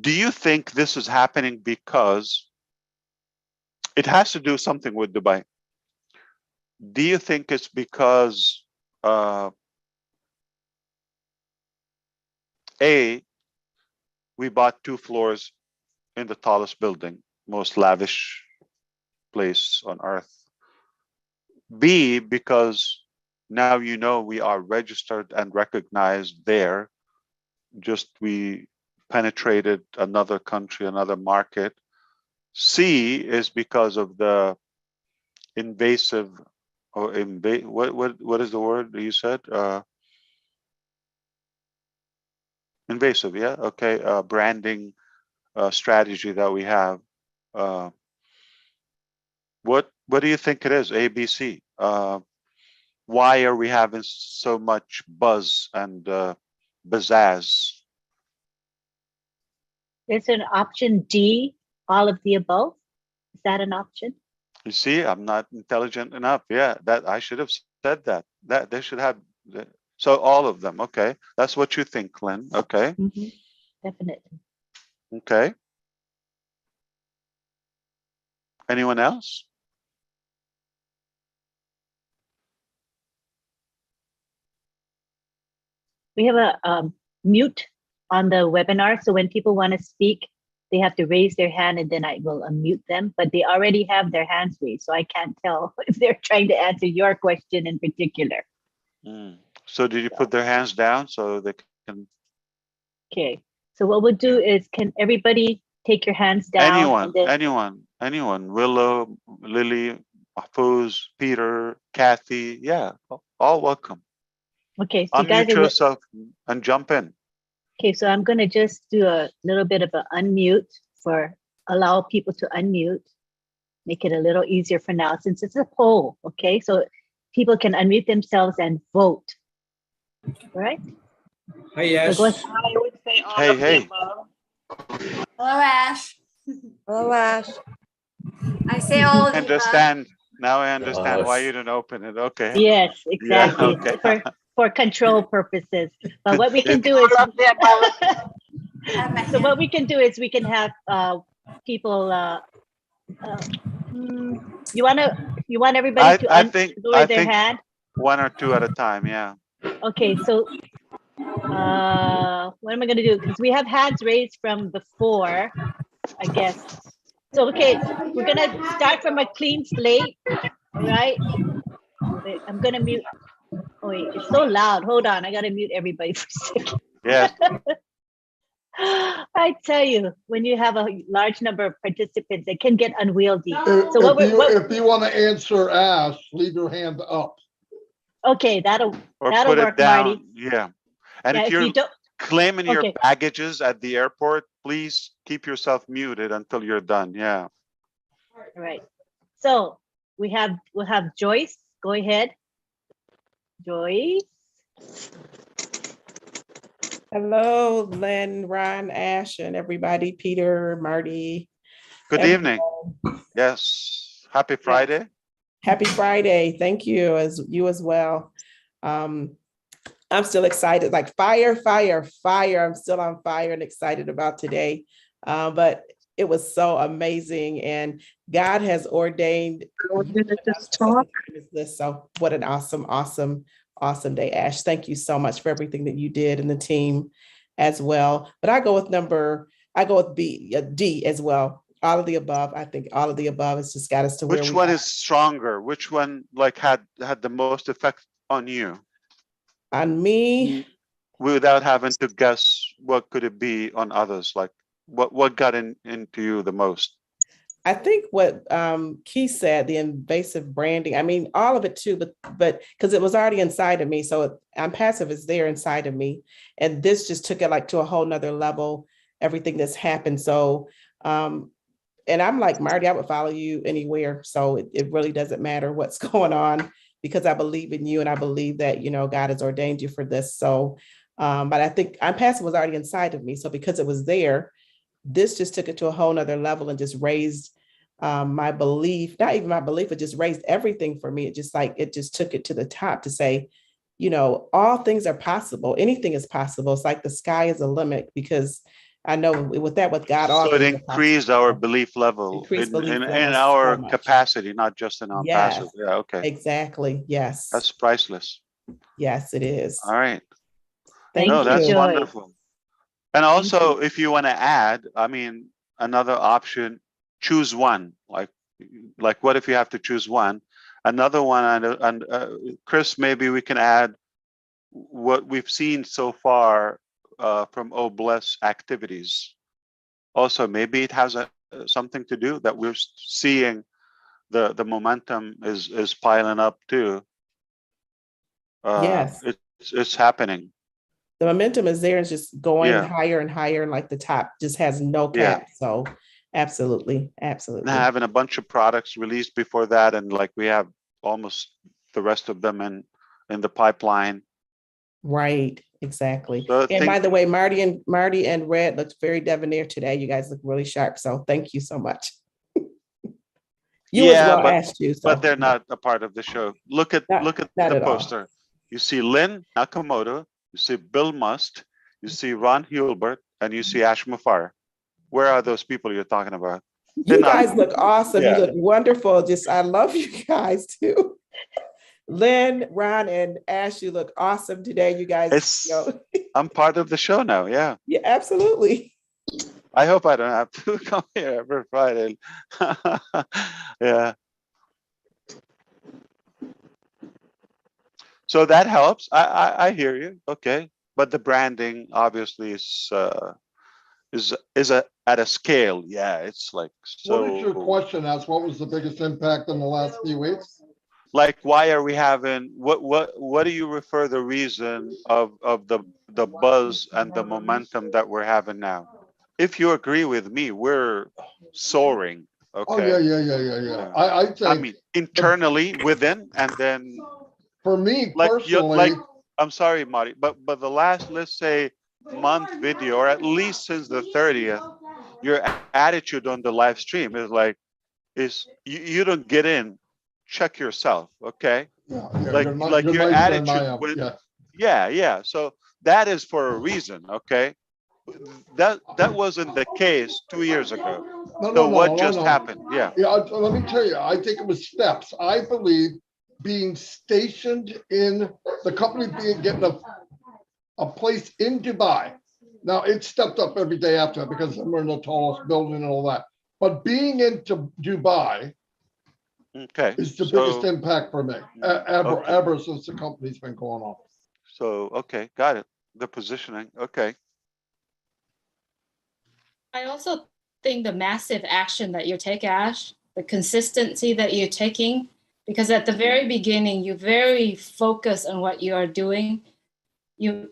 K: Do you think this is happening because it has to do something with Dubai? Do you think it's because A, we bought 2 floors in the tallest building, most lavish place on earth? B, because now we are registered and recognized there. Just we penetrated another country, another market. C is because of the invasive, or what is the word you said? Invasive, yeah, okay. Branding strategy that we have. What do you think it is? A, B, C. Why are we having so much buzz and pizzazz?
B: Is an option D, all of the above? Is that an option?
K: You see, I'm not intelligent enough. Yeah, that I should have said that. That they should have. So all of them. Okay, that's what you think, Lynn. Okay.
B: Mm-hmm. Definitely.
K: Okay. Anyone else?
B: We have a mute on the webinar. So when people want to speak, they have to raise their hand and then I will unmute them, but they already have their hands raised. So I can't tell if they're trying to answer your question in particular.
K: So did you put their hands down so they can?
B: Okay. So what we'll do is, can everybody take your hands down?
K: Anyone. Willow, Lily, Mahfouz, Peter, Kathy. Yeah, all welcome.
B: Okay. So
K: unmute yourself and jump in.
B: Okay, so I'm going to just do a little bit of an unmute allow people to unmute, make it a little easier for now since it's a poll. Okay, so people can unmute themselves and vote. All right?
N: Hi, yes.
B: So I would say all of the above.
E: Hello, Ash.
O: Hello, Ash.
E: I say all of the above.
K: Now I understand why you didn't open it. Okay.
B: Yes, exactly.
K: Yeah, okay.
B: For control purposes. But what we can do is so what we can do is we can have people you want everybody to lower their hand?
K: 1 or 2 at a time, yeah.
B: Okay, so what am I gonna do? Because we have hands raised from before, I guess. So okay, we're gonna start from a clean slate. All right. Wait, I'm gonna mute. Oh wait, it's so loud. Hold on, I gotta mute everybody for a second.
K: Yeah.
B: I tell you, when you have a large number of participants, it can get unwieldy.
D: If you want to answer Ash, leave your hand up.
B: Okay, that'll
K: put
B: work,
K: it down.
B: Marty.
K: Yeah. And
B: Yeah,
K: if you're
B: don't
K: claiming your baggages at the airport, please keep yourself muted until you're done. Yeah.
B: All right. So we'll have Joyce. Go ahead. Joyce.
O: Hello, Lynn, Ron, Ash, and everybody, Peter, Marty.
K: Good evening. Yes. Happy Friday.
O: Happy Friday. Thank you, as well. I'm still excited, like fire. I'm still on fire and excited about today. But it was so amazing, and God has ordained this. So what an awesome awesome day, Ash. Thank you so much for everything that you did and the team as well. But I go with D as well. All of the above. I think all of the above has just got us to where
K: Which
O: we
K: one
O: are.
K: is stronger? Which one like had the most effect on you?
O: On me,
K: without having to guess, what could it be on others? Like what got into you the most?
O: I think what Keith said, the invasive branding, I mean, all of it too, but because it was already inside of me. So I'm passive is there inside of me. And this just took it like to a whole nother level, everything that's happened. So, and I'm like, Marty, I would follow you anywhere. So it really doesn't matter what's going on because I believe in you and I believe that, God has ordained you for this. So, but I think I'm passive was already inside of me. So because it was there, this just took it to a whole nother level and just raised my belief, not even my belief, it just raised everything for me. It just took it to the top to say, all things are possible. Anything is possible. It's like the sky is a limit because I know with God, all
K: So it
O: things are
K: increased
O: possible.
K: our belief level in
O: levels
K: our
O: so much.
K: capacity, not just in our passive.
O: Yes,
K: Yeah, okay.
O: exactly. Yes.
K: That's priceless.
O: Yes, it is.
K: All right.
B: Thank you,
K: that's
B: Joy.
K: wonderful. And also, if you want to add, I mean, another option, choose one. Like what if you have to choose one? Another one, and Chris, maybe we can add what we've seen so far from Bless activities. Also, maybe it has something to do that we're seeing the momentum is piling up too.
O: Yes,
K: it's happening.
O: the momentum is there. It's just going higher and higher, and like the top just has no cap. So absolutely.
K: And having a bunch of products released before that, and like we have almost the rest of them in the pipeline.
O: Right, exactly.
K: So
O: and by the way, Marty and Red looked very debonair today. You guys look really sharp. So thank you so much. You as well, Ash too. So.
K: But they're not a part of the show. Look at the poster. You see Lynn Nakamoto, you see Bill Must, you see Ron Hulbert, and you see Ash Mufar. Where are those people you're talking about?
O: You guys look awesome. You look wonderful. I love you guys too. Lynn, Ron, and Ash, you look awesome today. You guys,
K: I'm part of the show now. Yeah.
O: Yeah, absolutely.
K: I hope I don't have to come here every Friday. Yeah. So that helps. I hear you. Okay. But the branding obviously is at a scale. Yeah. It's like so.
D: What is your question? As what was the biggest impact in the last few weeks?
K: Like, why are we having what do you refer the reason of the buzz and the momentum that we're having now? If you agree with me, we're soaring. Okay.
D: Oh yeah.
K: I mean, internally within, and then
D: for me personally,
K: I'm sorry, Marty, but the last, let's say, month video, or at least since the 30th, your attitude on the live stream is you don't get in. Check yourself, okay? Like your attitude. Yeah. So that is for a reason, okay? That wasn't the case 2 years ago. What just happened? Yeah.
D: Let me tell you, I think it was steps. I believe being stationed in the company getting a place in Dubai. Now it stepped up every day after because we're in the tallest building and all that. But being into Dubai is the biggest impact for me ever since the company's been going on.
K: So got it. The positioning, okay.
E: I also think the massive action that you take, Ash, the consistency that you're taking, because at the very beginning, you're very focused on what you are doing. You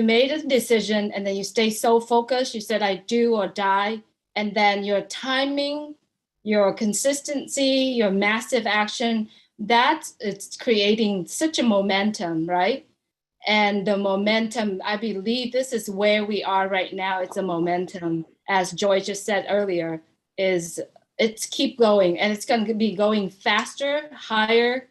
E: made a decision and then you stay so focused. You said, I do or die. And then your timing, your consistency, your massive action, it's creating such a momentum, right? And the momentum, I believe this is where we are right now. It's a momentum, as Joy just said earlier, it's keep going, and it's going to be going faster, higher,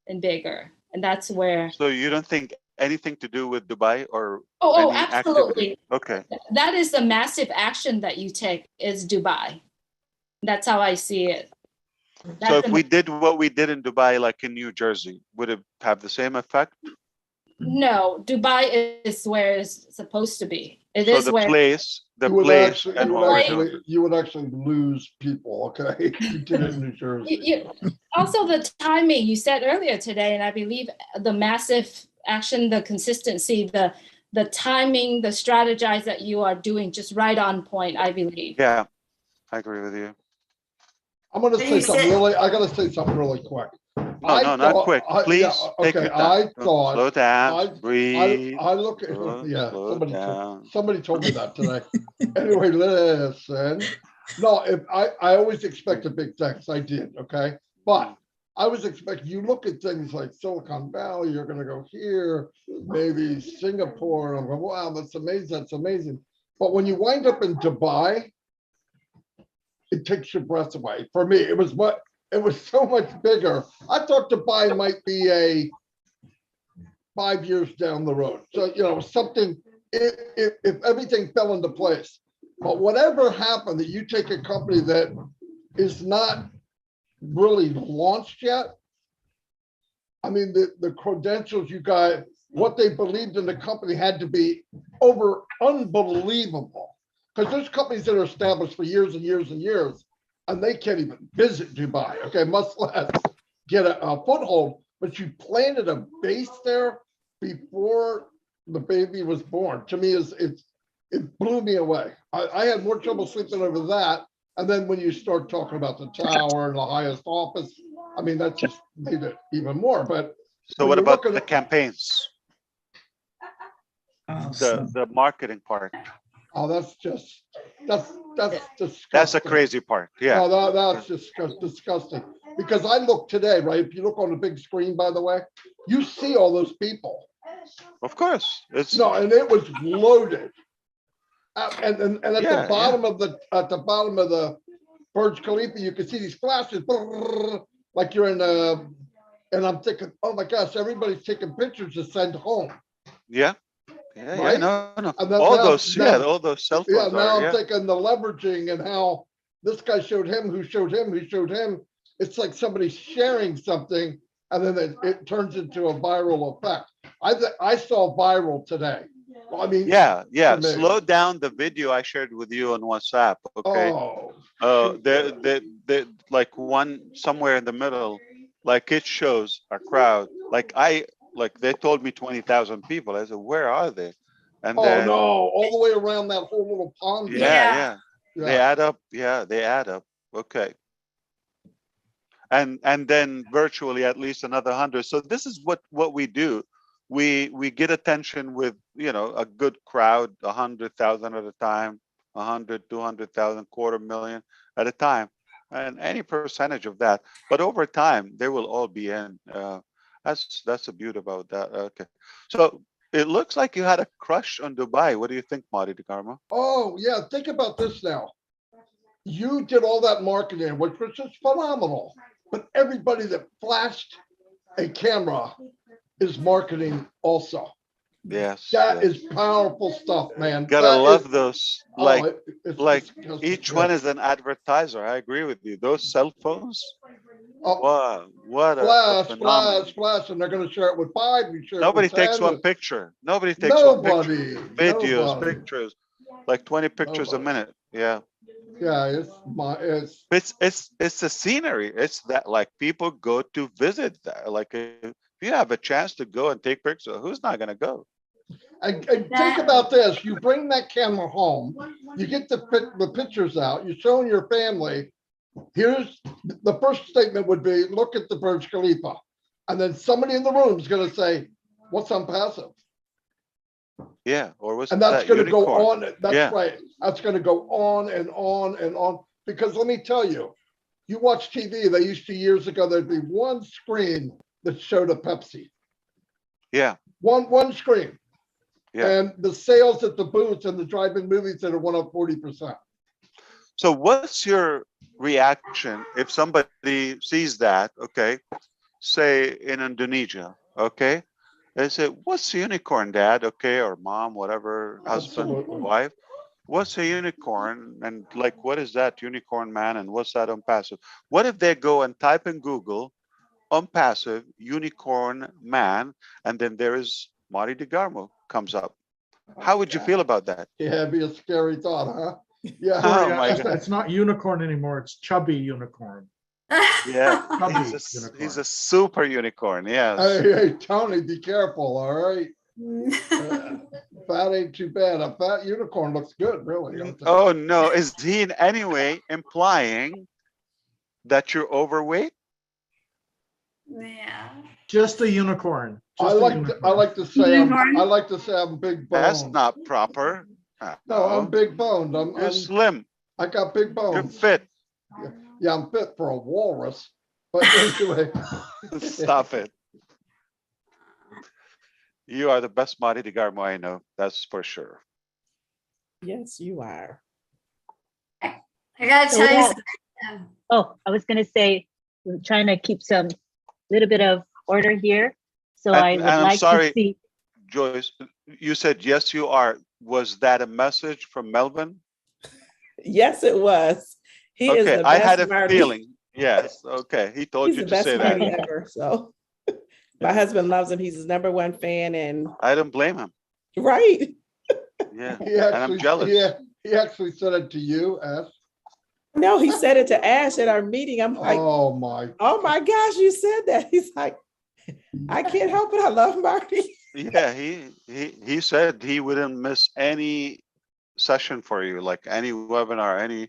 E: and bigger. And that's where.
K: So you don't think anything to do with Dubai or
E: any absolutely
K: activity? Okay.
E: That is the massive action that you take is Dubai. That's how I see it.
K: So if we did what we did in Dubai, like in New Jersey, would it have the same effect?
E: No, Dubai is where it's supposed to be. It
K: So
E: is
K: the
E: where
K: place,
D: You would
K: and
D: actually,
K: what we're doing.
D: you would actually lose people, okay? You did it in New Jersey.
E: Also the timing you said earlier today, and I believe the massive action, the consistency, the timing, the strategize that you are doing just right on point, I believe.
K: Yeah, I agree with you.
D: I'm gonna say something really, I gotta say something really quick.
K: No, not quick. Please take your time.
D: I thought.
K: Slow down, breathe.
D: I look at, yeah, somebody told me that today. Anyway, listen. No, I always expect a big things. I did, okay? But I was expecting, you look at things like Silicon Valley, you're gonna go here, maybe Singapore, and I'm going, wow, that's amazing. But when you wind up in Dubai, it takes your breath away. For me, it was so much bigger. I thought Dubai might be a 5 years down the road. So, you know, something, if everything fell into place. But whatever happened, that you take a company that is not really launched yet. I mean, the credentials you got, what they believed in the company had to be unbelievable. Because there's companies that are established for years and years and years, and they can't even visit Dubai. Okay, much less get a foothold. But you planted a base there before the baby was born. To me, it blew me away. I had more trouble sleeping over that. And then when you start talking about the tower and the highest office, I mean, that just made it even more. But
K: so what about the campaigns? The marketing part.
D: Oh, that's disgusting.
K: That's a crazy part. Yeah.
D: No, that's just disgusting. Because I look today, right? If you look on the big screen, by the way, you see all those people.
K: Of course, it's
D: and it was loaded. And at the bottom of the Burj Khalifa, you can see these flashes, like you're in and I'm thinking, oh my gosh, everybody's taking pictures to send home.
K: Yeah.
D: Right?
K: No.
D: And
K: All those cell phones.
D: Yeah, now I'm thinking the leveraging and how this guy showed him, who showed him. It's like somebody sharing something, and then it turns into a viral effect. I saw viral today. I mean,
K: yeah. Slow down the video I shared with you on WhatsApp. Okay. They like one somewhere in the middle, like it shows a crowd. Like they told me 20,000 people. I said, where are they? And then,
D: no, all the way around that whole little pond.
K: Yeah. They add up. Yeah, they add up. Okay. And then virtually at least another 100. So this is what we do. We get attention with, a good crowd, 100,000 at a time, 100, 200,000, 250,000 at a time, and any percentage of that. But over time, they will all be in. That's the beauty about that. Okay. So it looks like you had a crush on Dubai. What do you think, Marty DeCarmo?
D: Oh, yeah. Think about this now. You did all that marketing, which was just phenomenal. But everybody that flashed a camera is marketing also.
K: Yes.
D: That is powerful stuff, man.
K: Gotta love those. Like each one is an advertiser. I agree with you. Those cell phones. Wow, what a phenomenon.
D: Flash, and they're going to share it with 5.
K: Nobody takes one picture. Nobody takes one picture. Videos, pictures, like 20 pictures a minute. Yeah.
D: Yeah,
K: it's the scenery. It's that, like, people go to visit that. Like, if you have a chance to go and take pictures, who's not going to go?
D: And think about this. You bring that camera home, you get the pictures out, you're showing your family. Here's the first statement would be, look at the Burj Khalifa. And then somebody in the room is going to say, what's unpassive?
K: Yeah, or what's
D: and that's going to go on. That's
K: right.
D: That's going to go on and on and on. Because let me tell you, you watch TV, they used to years ago, there'd be one screen that showed a Pepsi.
K: Yeah.
D: One screen.
K: Yeah.
D: And the sales at the booths and the drive-in movie theater went up 40%.
K: So what's your reaction if somebody sees that, okay, say in Indonesia, okay? They say, what's a unicorn, Dad? Okay, or Mom, whatever, husband, wife. What's a unicorn? And like, what is that unicorn man? And what's that unpassive? What if they go and type in Google, unpassive unicorn man, and then there is Marty DeGarmo comes up. How would you feel about that?
D: Yeah, it'd be a scary thought, huh? Yeah.
K: Oh my
N: it's,
K: God.
N: it's not unicorn anymore. It's chubby unicorn.
K: Yeah,
N: Chubby
K: he's
N: unicorn.
K: a super unicorn. Yes.
D: Hey, Tony, be careful, all right? Fat ain't too bad. A fat unicorn looks good, really.
K: Oh no, is he in any way implying that you're overweight?
P: Yeah.
N: Just a unicorn.
D: I like to say I'm big boned.
K: That's not proper.
D: No, I'm big boned.
K: You're slim.
D: I got big bones.
K: You're fit.
D: Yeah, I'm fit for a walrus. But anyway.
K: Stop it. You are the best Marty DeGarmo I know. That's for sure.
O: Yes, you are.
P: I gotta tell you something.
B: Oh, I was gonna say, we're trying to keep some little bit of order here. So I would
K: I'm
B: like
K: sorry,
B: to see.
K: Joyce, you said, yes, you are. Was that a message from Melvin?
O: Yes, it was. He is
K: Okay,
O: the
K: I
O: best
K: had a
O: Marty.
K: feeling. Yes, okay. He told
O: He's
K: you
O: the
K: to
O: best
K: say
O: Marty
K: that.
O: ever. So my husband loves him. He's his #1 fan, and
K: I don't blame him.
O: right.
K: Yeah,
D: He
K: and I'm jealous.
D: He actually said it to you, Ash.
O: No, he said it to Ash at our meeting. I'm like,
D: oh my
O: gosh, you said that. He's like, I can't help it. I love Marty.
K: Yeah, he said he wouldn't miss any session for you, like any webinar, any.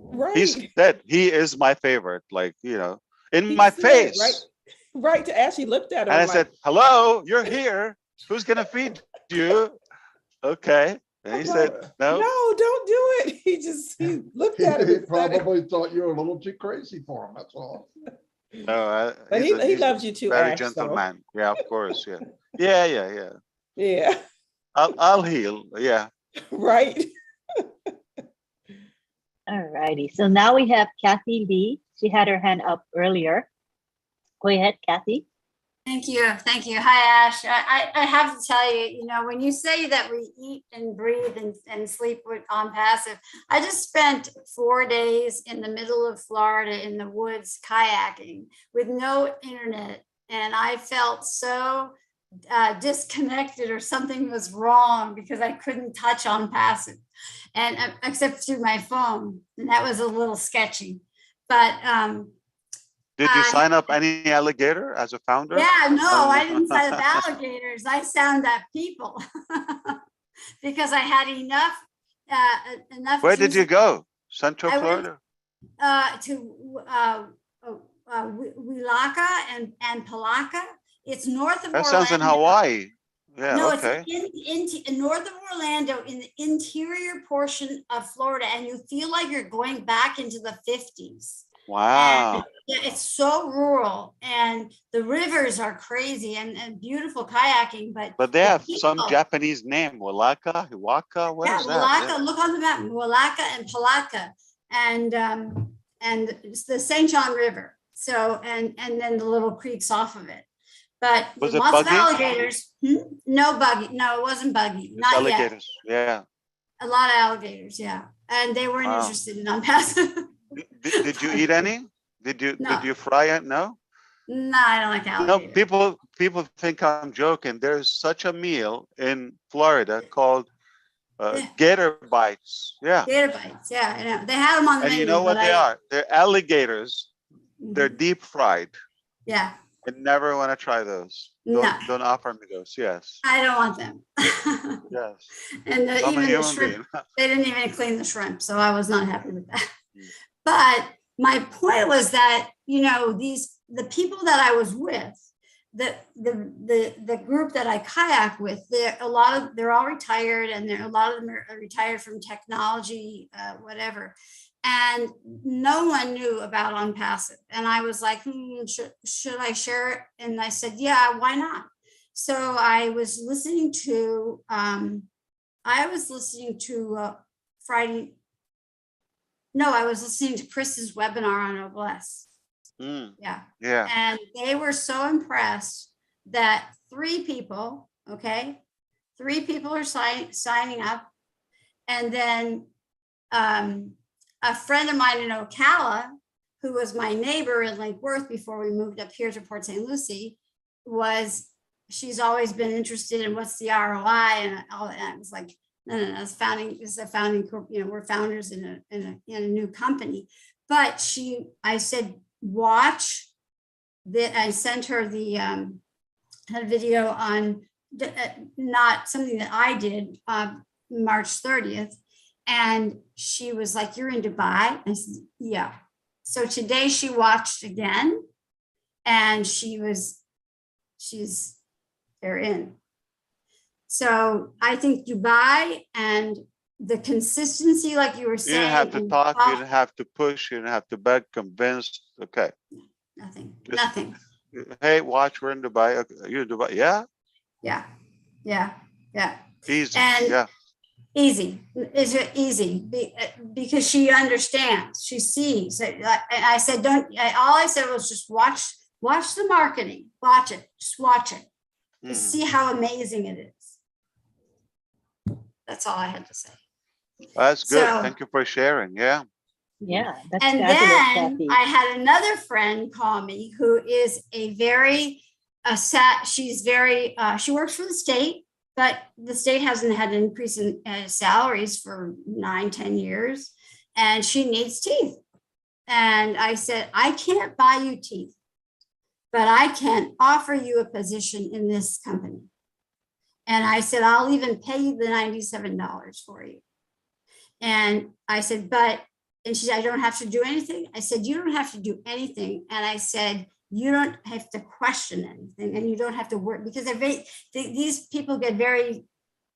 O: Right.
K: He said he is my favorite, like, you know, in
O: He
K: my
O: said,
K: face.
O: Right to Ash. He looked at him.
K: And I
O: like,
K: said, hello, you're here. Who's gonna feed you? Okay. And he said, no.
O: no, don't do it. He looked at him.
D: He
O: and said it.
D: probably thought you were a little too crazy for him. That's all.
K: No,
O: But he loves you too,
K: very
O: Ash.
K: gentle
O: So.
K: man. Yeah, of course. Yeah. Yeah.
O: Yeah.
K: I'll heal. Yeah.
O: Right.
B: All righty. So now we have Kathy Lee. She had her hand up earlier. Go ahead, Kathy.
P: Thank you. Hi, Ash. I have to tell you, you know, when you say that we eat and breathe and sleep on passive, I just spent 4 days in the middle of Florida in the woods kayaking with no internet. And I felt so disconnected, or something was wrong because I couldn't touch on passive, and except through my phone. And that was a little sketchy. But
K: did you sign up any alligator as a founder?
P: Yeah, no, I didn't sign up alligators. I signed up people because I had enough.
K: Where did you go? Central Florida?
P: To Wilaka and Palaka. It's north of
K: That
P: Orlando.
K: sounds in Hawaii. Yeah,
P: No,
K: okay.
P: it's in north of Orlando, in the interior portion of Florida, and you feel like you're going back into the 50s.
K: Wow.
P: And, yeah, it's so rural, and the rivers are crazy and beautiful kayaking. But
K: they have some Japanese name, Walaka, Hiwaka. What is that?
P: Walaka. Yeah. Look on the map, Walaka and Palaka, and it's the St. John River. So and then the little creeks off of it. But
K: was
P: lots
K: it buggy?
P: of alligators. No buggy. No, it wasn't buggy. Not
K: alligators.
P: Yet.
K: Yeah.
P: A lot of alligators. Yeah, and they weren't interested in on-passive.
K: Did you eat any? Did you fry it? No.
P: No, I don't like alligators.
K: No, people think I'm joking. There's such a meal in Florida called gator bites. Yeah.
P: Gator bites. Yeah, I know. They have them on the
K: menu. And you
P: menu,
K: know what they are? They're alligators. They're deep fried.
P: Yeah.
K: I never want to try those. Don't offer me those. Yes.
P: I don't want them.
K: Yes.
P: And even the shrimp, they didn't even clean the shrimp, so I was not happy with that. But my point was that, you know, the people that I was with, the group that I kayak with, they're all retired, and a lot of them are retired from technology, whatever. And no one knew about on-passive. And I was like, should I share it? And I said, yeah, why not? So I was listening to Chris's webinar on OBLS. Yeah. And they were so impressed that 3 people are signing up. And then a friend of mine in Ocala, who was my neighbor in Lake Worth before we moved up here to Port St. Lucie, she's always been interested in what's the ROI and all that. And I was like, no, it's a founding, we're founders in a new company. But I said, watch that. I sent her the had a video on not something that I did March 30th. And she was like, you're in Dubai? I said, yeah. So today she watched again and they're in. So I think Dubai and the consistency, like you were saying.
K: You didn't have to talk, you didn't have to push, you didn't have to beg, convince. Okay.
P: Nothing.
K: Hey, watch, we're in Dubai. Okay. You're in Dubai. Yeah.
P: Yeah.
K: Easy.
P: And
K: yeah.
P: Easy. Is it easy? Because she understands, she sees. I said, all I said was just watch the marketing. Watch it. Just watch it. Just see how amazing it is. That's all I had to say.
K: That's good. Thank you for sharing. Yeah.
B: Yeah. That's
P: and
B: fabulous,
P: then
B: Kathy.
P: I had another friend call me who is she's very, she works for the state, but the state hasn't had an increase in salaries for 9-10 years. And she needs teeth. And I said, I can't buy you teeth, but I can offer you a position in this company. And I said, I'll even pay you the $97 for you. And I said, and she said, I don't have to do anything. I said, you don't have to do anything. And I said, you don't have to question anything and you don't have to work, because these people get very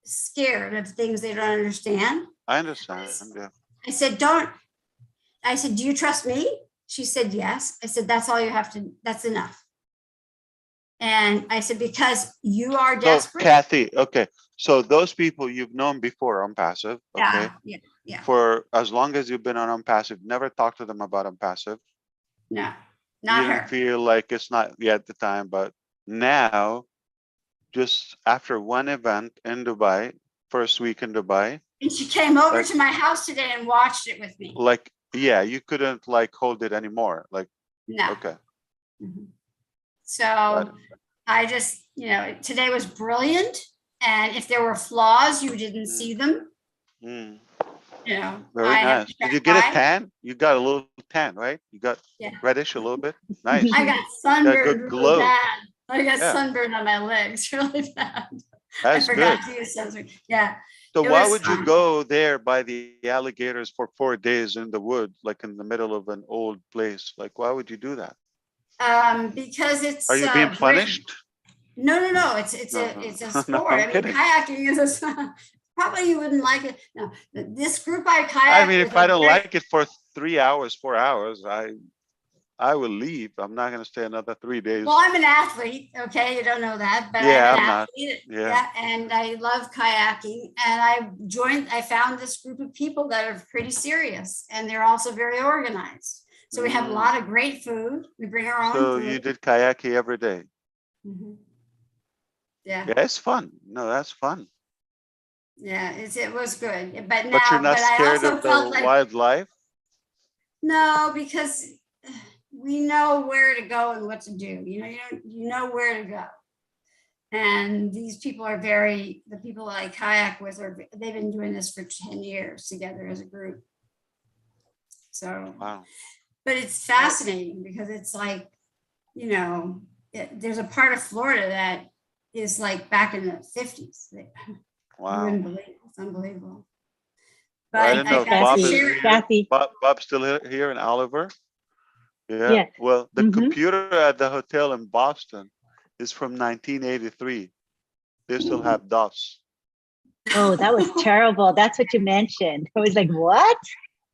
P: scared of things they don't understand.
K: I understand. Yeah.
P: I said, do you trust me? She said, yes. I said, that's all you have to, that's enough. And I said, because you are desperate.
K: So, Kathy, okay. So those people you've known before on passive, okay?
P: Yeah.
K: For as long as you've been on passive, never talk to them about passive.
P: No,
K: you
P: not
K: didn't
P: her.
K: feel like it's not yet the time, but now, just after one event in Dubai, first week in Dubai.
P: And she came over to my house today and watched it with me.
K: Like, yeah, you couldn't like hold it anymore. Like,
P: no.
K: Okay.
P: So I just, today was brilliant. And if there were flaws, you didn't see them. Very
K: nice. Did you get a tan? You got a little tan, right? You got reddish a little bit. Nice.
P: I got sunburned
K: good
P: really bad. I got sunburned on my legs really bad.
K: That's
P: I forgot
K: good.
P: to use sunscreen. Yeah.
K: So why would you go there by the alligators for 4 days in the woods, like in the middle of an old place? Like, why would you do that?
P: Because it's.
K: Are you being punished?
P: No. It's a sport.
K: No,
P: I mean,
K: kidding.
P: kayaking is probably you wouldn't like it. No, this group I kayak.
K: I mean, if I don't like it for 3 hours, 4 hours, I will leave. I'm not going to stay another 3 days.
P: Well, I'm an athlete. Okay, you don't know that, but
K: Yeah,
P: I'm an
K: I'm not.
P: athlete.
K: Yeah.
P: And I love kayaking. And I found this group of people that are pretty serious, and they're also very organized. So we have a lot of great food. We bring our own
K: So
P: food.
K: you did kayaking every day.
P: Yeah.
K: Yeah, it's fun. No, that's fun.
P: Yeah, it was good. But
K: You're not
P: I
K: scared
P: also
K: of
P: felt
K: the
P: like
K: wildlife?
P: no, because we know where to go and what to do. You know where to go. And these people are the people I kayak with they've been doing this for 10 years together as a group. So,
K: wow. But
P: it's fascinating because it's like, there's a part of Florida that is like back in the 50s.
K: Wow.
P: You wouldn't believe it. It's unbelievable. But
K: I didn't know if
B: Kathy.
K: Bob's still here in Oliver. Yeah.
B: Yes.
K: Well, the computer at the hotel in Boston is from 1983. They still have DOS.
B: Oh, that was terrible. That's what you mentioned. I was like, what?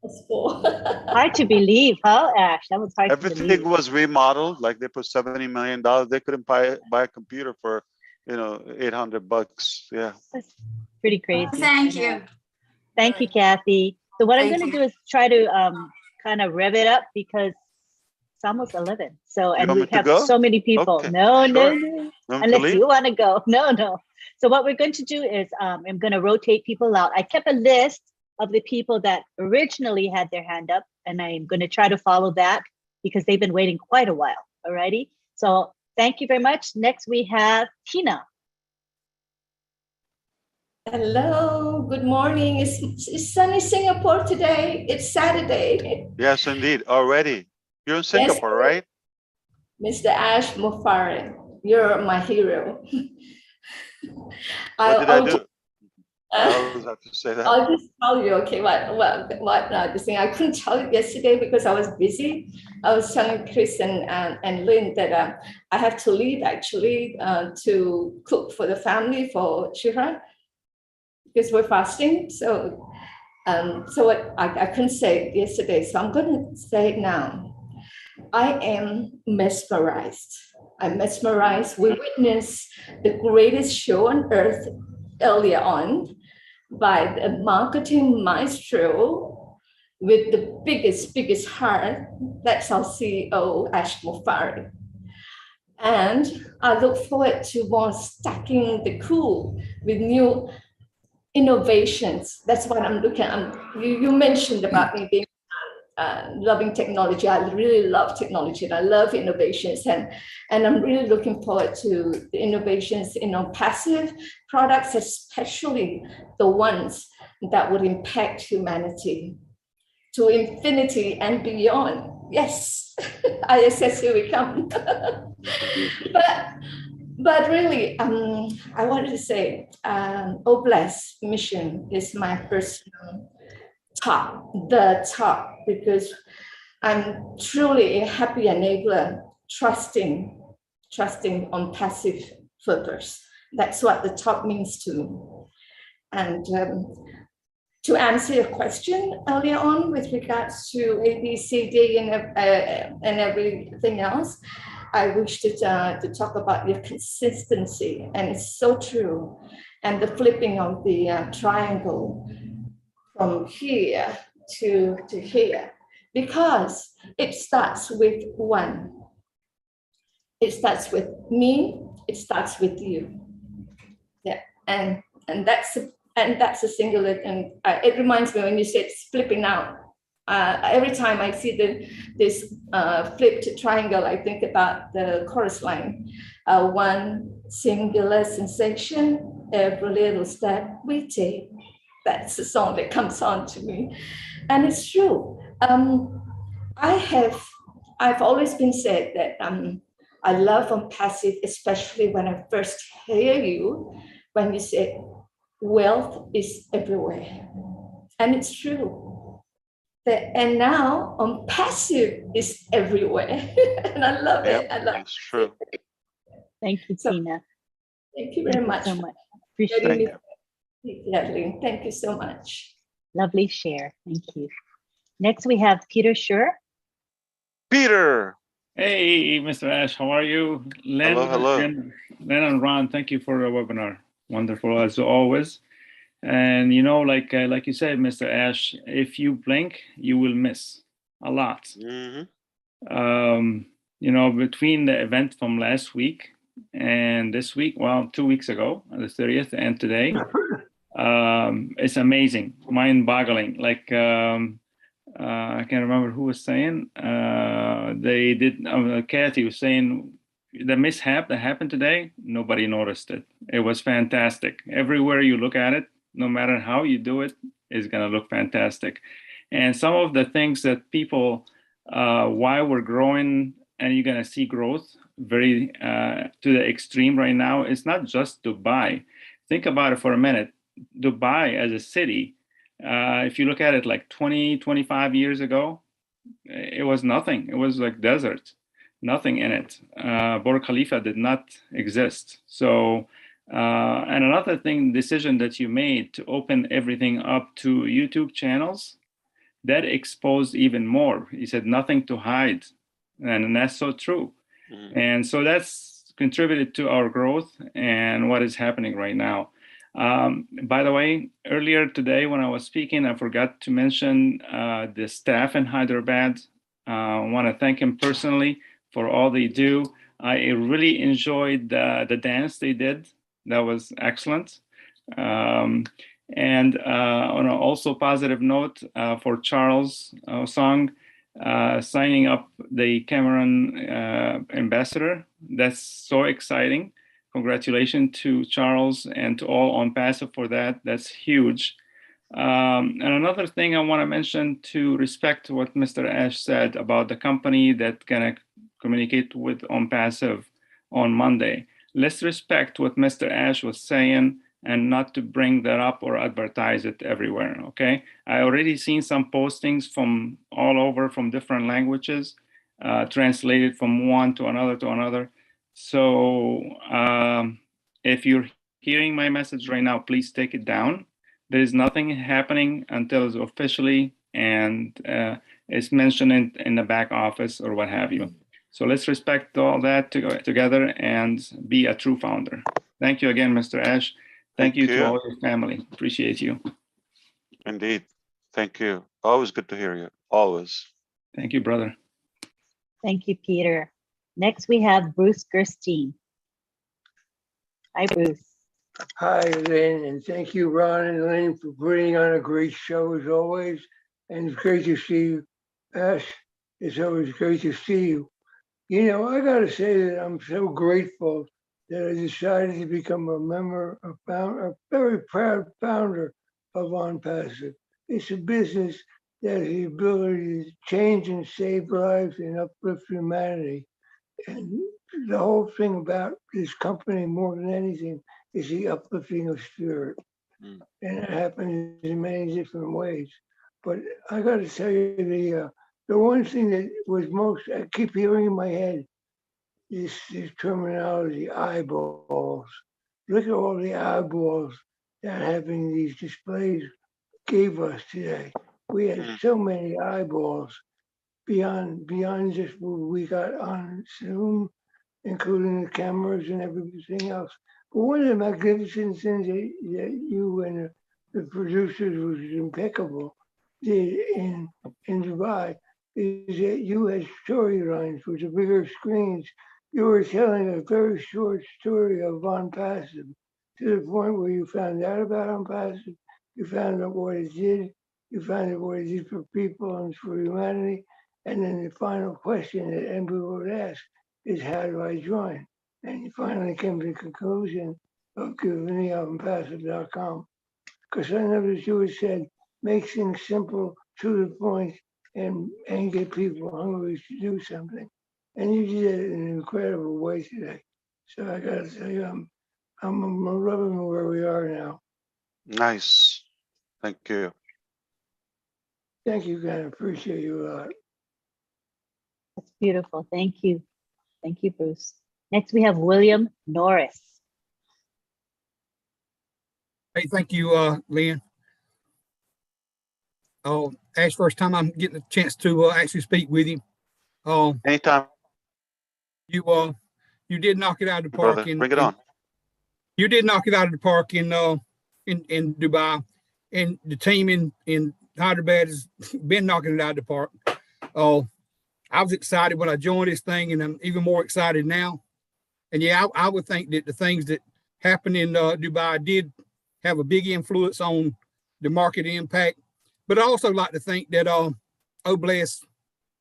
O: That's cool.
B: Hard to believe, huh, Ash? That was hard to believe.
K: Everything was remodeled. Like they put $70 million. They couldn't buy a computer for, $800. Yeah.
B: That's pretty crazy.
P: Thank you.
B: Thank you, Kathy. So what I'm
P: Thank
B: going to
P: you.
B: do is try to kind of rev it up because it's almost 11. So, and
K: want
B: we
K: me to
B: have
K: go?
B: so many people.
K: Okay,
B: No.
K: Want me to
B: Unless
K: leave?
B: you want to go. No. So what we're going to do is I'm going to rotate people out. I kept a list of the people that originally had their hand up, and I'm going to try to follow that because they've been waiting quite a while. Alrighty. So Thank you very much. Next, we have Tina.
Q: Hello, good morning. It's sunny Singapore today. It's Saturday.
K: Yes, indeed. Already. You're in Singapore, right?
Q: Mr. Ash Mufareh, you're my hero.
K: What did I do? I always have to say that.
Q: I'll just tell you, okay, the thing I couldn't tell you yesterday because I was busy. I was telling Chris and Lynn that I have to leave actually to cook for the family for Shira because we're fasting. So what I couldn't say it yesterday, so I'm going to say it now. I am mesmerized. I'm mesmerized. We witnessed the greatest show on earth earlier on by the marketing maestro with the biggest heart. That's our CEO, Ash Mufareh. And I look forward to more stacking the cool with new innovations. That's what I'm looking at. You mentioned about me being loving technology. I really love technology and I love innovations, and I'm really looking forward to the innovations in passive products, especially the ones that would impact humanity to infinity and beyond. Yes, ISS, here we come. But really, I wanted to say, Oblast mission is my personal the top, because I'm truly a happy enabler, trusting on passive filters. That's what the top means to me. And to answer your question earlier on with regards to A, B, C, D, and everything else, I wish to talk about your consistency, and it's so true. And the flipping of the triangle from here to here, because it starts with one. It starts with me. It starts with you. Yeah, and that's a singular. And it reminds me when you said flipping out. Every time I see this flipped triangle, I think about the chorus line. One singular sensation, every little step we take. That's the song that comes on to me. And it's true. I've always been said that I love on passive, especially when I first hear you, when you say wealth is everywhere. And it's true. And now on passive is everywhere. And I love it. I love
K: That's true.
B: Thank you, Tina.
Q: Thank you very much.
B: So much. Appreciate it.
Q: Thank you so much.
B: Lovely share. Thank you. Next, we have Peter Schur.
K: Peter.
R: Hey, Mr. Ash, how are you? Lynn,
K: hello.
R: Lynn and Ron, thank you for the webinar. Wonderful as always. And like you said, Mr. Ash, if you blink, you will miss a lot.
K: Mm-hmm.
R: Between the event from last week and this week, 2 weeks ago, the 30th, and today, it's amazing, mind-boggling. Like I can't remember who was saying. They did. Kathy was saying the mishap that happened today. Nobody noticed it. It was fantastic. Everywhere you look at it, no matter how you do it, is going to look fantastic. And some of the things that people, why we're growing, and you're going to see growth very to the extreme right now. It's not just Dubai. Think about it for a minute. Dubai as a city, if you look at it like 20, 25 years ago, it was nothing. It was like desert, nothing in it. Burj Khalifa did not exist. So, and another decision that you made to open everything up to YouTube channels, that exposed even more. You said nothing to hide. And that's so true. Mm-hmm. And so that's contributed to our growth and what is happening right now. By the way, earlier today when I was speaking, I forgot to mention the staff in Hyderabad. I want to thank him personally for all they do. I really enjoyed the dance they did. That was excellent. And on an also positive note for Charles' song, signing up the Cameron ambassador. That's so exciting. Congratulations to Charles and to all on Passive for that. That's huge. And another thing I want to mention, to respect what Mr. Ash said about the company that can communicate with on Passive on Monday. Let's respect what Mr. Ash was saying and not to bring that up or advertise it everywhere, okay? I already seen some postings from all over from different languages, translated from one to another. So if you're hearing my message right now, please take it down. There is nothing happening until it's officially and it's mentioned in the back office or what have you. So let's respect all that together and be a true founder. Thank you again, Mr. Ash. Thank you to all your family. Appreciate you.
K: Indeed. Thank you. Always good to hear you. Always.
R: Thank you, brother.
B: Thank you, Peter. Next, we have Bruce Gerstein. Hi, Bruce.
S: Hi, Lynn, and thank you, Ron and Lynn, for putting on a great show as always. And it's great to see you, Ash. It's always great to see you. You know, I got to say that I'm so grateful that I decided to become a member, a very proud founder of OnPassive. It's a business that has the ability to change and save lives and uplift humanity. And the whole thing about this company, more than anything, is the uplifting of spirit. And it happens in many different ways. But I got to tell you, the one thing that was most, I keep hearing in my head, this terminology, eyeballs. Look at all the eyeballs that having these displays gave us today. We had so many eyeballs beyond just what we got on Zoom, including the cameras and everything else. But one of the magnificent things that you and the producers was impeccable did in Dubai is that you had storylines with the bigger screens. You were telling a very short story of OnPassive to the point where you found out about OnPassive, you found out what it did, you found out what it did for people and for humanity, and then the final question that everybody would ask is, how do I join? And you finally came to the conclusion of giving me OnPassive.com. Because I know that you had said, make things simple, to the point, and get people hungry to do something. And you did it in an incredible way today. So I got to tell you, I'm loving where we are now.
K: Nice. Thank you.
S: Thank you, guys. Appreciate you a lot.
B: That's beautiful. Thank you. Thank you, Bruce. Next, we have William Norris.
T: Hey, thank you, Lynn. Oh, Ash, first time I'm getting a chance to actually speak with you.
K: Anytime.
T: You did knock it out of the park.
K: Brother, bring it on.
T: You did knock it out of the park in Dubai, and the team in Hyderabad has been knocking it out of the park. I was excited when I joined this thing, and I'm even more excited now. And yeah, I would think that the things that happened in Dubai did have a big influence on the market impact. But I also like to think that Oblast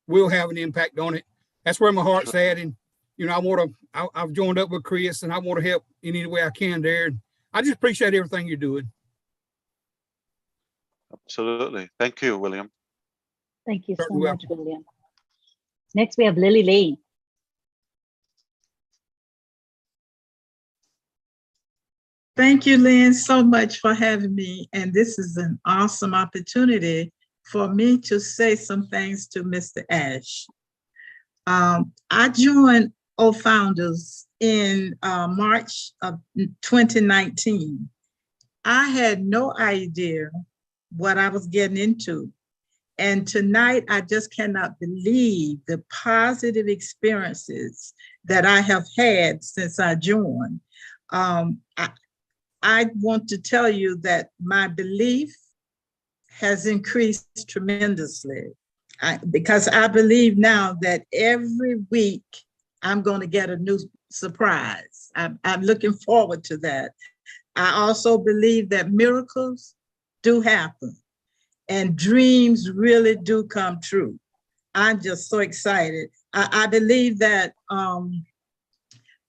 T: will have an impact on it. That's where my heart's at, and you know, I've joined up with Chris, and I want to help in any way I can there. And I just appreciate everything you're doing.
K: Absolutely. Thank you, William.
B: Thank you so much, William. Next, we have Lily Lane.
U: Thank you, Lynn, so much for having me. And this is an awesome opportunity for me to say some things to Mr. Ash. I joined O-Founders in March of 2019. I had no idea what I was getting into. And tonight, I just cannot believe the positive experiences that I have had since I joined. I want to tell you that my belief has increased tremendously because I believe now that every week I'm going to get a new surprise. I'm looking forward to that. I also believe that miracles do happen and dreams really do come true. I'm just so excited. I believe that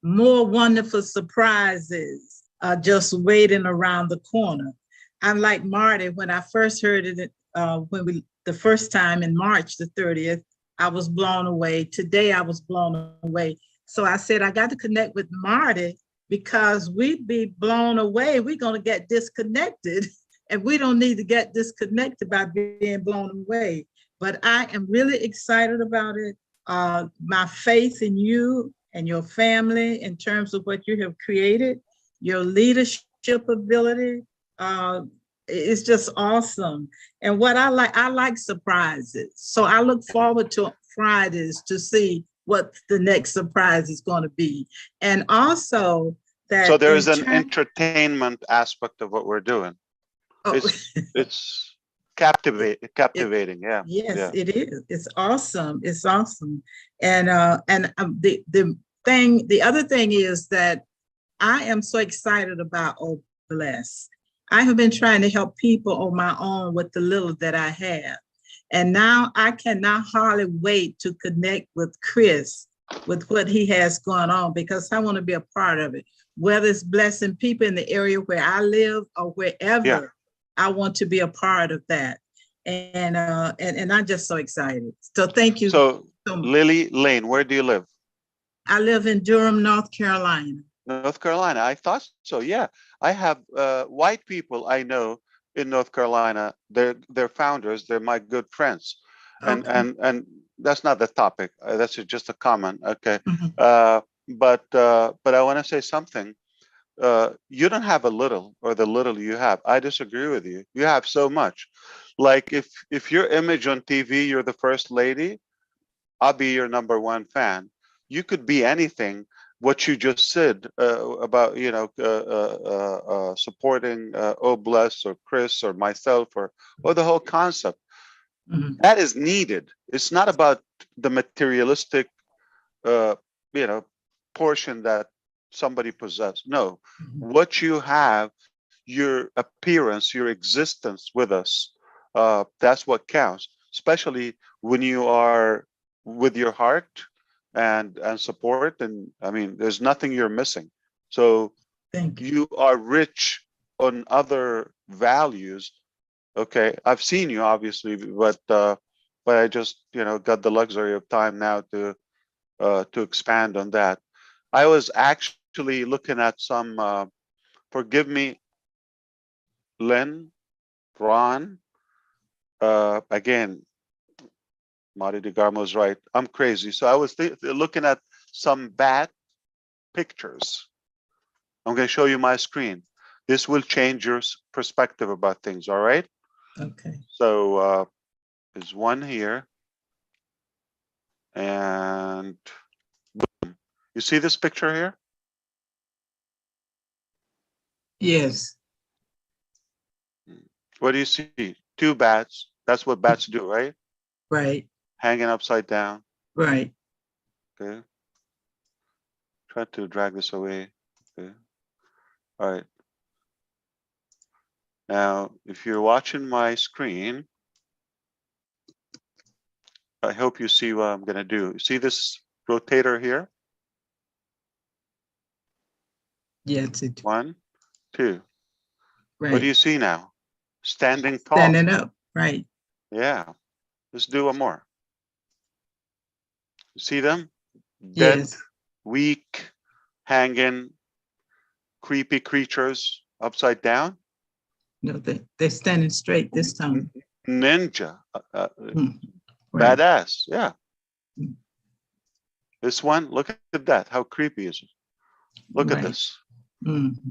U: more wonderful surprises are just waiting around the corner. I'm like Marty, when I first heard it, the first time in March the 30th, I was blown away. Today I was blown away. So I said, I got to connect with Marty because we'd be blown away. We're going to get disconnected and we don't need to get disconnected by being blown away. But I am really excited about it. My faith in you and your family in terms of what you have created, your leadership ability, it's just awesome. And what I like surprises. So I look forward to Fridays to see what the next surprise is going to be. And also that—
K: So there is an entertainment aspect of what we're doing.
U: Oh.
K: It's captivating. Yeah.
U: Yes,
K: yeah.
U: it is. It's awesome. It's awesome. And the other thing is that I am so excited about Oh Bless. I have been trying to help people on my own with the little that I have. And now I cannot hardly wait to connect with Chris with what he has going on, because I want to be a part of it, whether it's blessing people in the area where I live or wherever. Yeah. I want to be a part of that. And I'm just so excited. So thank you.
K: So Lily Lane, where do you live?
U: I live in Durham, North Carolina.
K: North Carolina. I thought so. Yeah, I have white people I know in North Carolina. They're founders. They're my good friends, and okay. and that's not the topic. That's just a comment. Okay, but I want to say something. You don't have a little, or the little you have. I disagree with you. You have so much. Like if your image on TV, you're the first lady, I'll be your #1 fan. You could be anything. What you just said about, you know, supporting Oh Bless or Chris or myself or the whole concept, that is needed. It's not about the materialistic, you know, portion that somebody possesses. No, what you have, your appearance, your existence with us, that's what counts, especially when you are with your heart and support. And I mean, there's nothing you're missing. So you are rich on other values. Okay, I've seen you obviously, but I just, you know, got the luxury of time now to expand on that. I was actually looking at some, forgive me, Lynn, Ron, again, Marty DeGarmo's right. I'm crazy. So I was looking at some bat pictures. I'm going to show you my screen. This will change your perspective about things. All right.
U: Okay.
K: So there's one here. And boom. You see this picture here?
U: Yes.
K: What do you see? Two bats. That's what bats do, right?
U: Right.
K: Hanging upside down.
U: Right.
K: Okay. Try to drag this away. Okay. All right. Now, if you're watching my screen, I hope you see what I'm going to do. See this rotator here?
U: Yeah, it's it.
K: 1, 2.
U: Right.
K: What do you see now? Standing tall.
U: Standing up. Right.
K: Yeah. Let's do one more. You see them? Dead,
U: yes.
K: Weak, hanging, creepy creatures upside down.
U: No, they're standing straight this time.
K: Ninja.
U: Right.
K: Badass. Yeah. This one, look at that. How creepy is it? Look at this.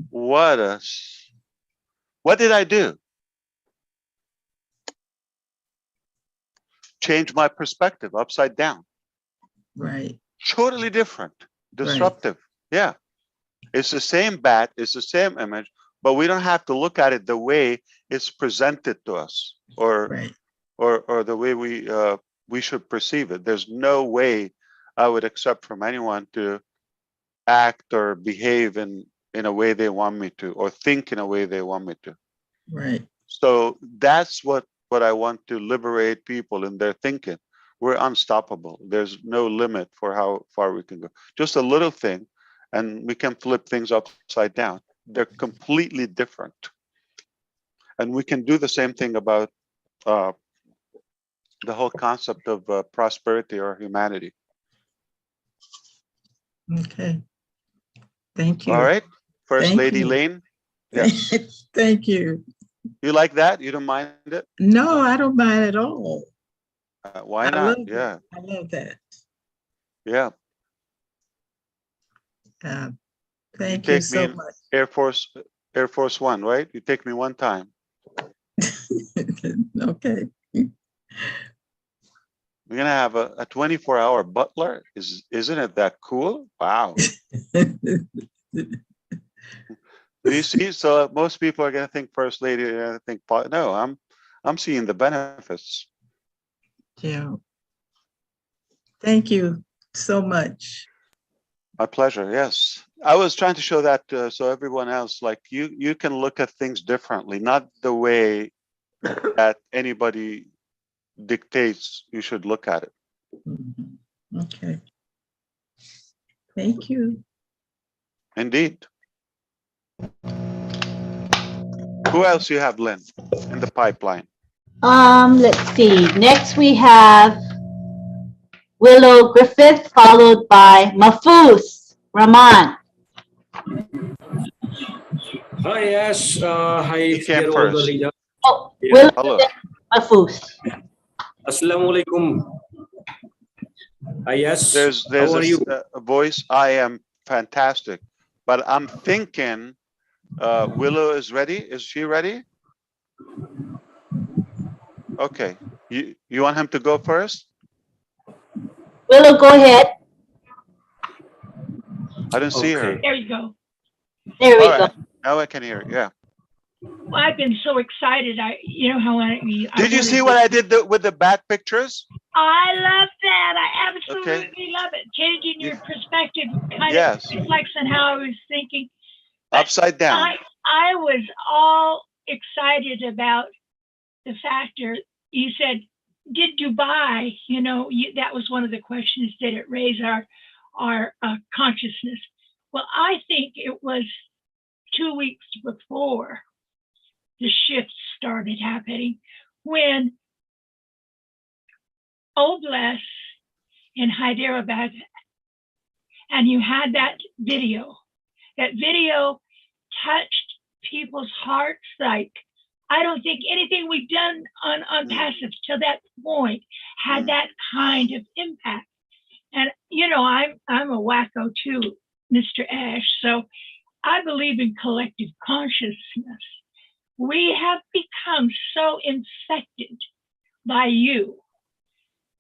K: What did I do? Change my perspective upside down.
U: Right.
K: Totally different. Disruptive. Right. Yeah. It's the same bat, it's the same image, but we don't have to look at it the way it's presented to us, or the way we should perceive it. There's no way I would accept from anyone to act or behave in a way they want me to, or think in a way they want me to.
U: Right.
K: So that's what I want to liberate people in their thinking. we're unstoppable. There's no limit for how far we can go. Just a little thing, and we can flip things upside down. They're completely different. And we can do the same thing about the whole concept of prosperity or humanity.
U: Okay. Thank you.
K: All right. First
U: Thank
K: Lady
U: you.
K: Lane. Yes.
U: Thank you.
K: You like that? You don't mind it?
U: No, I don't mind at all.
K: Why
U: I
K: not?
U: love
K: Yeah.
U: I love that.
K: Yeah.
U: Thank you
K: take
U: so
K: me
U: much.
K: Air Force One, right? You take me one time.
U: Okay.
K: We're gonna have a 24-hour butler. Isn't it that cool? Wow. Do you see? So most people are gonna think First Lady. Are gonna think, no, I'm seeing the benefits.
U: Yeah. Thank you so much.
K: My pleasure. Yes, I was trying to show that so everyone else, like you can look at things differently, not the way that anybody dictates you should look at it.
U: Okay. Thank you.
K: Indeed. Who else you have, Lynn, in the pipeline?
B: Let's see. Next we have Willow Griffith, followed by Mahfouz Rahman.
F: Hi, yes. Hi,
K: He came
F: dear
K: first.
F: older leader.
B: Oh,
F: Yeah.
B: Willow
K: Hello.
B: Griffith, Mahfouz.
F: Assalamualaikum. Hi, yes.
K: There's
F: How are you?
K: a voice. I am fantastic, but I'm thinking Willow is ready. Is she ready? Okay. You want him to go first?
B: Willow, go ahead.
K: I didn't see her.
V: There you go.
B: There we
K: All
B: go.
K: right. Now I can hear. Yeah.
V: Well, I've been so excited. You know how
K: Did you see what I did with the back pictures?
V: I love that. I absolutely love it. Changing your perspective kind of reflects on how I was thinking.
K: Upside down.
V: I was all excited about the factor you said, did Dubai, that was one of the questions, did it raise our consciousness? Well, I think it was 2 weeks before the shift started happening when Obless in Hyderabad, and you had that video. That video touched people's hearts like, I don't think anything we've done on passive till that point had that kind of impact. And I'm a wacko too, Mr. Ash. So I believe in collective consciousness. We have become so infected by you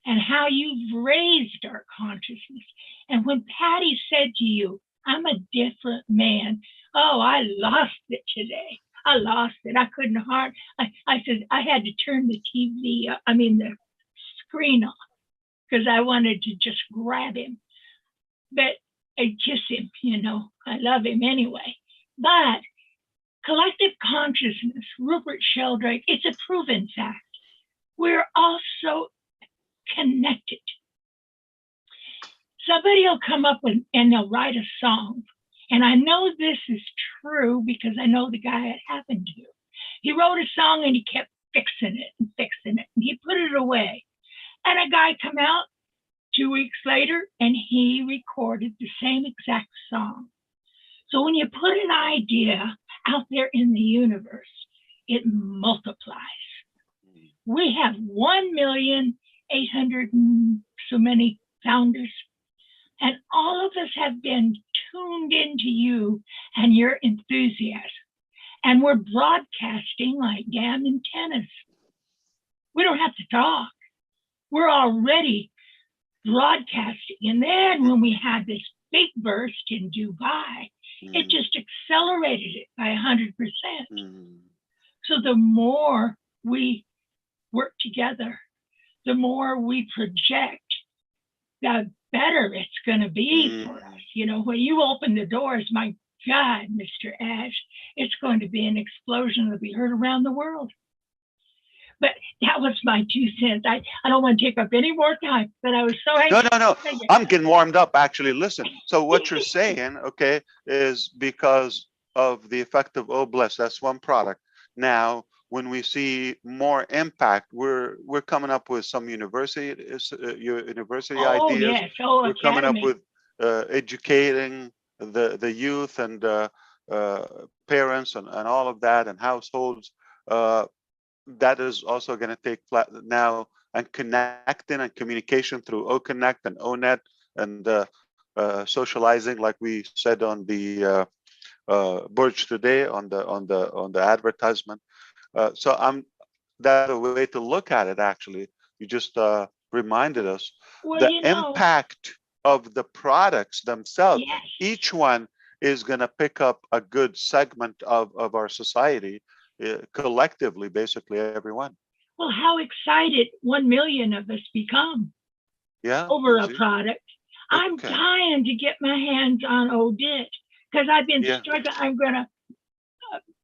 V: and how you've raised our consciousness. And when Patty said to you, I'm a different man. Oh, I lost it today. I lost it. I couldn't hard. I said I had to turn the the screen off because I wanted to just grab him, but I kiss him. I love him anyway. But collective consciousness, Rupert Sheldrake, it's a proven fact. We're all so connected. Somebody will come up and they'll write a song. And I know this is true because I know the guy it happened to. He wrote a song and he kept fixing it and fixing it. And he put it away. And a guy come out 2 weeks later and he recorded the same exact song. So when you put an idea out there in the universe, it multiplies. We have 1,800,000 and so many founders. And all of us have been tuned into you and your enthusiasm. And we're broadcasting like damn antennas. We don't have to talk. We're already broadcasting. And then when we had this big burst in Dubai, it just accelerated it by 100%. So the more we work together, the more we project, the better it's going to be for us. When you open the doors, my God, Mr. Ash, it's going to be an explosion that'll be heard around the world. But that was my 2 cents. I don't want to take up any more time, but I was so
K: No,
V: anxious.
K: no, no. I'm getting warmed up, actually. Listen. So what you're saying, okay, is because of the effect of Oh Bless. That's one product. Now, when we see more impact, we're coming up with some university ideas.
V: Yes. Oh,
K: We're coming up
V: Academy.
K: with educating the youth and parents and all of that and households. That is also going to take now, and connecting and communication through OConnect and ONET and socializing, like we said on the Burj today on the advertisement. So that's a way to look at it. Actually, you just reminded us the impact of the products themselves.
V: Yes.
K: Each one is going to pick up a good segment of our society. Collectively, basically everyone.
V: Well, how excited 1 million of us become over a product. I'm dying to get my hands on ODIT because I've been struggling. I'm going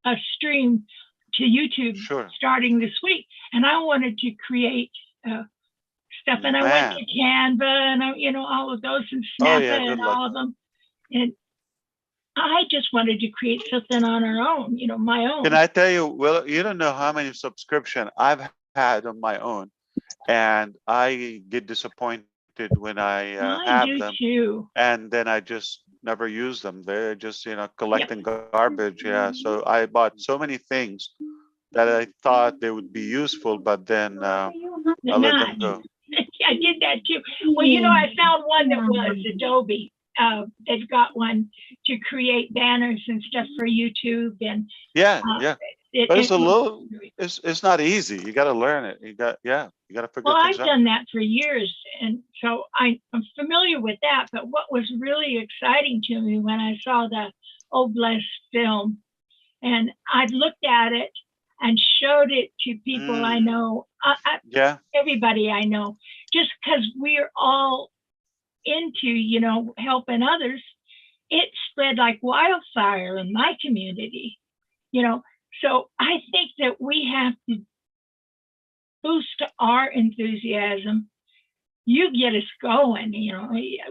V: to stream to YouTube starting this week, and I wanted to create stuff, and I went to Canva and all of those and Snappa and all of them, and I just wanted to create something on our own, my own.
K: Can I tell you, well, you don't know how many subscription I've had on my own, and I get disappointed when I have them.
V: Too.
K: And then I just never use them. They're just, collecting garbage. Yeah. So I bought so many things that I thought they would be useful, but then I let them go.
V: I did that too. Well, I found one that was Adobe. They've got one to create banners and stuff for YouTube, and
K: but it's not easy. You got to learn it. You got to figure things out.
V: I've done that for years, and so I'm familiar with that. But what was really exciting to me when I saw the Oh Bless film, and I looked at it and showed it to people I know, everybody I know, just because we're all into, helping others, it spread like wildfire in my community, So I think that we have to boost our enthusiasm. You get us going,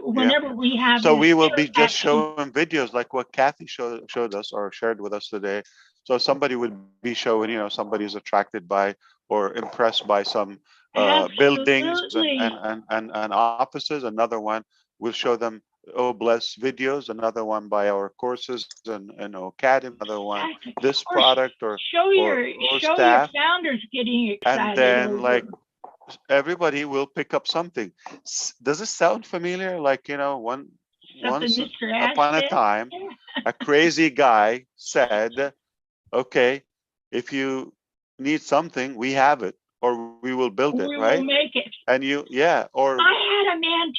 V: whenever we have.
K: So we will be just showing videos like what Kathy showed us or shared with us today. So somebody would be showing, somebody's attracted by or impressed by some buildings and offices. Another one will show them Oh Bless videos. Another one by our courses and Academy. Another one this product or
V: show your founders getting excited.
K: And then everybody will pick up something. Does it sound familiar? Like once upon a time, a crazy guy said, "Okay, if you need something, we have it." Or we will build it, right?
V: We will make it.
K: And or
V: I had a man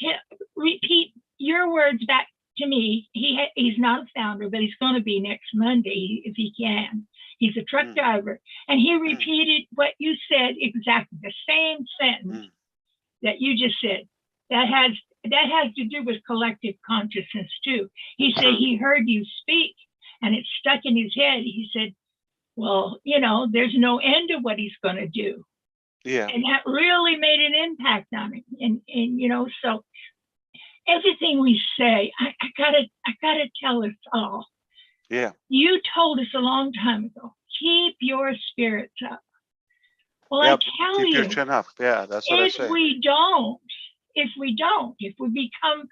V: repeat your words back to me. He's not a founder, but he's going to be next Monday if he can. He's a truck driver, and he repeated what you said exactly, the same sentence that you just said. That has to do with collective consciousness too. He said he heard you speak, and it stuck in his head. He said, "Well, there's no end to what he's going to do."
K: Yeah.
V: And that really made an impact on him. And so everything we say, I gotta tell us all.
K: Yeah.
V: You told us a long time ago, keep your spirits up. Well, I tell you,
K: keep your chin up. Yeah, that's what I say.
V: If we become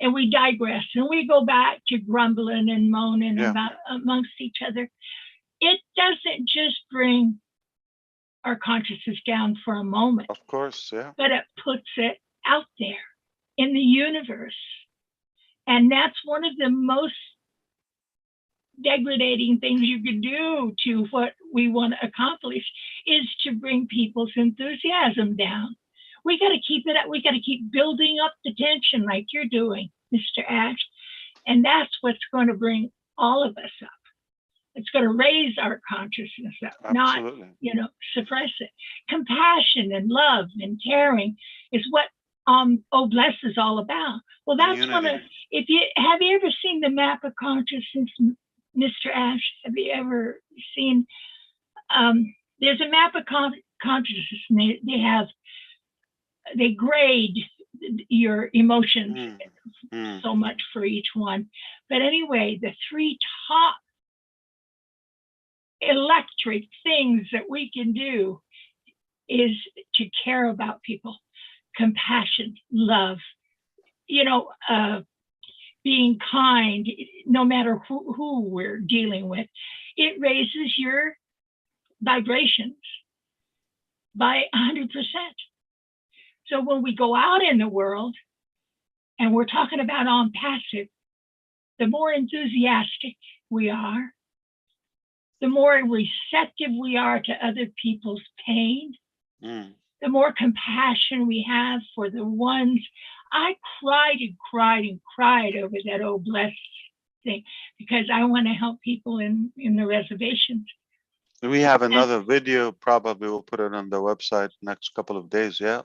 V: and we digress and we go back to grumbling and moaning about amongst each other, it doesn't just bring our consciousness down for a moment.
K: Of course, yeah.
V: But it puts it out there in the universe. And that's one of the most degrading things you could do to what we want to accomplish is to bring people's enthusiasm down. We got to keep it up. We got to keep building up the tension like you're doing, Mr. Ash. And that's what's going to bring all of us up. It's going to raise our consciousness up,
K: Absolutely.
V: not, suppress it. Compassion and love and caring is what Oh Bless is all about. Well, that's one of, have you ever seen the map of consciousness, Mr. Ash? Have you ever seen, there's a map of consciousness. They grade your emotions so much for each one. But anyway, the three top electric things that we can do is to care about people, compassion, love, being kind, no matter who we're dealing with. It raises your vibrations by 100%. So when we go out in the world and we're talking about on passive, the more enthusiastic we are, the more receptive we are to other people's pain, the more compassion we have for the ones. I cried and cried and cried over that old blessed thing because I want to help people in the reservations.
K: We have another video. Probably we'll put it on the website next couple of days. Yeah.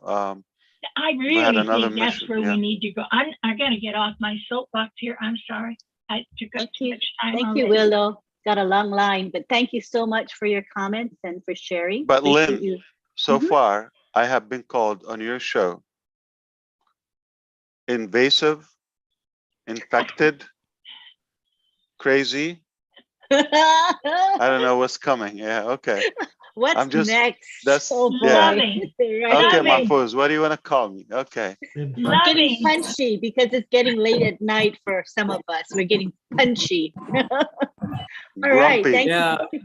V: I really think that's where we need to go. I got to get off my soapbox here. I'm sorry. I took up too much time.
B: Thank you, Willow. Got a long line, but thank you so much for your comments and for sharing.
K: But Lynn, so far I have been called on your show invasive, infected, crazy. I don't know what's coming. Yeah, okay.
B: What's next?
K: That's
B: loving.
K: Okay, Mahfouz, what do you want to call me? Okay.
B: I'm getting punchy because it's getting late at night for some of us. We're getting punchy. All right. Thank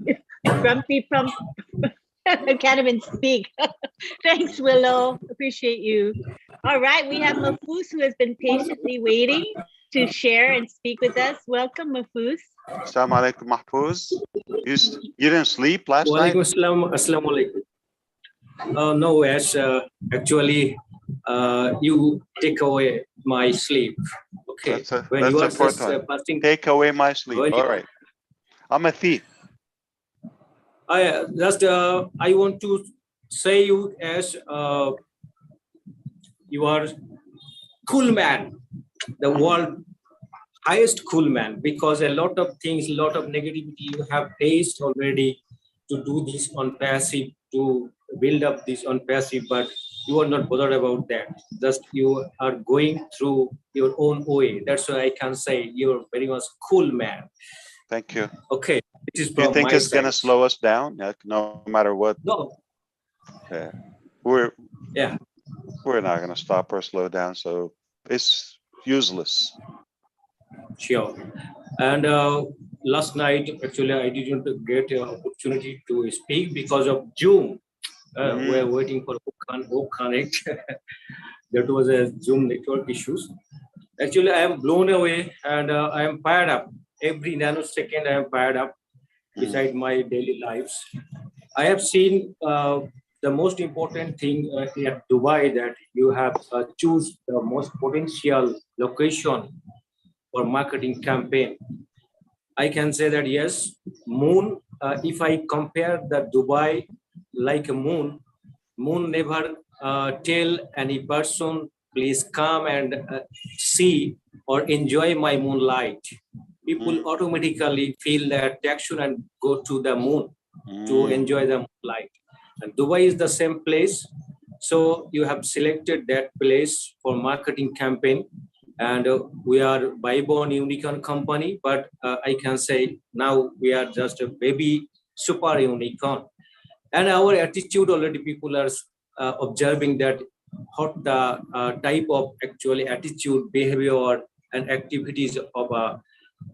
B: you. Grumpy from I can't even speak. Thanks, Willow. Appreciate you. All right, we have Mahfouz who has been patiently waiting to share and speak with us. Welcome, Mahfouz.
K: Assalamu alaikum, Mahfouz. You didn't sleep last night?
F: Assalamu alaikum. No, Ash, actually, you take away my sleep. Okay.
K: That's the fourth one. Take away my sleep. All right. I'm a thief.
F: I want to say you as you are cool man, the world highest cool man, because a lot of things, a lot of negativity you have faced already to do this on passive, to build up this on passive, but you are not bothered about that. Just you are going through your own way. That's why I can say you're very much cool man.
K: Thank you.
F: Okay.
K: Do you think it's going to slow us down? No matter what?
F: No.
K: Yeah. We're not going to stop or slow down, so it's useless.
F: Sure. And last night, actually, I didn't get an opportunity to speak because of Zoom. We're waiting for who connect. That was a Zoom network issues. Actually, I am blown away and I am fired up. Every nanosecond, I am fired up beside my daily lives. I have seen the most important thing at Dubai, that you have choose the most potential location for marketing campaign. I can say that yes, moon, if I compare the Dubai like a moon never tell any person, please come and see or enjoy my moonlight. People automatically feel the attraction and go to the moon to enjoy the moonlight. And Dubai is the same place. So you have selected that place for marketing campaign. And we are by-born unicorn company, but I can say now we are just a baby super unicorn. And our attitude already people are observing that what the type of actually attitude, behavior, and activities of a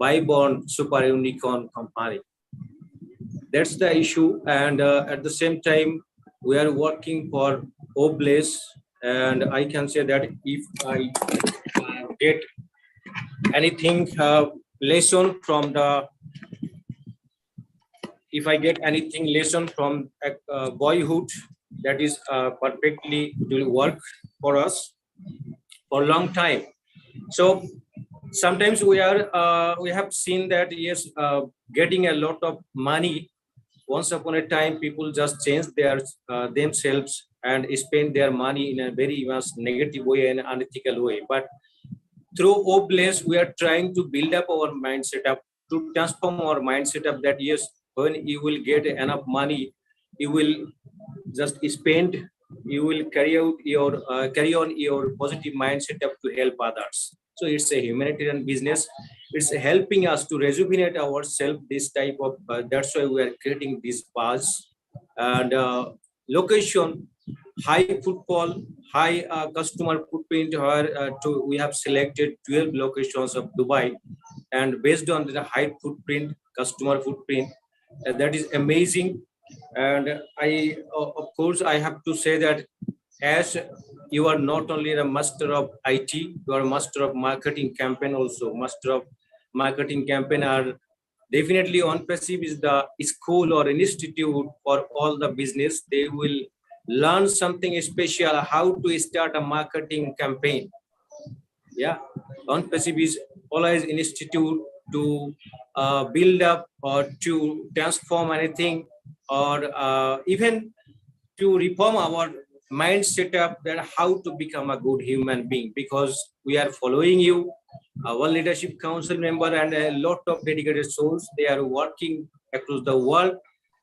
F: by-born super unicorn company. That's the issue. And at the same time, we are working for Obless. And I can say that if I get anything lesson from the, if I get anything lesson from boyhood, that is perfectly will work for us for a long time. So sometimes we are we have seen that yes, getting a lot of money. Once upon a time, people just change their themselves and spend their money in a very much negative way and unethical way. But through Obless, we are trying to build up our mind setup, to transform our mind setup that yes, when you will get enough money, you will just spend, you will carry on your positive mindset up to help others. So it's a humanitarian business. It's helping us to rejuvenate ourselves. This type of that's why we are creating this buzz and location, high footfall, high customer footprint. Where we have selected 12 locations of Dubai, and based on the high footprint, customer footprint, that is amazing. And I, of course, I have to say that as you are not only a master of IT, you are a master of marketing campaign also. Master of marketing campaign are definitely on passive is the school or institute for all the business. They will learn something special, how to start a marketing campaign. Yeah, on passive is always institute to build up or to transform anything, or even to reform our mind setup that how to become a good human being, because we are following you, our leadership council member and a lot of dedicated souls. They are working across the world.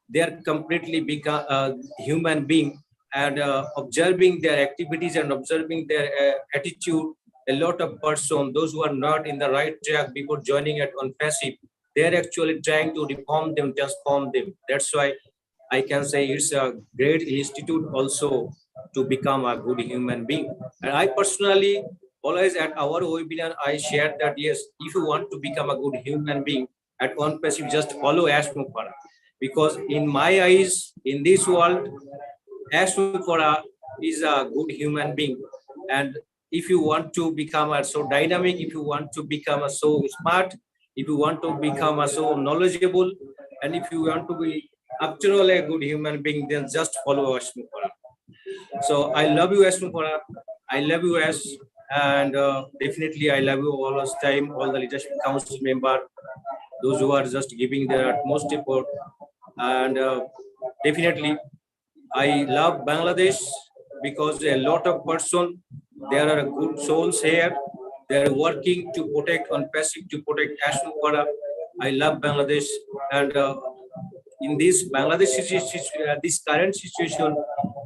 F: They are completely become a human being, and observing their activities and observing their attitude. A lot of person, those who are not in the right track before joining it on passive, they are actually trying to reform them, transform them. That's why I can say it's a great institute also to become a good human being. And I personally always at our webinar, I shared that yes, if you want to become a good human being at one passive, just follow Ash Mukherjee. Because in my eyes, in this world, Ash Mukherjee is a good human being. And if you want to become a so dynamic, if you want to become a so smart, if you want to become a so knowledgeable, and if you want to be after all a good human being, then just follow Ash Mukherjee. So I love you, Ash Mukherjee. I love you, Ash, and definitely I love you all this time, all the leadership council member, those who are just giving their utmost effort, and definitely I love Bangladesh because a lot of person, there are good souls here. They are working to protect on passive, to protect Ash Mukherjee. I love Bangladesh, and in this Bangladesh situation, this current situation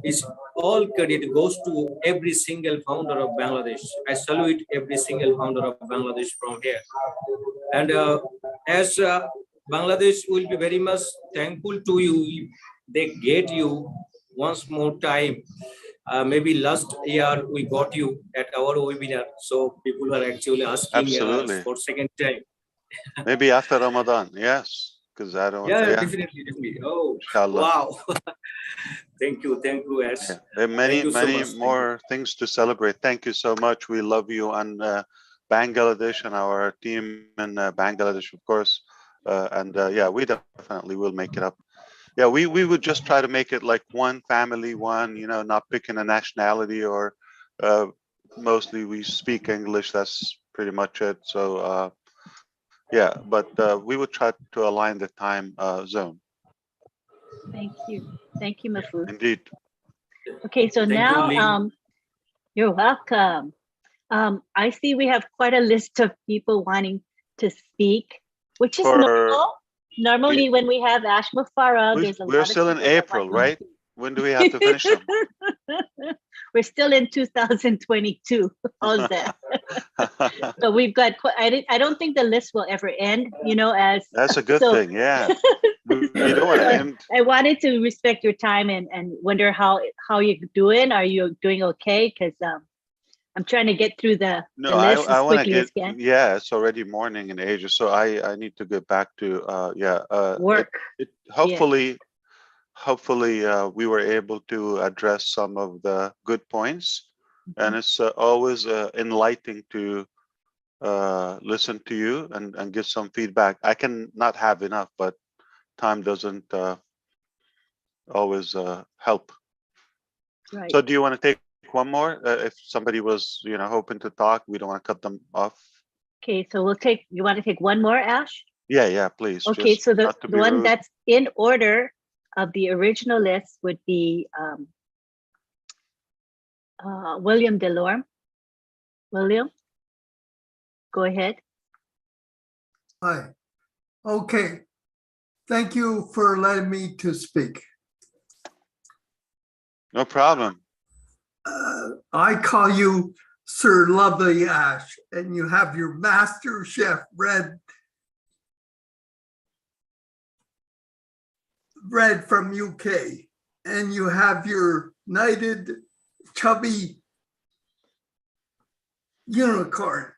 F: is all credit goes to every single founder of Bangladesh. I salute every single founder of Bangladesh from here. And as Bangladesh will be very much thankful to you if they get you once more time. Maybe last year we got you at our webinar, so people are actually asking
K: Absolutely.
F: for second time.
K: Maybe after Ramadan, yes, because I don't.
F: Yeah, definitely. Oh,
K: Inshallah.
F: wow! Thank you, Ash.
K: Yeah. There are many more things to celebrate. Thank you so much. We love you, and Bangladesh and our team in Bangladesh, of course. And yeah, we definitely will make it up. Yeah, we would just try to make it like one family, not picking a nationality, or mostly we speak English. That's pretty much it. So yeah, but we would try to align the time zone.
B: Thank you, Mahfouz.
K: Indeed.
B: Okay, so now you're welcome. I see we have quite a list of people wanting to speak, which is normal. Normally, when we have Ash Mukherjee, there's a lot of
K: We're still in April, right? When do we have to finish them?
B: We're still in 2022. How's that? So we've got. I don't think the list will ever end. As
K: that's a good thing. Yeah, we don't want to end.
B: I wanted to respect your time and wonder how you're doing. Are you doing okay? Because I'm trying to get through the list as quickly as can.
K: Yeah, it's already morning in Asia, so I need to get back to
B: work.
K: Hopefully, we were able to address some of the good points, and it's always enlightening to listen to you and give some feedback. I can not have enough, but time doesn't always help.
B: Right.
K: So, do you want to take one more? If somebody was, hoping to talk, we don't want to cut them off.
B: Okay, so you want to take one more, Ash?
K: Yeah, please.
B: Okay, so the one that's in order of the original list would be William Delorme. William, go ahead.
G: Hi. Okay. Thank you for letting me to speak.
K: No problem.
G: I call you Sir Lovely Ash, and you have your Master Chef bread from UK, and you have your knighted chubby unicorn.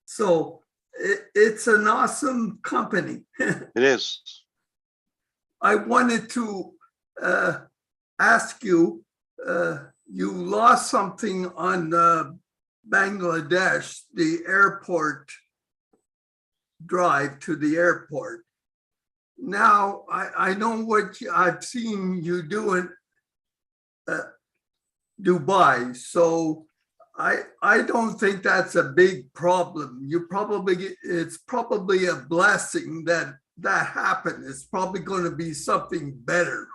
G: So it's an awesome company.
K: It is.
G: I wanted to ask you, you lost something on Bangladesh, the airport drive to the airport. Now, I know what I've seen you do in Dubai, so I don't think that's a big problem. It's probably a blessing that happened. It's probably going to be something better.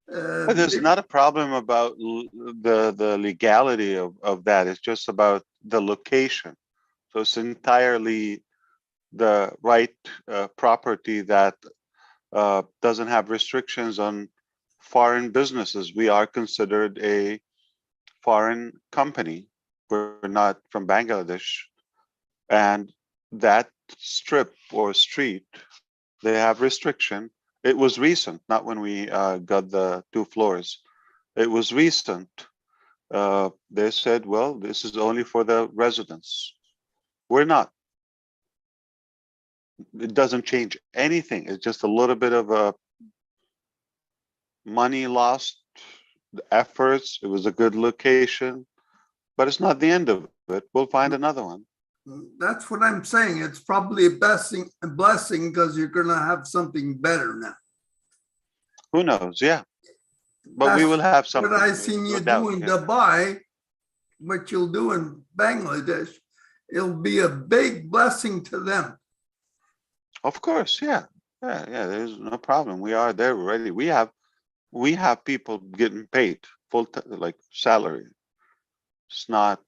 K: But there's not a problem about the legality of that. It's just about the location. So it's entirely the right property that doesn't have restrictions on foreign businesses. We are considered a foreign company. We're not from Bangladesh. And that strip or street, they have restriction. It was recent, not when we got the 2 floors. It was recent. They said, well, this is only for the residents. We're not. It doesn't change anything. It's just a little bit of a money lost, efforts. It was a good location, but it's not the end of it. We'll find another one.
G: That's what I'm saying. It's probably a blessing because you're going to have something better now.
K: Who knows? Yeah. But we will have something.
G: What I've seen you do in Dubai, what you'll do in Bangladesh, it'll be a big blessing to them.
K: Of course, yeah. Yeah, there's no problem. We are there already. We have people getting paid full like salary. It's not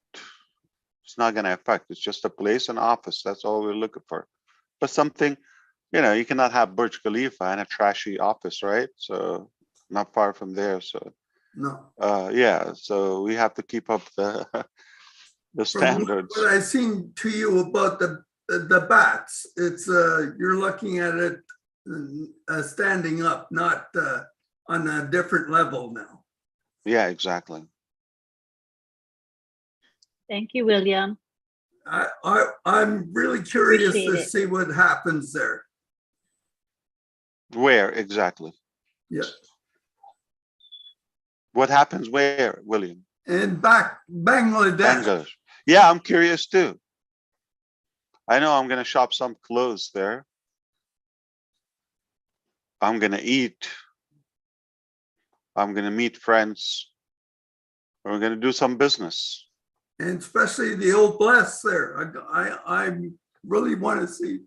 K: going to affect. It's just a place, an office. That's all we're looking for. But something, you cannot have Burj Khalifa and a trashy office, right? So not far from there. So
G: no.
K: Yeah. So we have to keep up the standards.
G: What I've seen to you about the bats, it's you're looking at it standing up, not on a different level now.
K: Yeah, exactly.
B: Thank you, William.
G: I'm really curious to see what happens there.
K: Where exactly?
G: Yeah.
K: What happens where, William?
G: In Bangladesh.
K: Yeah, I'm curious too. I know I'm going to shop some clothes there. I'm going to eat. I'm going to meet friends. We're going to do some business.
G: And especially the old bless there. I really want to see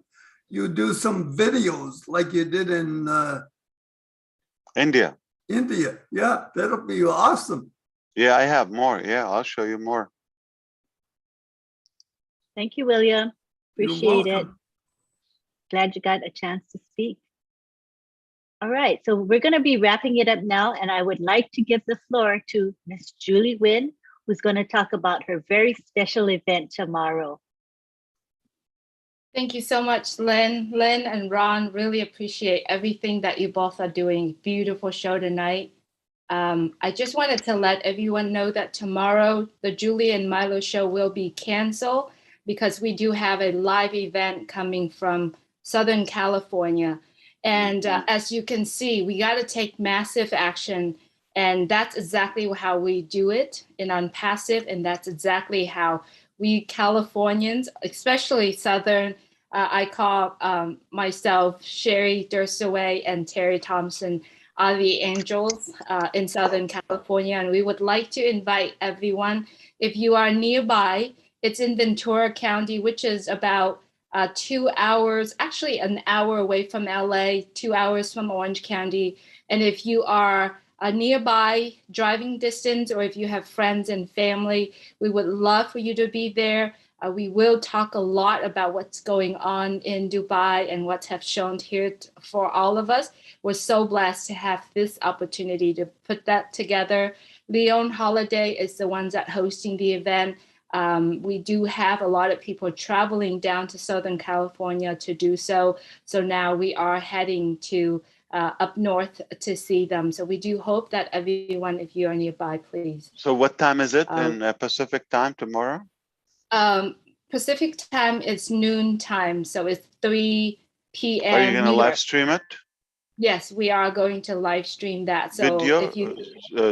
G: you do some videos like you did in
K: India.
G: Yeah, that'll be awesome.
K: Yeah, I have more. Yeah, I'll show you more.
B: Thank you, William. Appreciate it. Glad you got a chance to speak. All right, so we're going to be wrapping it up now, and I would like to give the floor to Miss Julie Nguyen, who's going to talk about her very special event tomorrow.
E: Thank you so much, Lynn. Lynn and Ron, really appreciate everything that you both are doing. Beautiful show tonight. I just wanted to let everyone know that tomorrow the Julie and Milo show will be canceled because we do have a live event coming from Southern California. And as you can see, we got to take massive action. And that's exactly how we do it in Unpassive. And that's exactly how we Californians, especially Southern, I call myself Sherry Dursaway and Terry Thompson are the angels in Southern California. And we would like to invite everyone, if you are nearby, it's in Ventura County, which is about 2 hours, actually an hour away from LA, 2 hours from Orange County. And if you are nearby driving distance, or if you have friends and family, we would love for you to be there. We will talk a lot about what's going on in Dubai and what have shown here for all of us. We're so blessed to have this opportunity to put that together. Leon Holiday is the ones that hosting the event. We do have a lot of people traveling down to Southern California to do so. So now we are heading to up north to see them. So we do hope that everyone, if you are nearby, please.
K: So what time is it in Pacific time tomorrow?
E: Pacific time is noon time. So it's 3 p.m.
K: Are you going to live stream it?
E: Yes, we are going to live stream that. So
K: video,
E: if you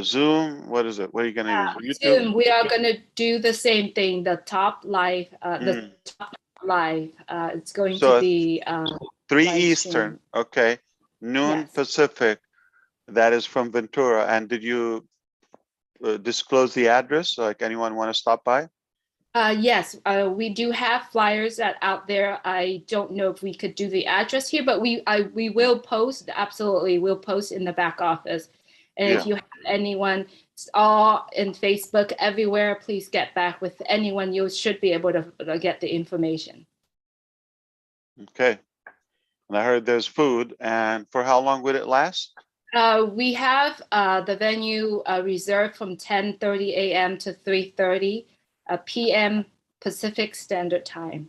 K: Zoom, what is it? What are you going to use? YouTube?
E: Zoom, we are going to do the same thing. The top live, it's going to be
K: 3 Eastern. Okay, noon Pacific. That is from Ventura. And did you disclose the address? Like anyone want to stop by?
E: Yes, we do have flyers that out there. I don't know if we could do the address here, but we will post. Absolutely, we'll post in the back office. And if you have anyone, all in Facebook, everywhere, please get back with anyone. You should be able to get the information.
K: Okay. And I heard there's food. And for how long would it last?
E: We have the venue reserved from 10:30 a.m. to 3:30 p.m. Pacific Standard Time.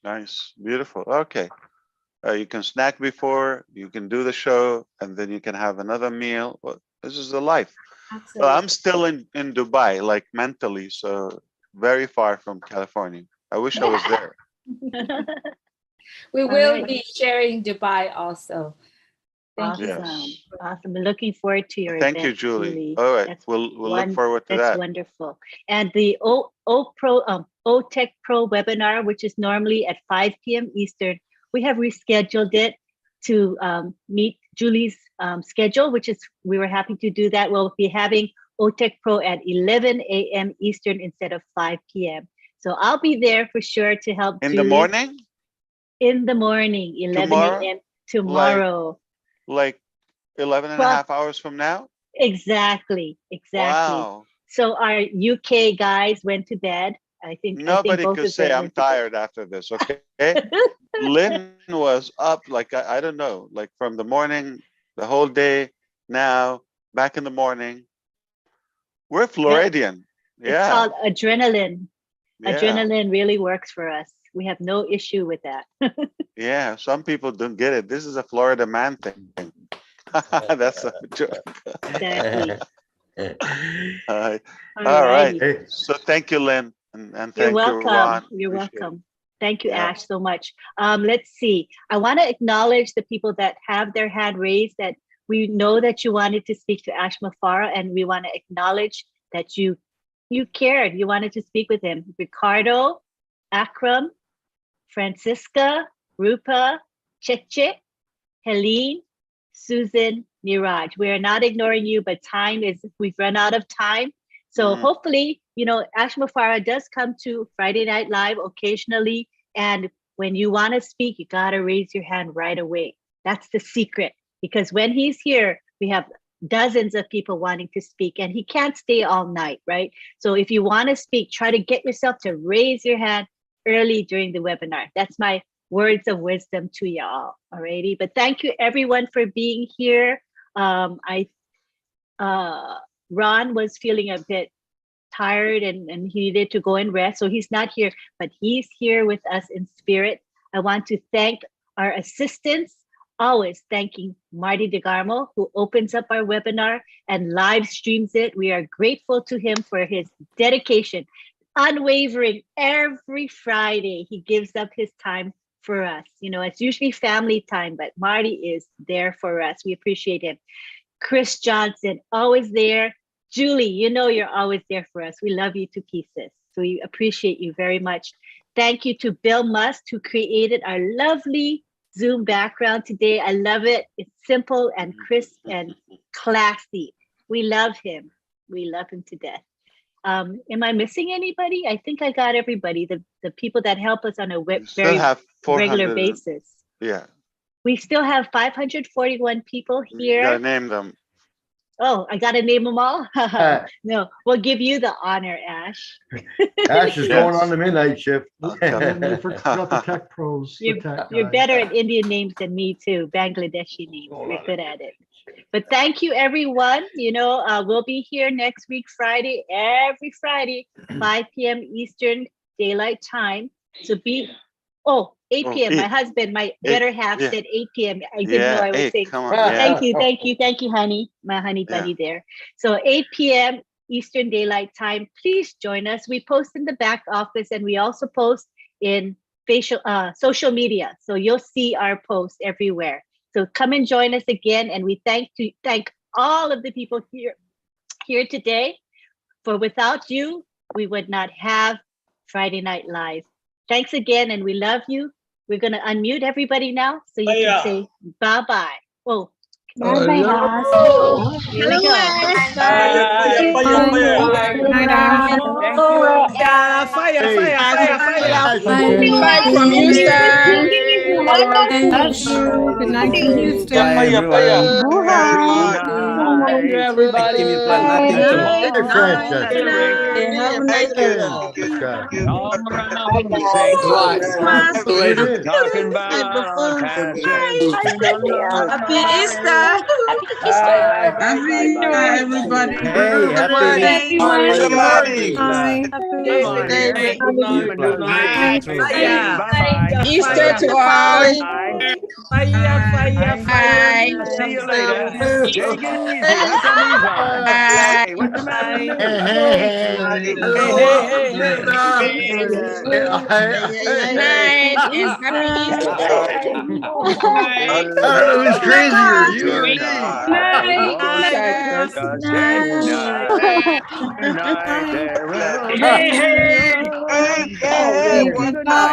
K: Nice, beautiful. Okay. You can snack before, you can do the show, and then you can have another meal. Well, this is the life. Well, I'm still in Dubai, like mentally, so very far from California. I wish I was there.
E: We will be sharing Dubai also.
B: Awesome.
K: Yes.
B: Awesome. Looking forward to your
K: Thank
B: event,
K: you, Julie. All right, we'll look forward to that.
B: That's wonderful. And the OTech Pro webinar, which is normally at 5 p.m. Eastern, we have rescheduled it to meet Julie's schedule, which is, we were happy to do that. We'll be having OTech Pro at 11 a.m. Eastern instead of 5 p.m. So I'll be there for sure to help
K: In
B: Julie.
K: the morning?
B: In the morning, 11 a.m. tomorrow.
K: Like 11 and a half hours from now?
B: Exactly.
K: Wow.
B: So our UK guys went to bed. I think
K: nobody
B: both
K: could
B: of
K: say
B: them
K: I'm tired after this, okay? Lynn was up like, I don't know, like from the morning, the whole day, now, back in the morning. We're Floridian.
B: It's called adrenaline. Adrenaline really works for us. We have no issue with that.
K: Yeah, some people don't get it. This is a Florida man thing. That's a joke.
B: Exactly.
K: All right. So thank you, Lynn. And thank
B: You're
K: you,
B: welcome.
K: Ron.
B: You're
K: Appreciate
B: welcome. Thank you, Ash, so much. Let's see. I want to acknowledge the people that have their hand raised, that we know that you wanted to speak to Ash Mafara, and we want to acknowledge that you cared. You wanted to speak with him. Ricardo, Akram, Francisca, Rupa, Cheche, Helene, Susan, Niraj. We are not ignoring you, but we've run out of time. So hopefully, Ash Mafara does come to Friday Night Live occasionally. And when you want to speak, you got to raise your hand right away. That's the secret, because when he's here, we have dozens of people wanting to speak, and he can't stay all night, right? So if you want to speak, try to get yourself to raise your hand early during the webinar. That's my words of wisdom to y'all. Alrighty, but thank you everyone for being here. Ron was feeling a bit tired and he needed to go and rest, so he's not here, but he's here with us in spirit. I want to thank our assistants, always thanking Marty DeGarmo, who opens up our webinar and live streams it. We are grateful to him for his dedication, unwavering. Every Friday, he gives up his time for us. It's usually family time, but Marty is there for us. We appreciate him. Chris Johnson, always there. Julie, you're always there for us. We love you to pieces. So we appreciate you very much. Thank you to Bill Must, who created our lovely Zoom background today. I love it. It's simple and crisp and classy. We love him. We love him to death. Am I missing anybody? I think I got everybody. The people that help us on a very regular basis.
K: Yeah.
B: We still have 541 people here.
K: You gotta name them.
B: Oh, I got to name them all? No, we'll give you the honor, Ash.
H: Ash is going on the midnight shift.
N: We forgot the tech pros.
B: You're better at Indian names than me too. Bangladeshi names. You're good at it. But thank you, everyone. We'll be here next week, Friday, every Friday, 5 p.m. Eastern Daylight Time. So 8 p.m. My husband, my better half said 8 p.m. I didn't know I was saying. Thank you, honey. My honey bunny there. So 8 p.m. Eastern Daylight Time. Please join us. We post in the back office, and we also post in social media. So you'll see our posts everywhere. So come and join us again. And we thank all of the people here today. For without you, we would not have Friday Night Live. Thanks again, and we love you. We're going to unmute everybody now so you can say bye-bye. Oh,
U: Bye-bye.
B: Here we go.
U: Bye from Houston.
I: Good night to Houston.
H: Bye, everyone.
L: Everybody.
H: Hey, Francesca.
U: Have a nice day.
R: Talking about
U: Happy Easter. Happy Easter, everybody.
H: Hey, happy
U: Easter to all.
R: Fire. See you later. Take it easy. What's on these arms? Hey, what's the matter with me?
U: Good night and happy Easter.
H: I don't know who's crazier, you or me.
R: Hey, hey.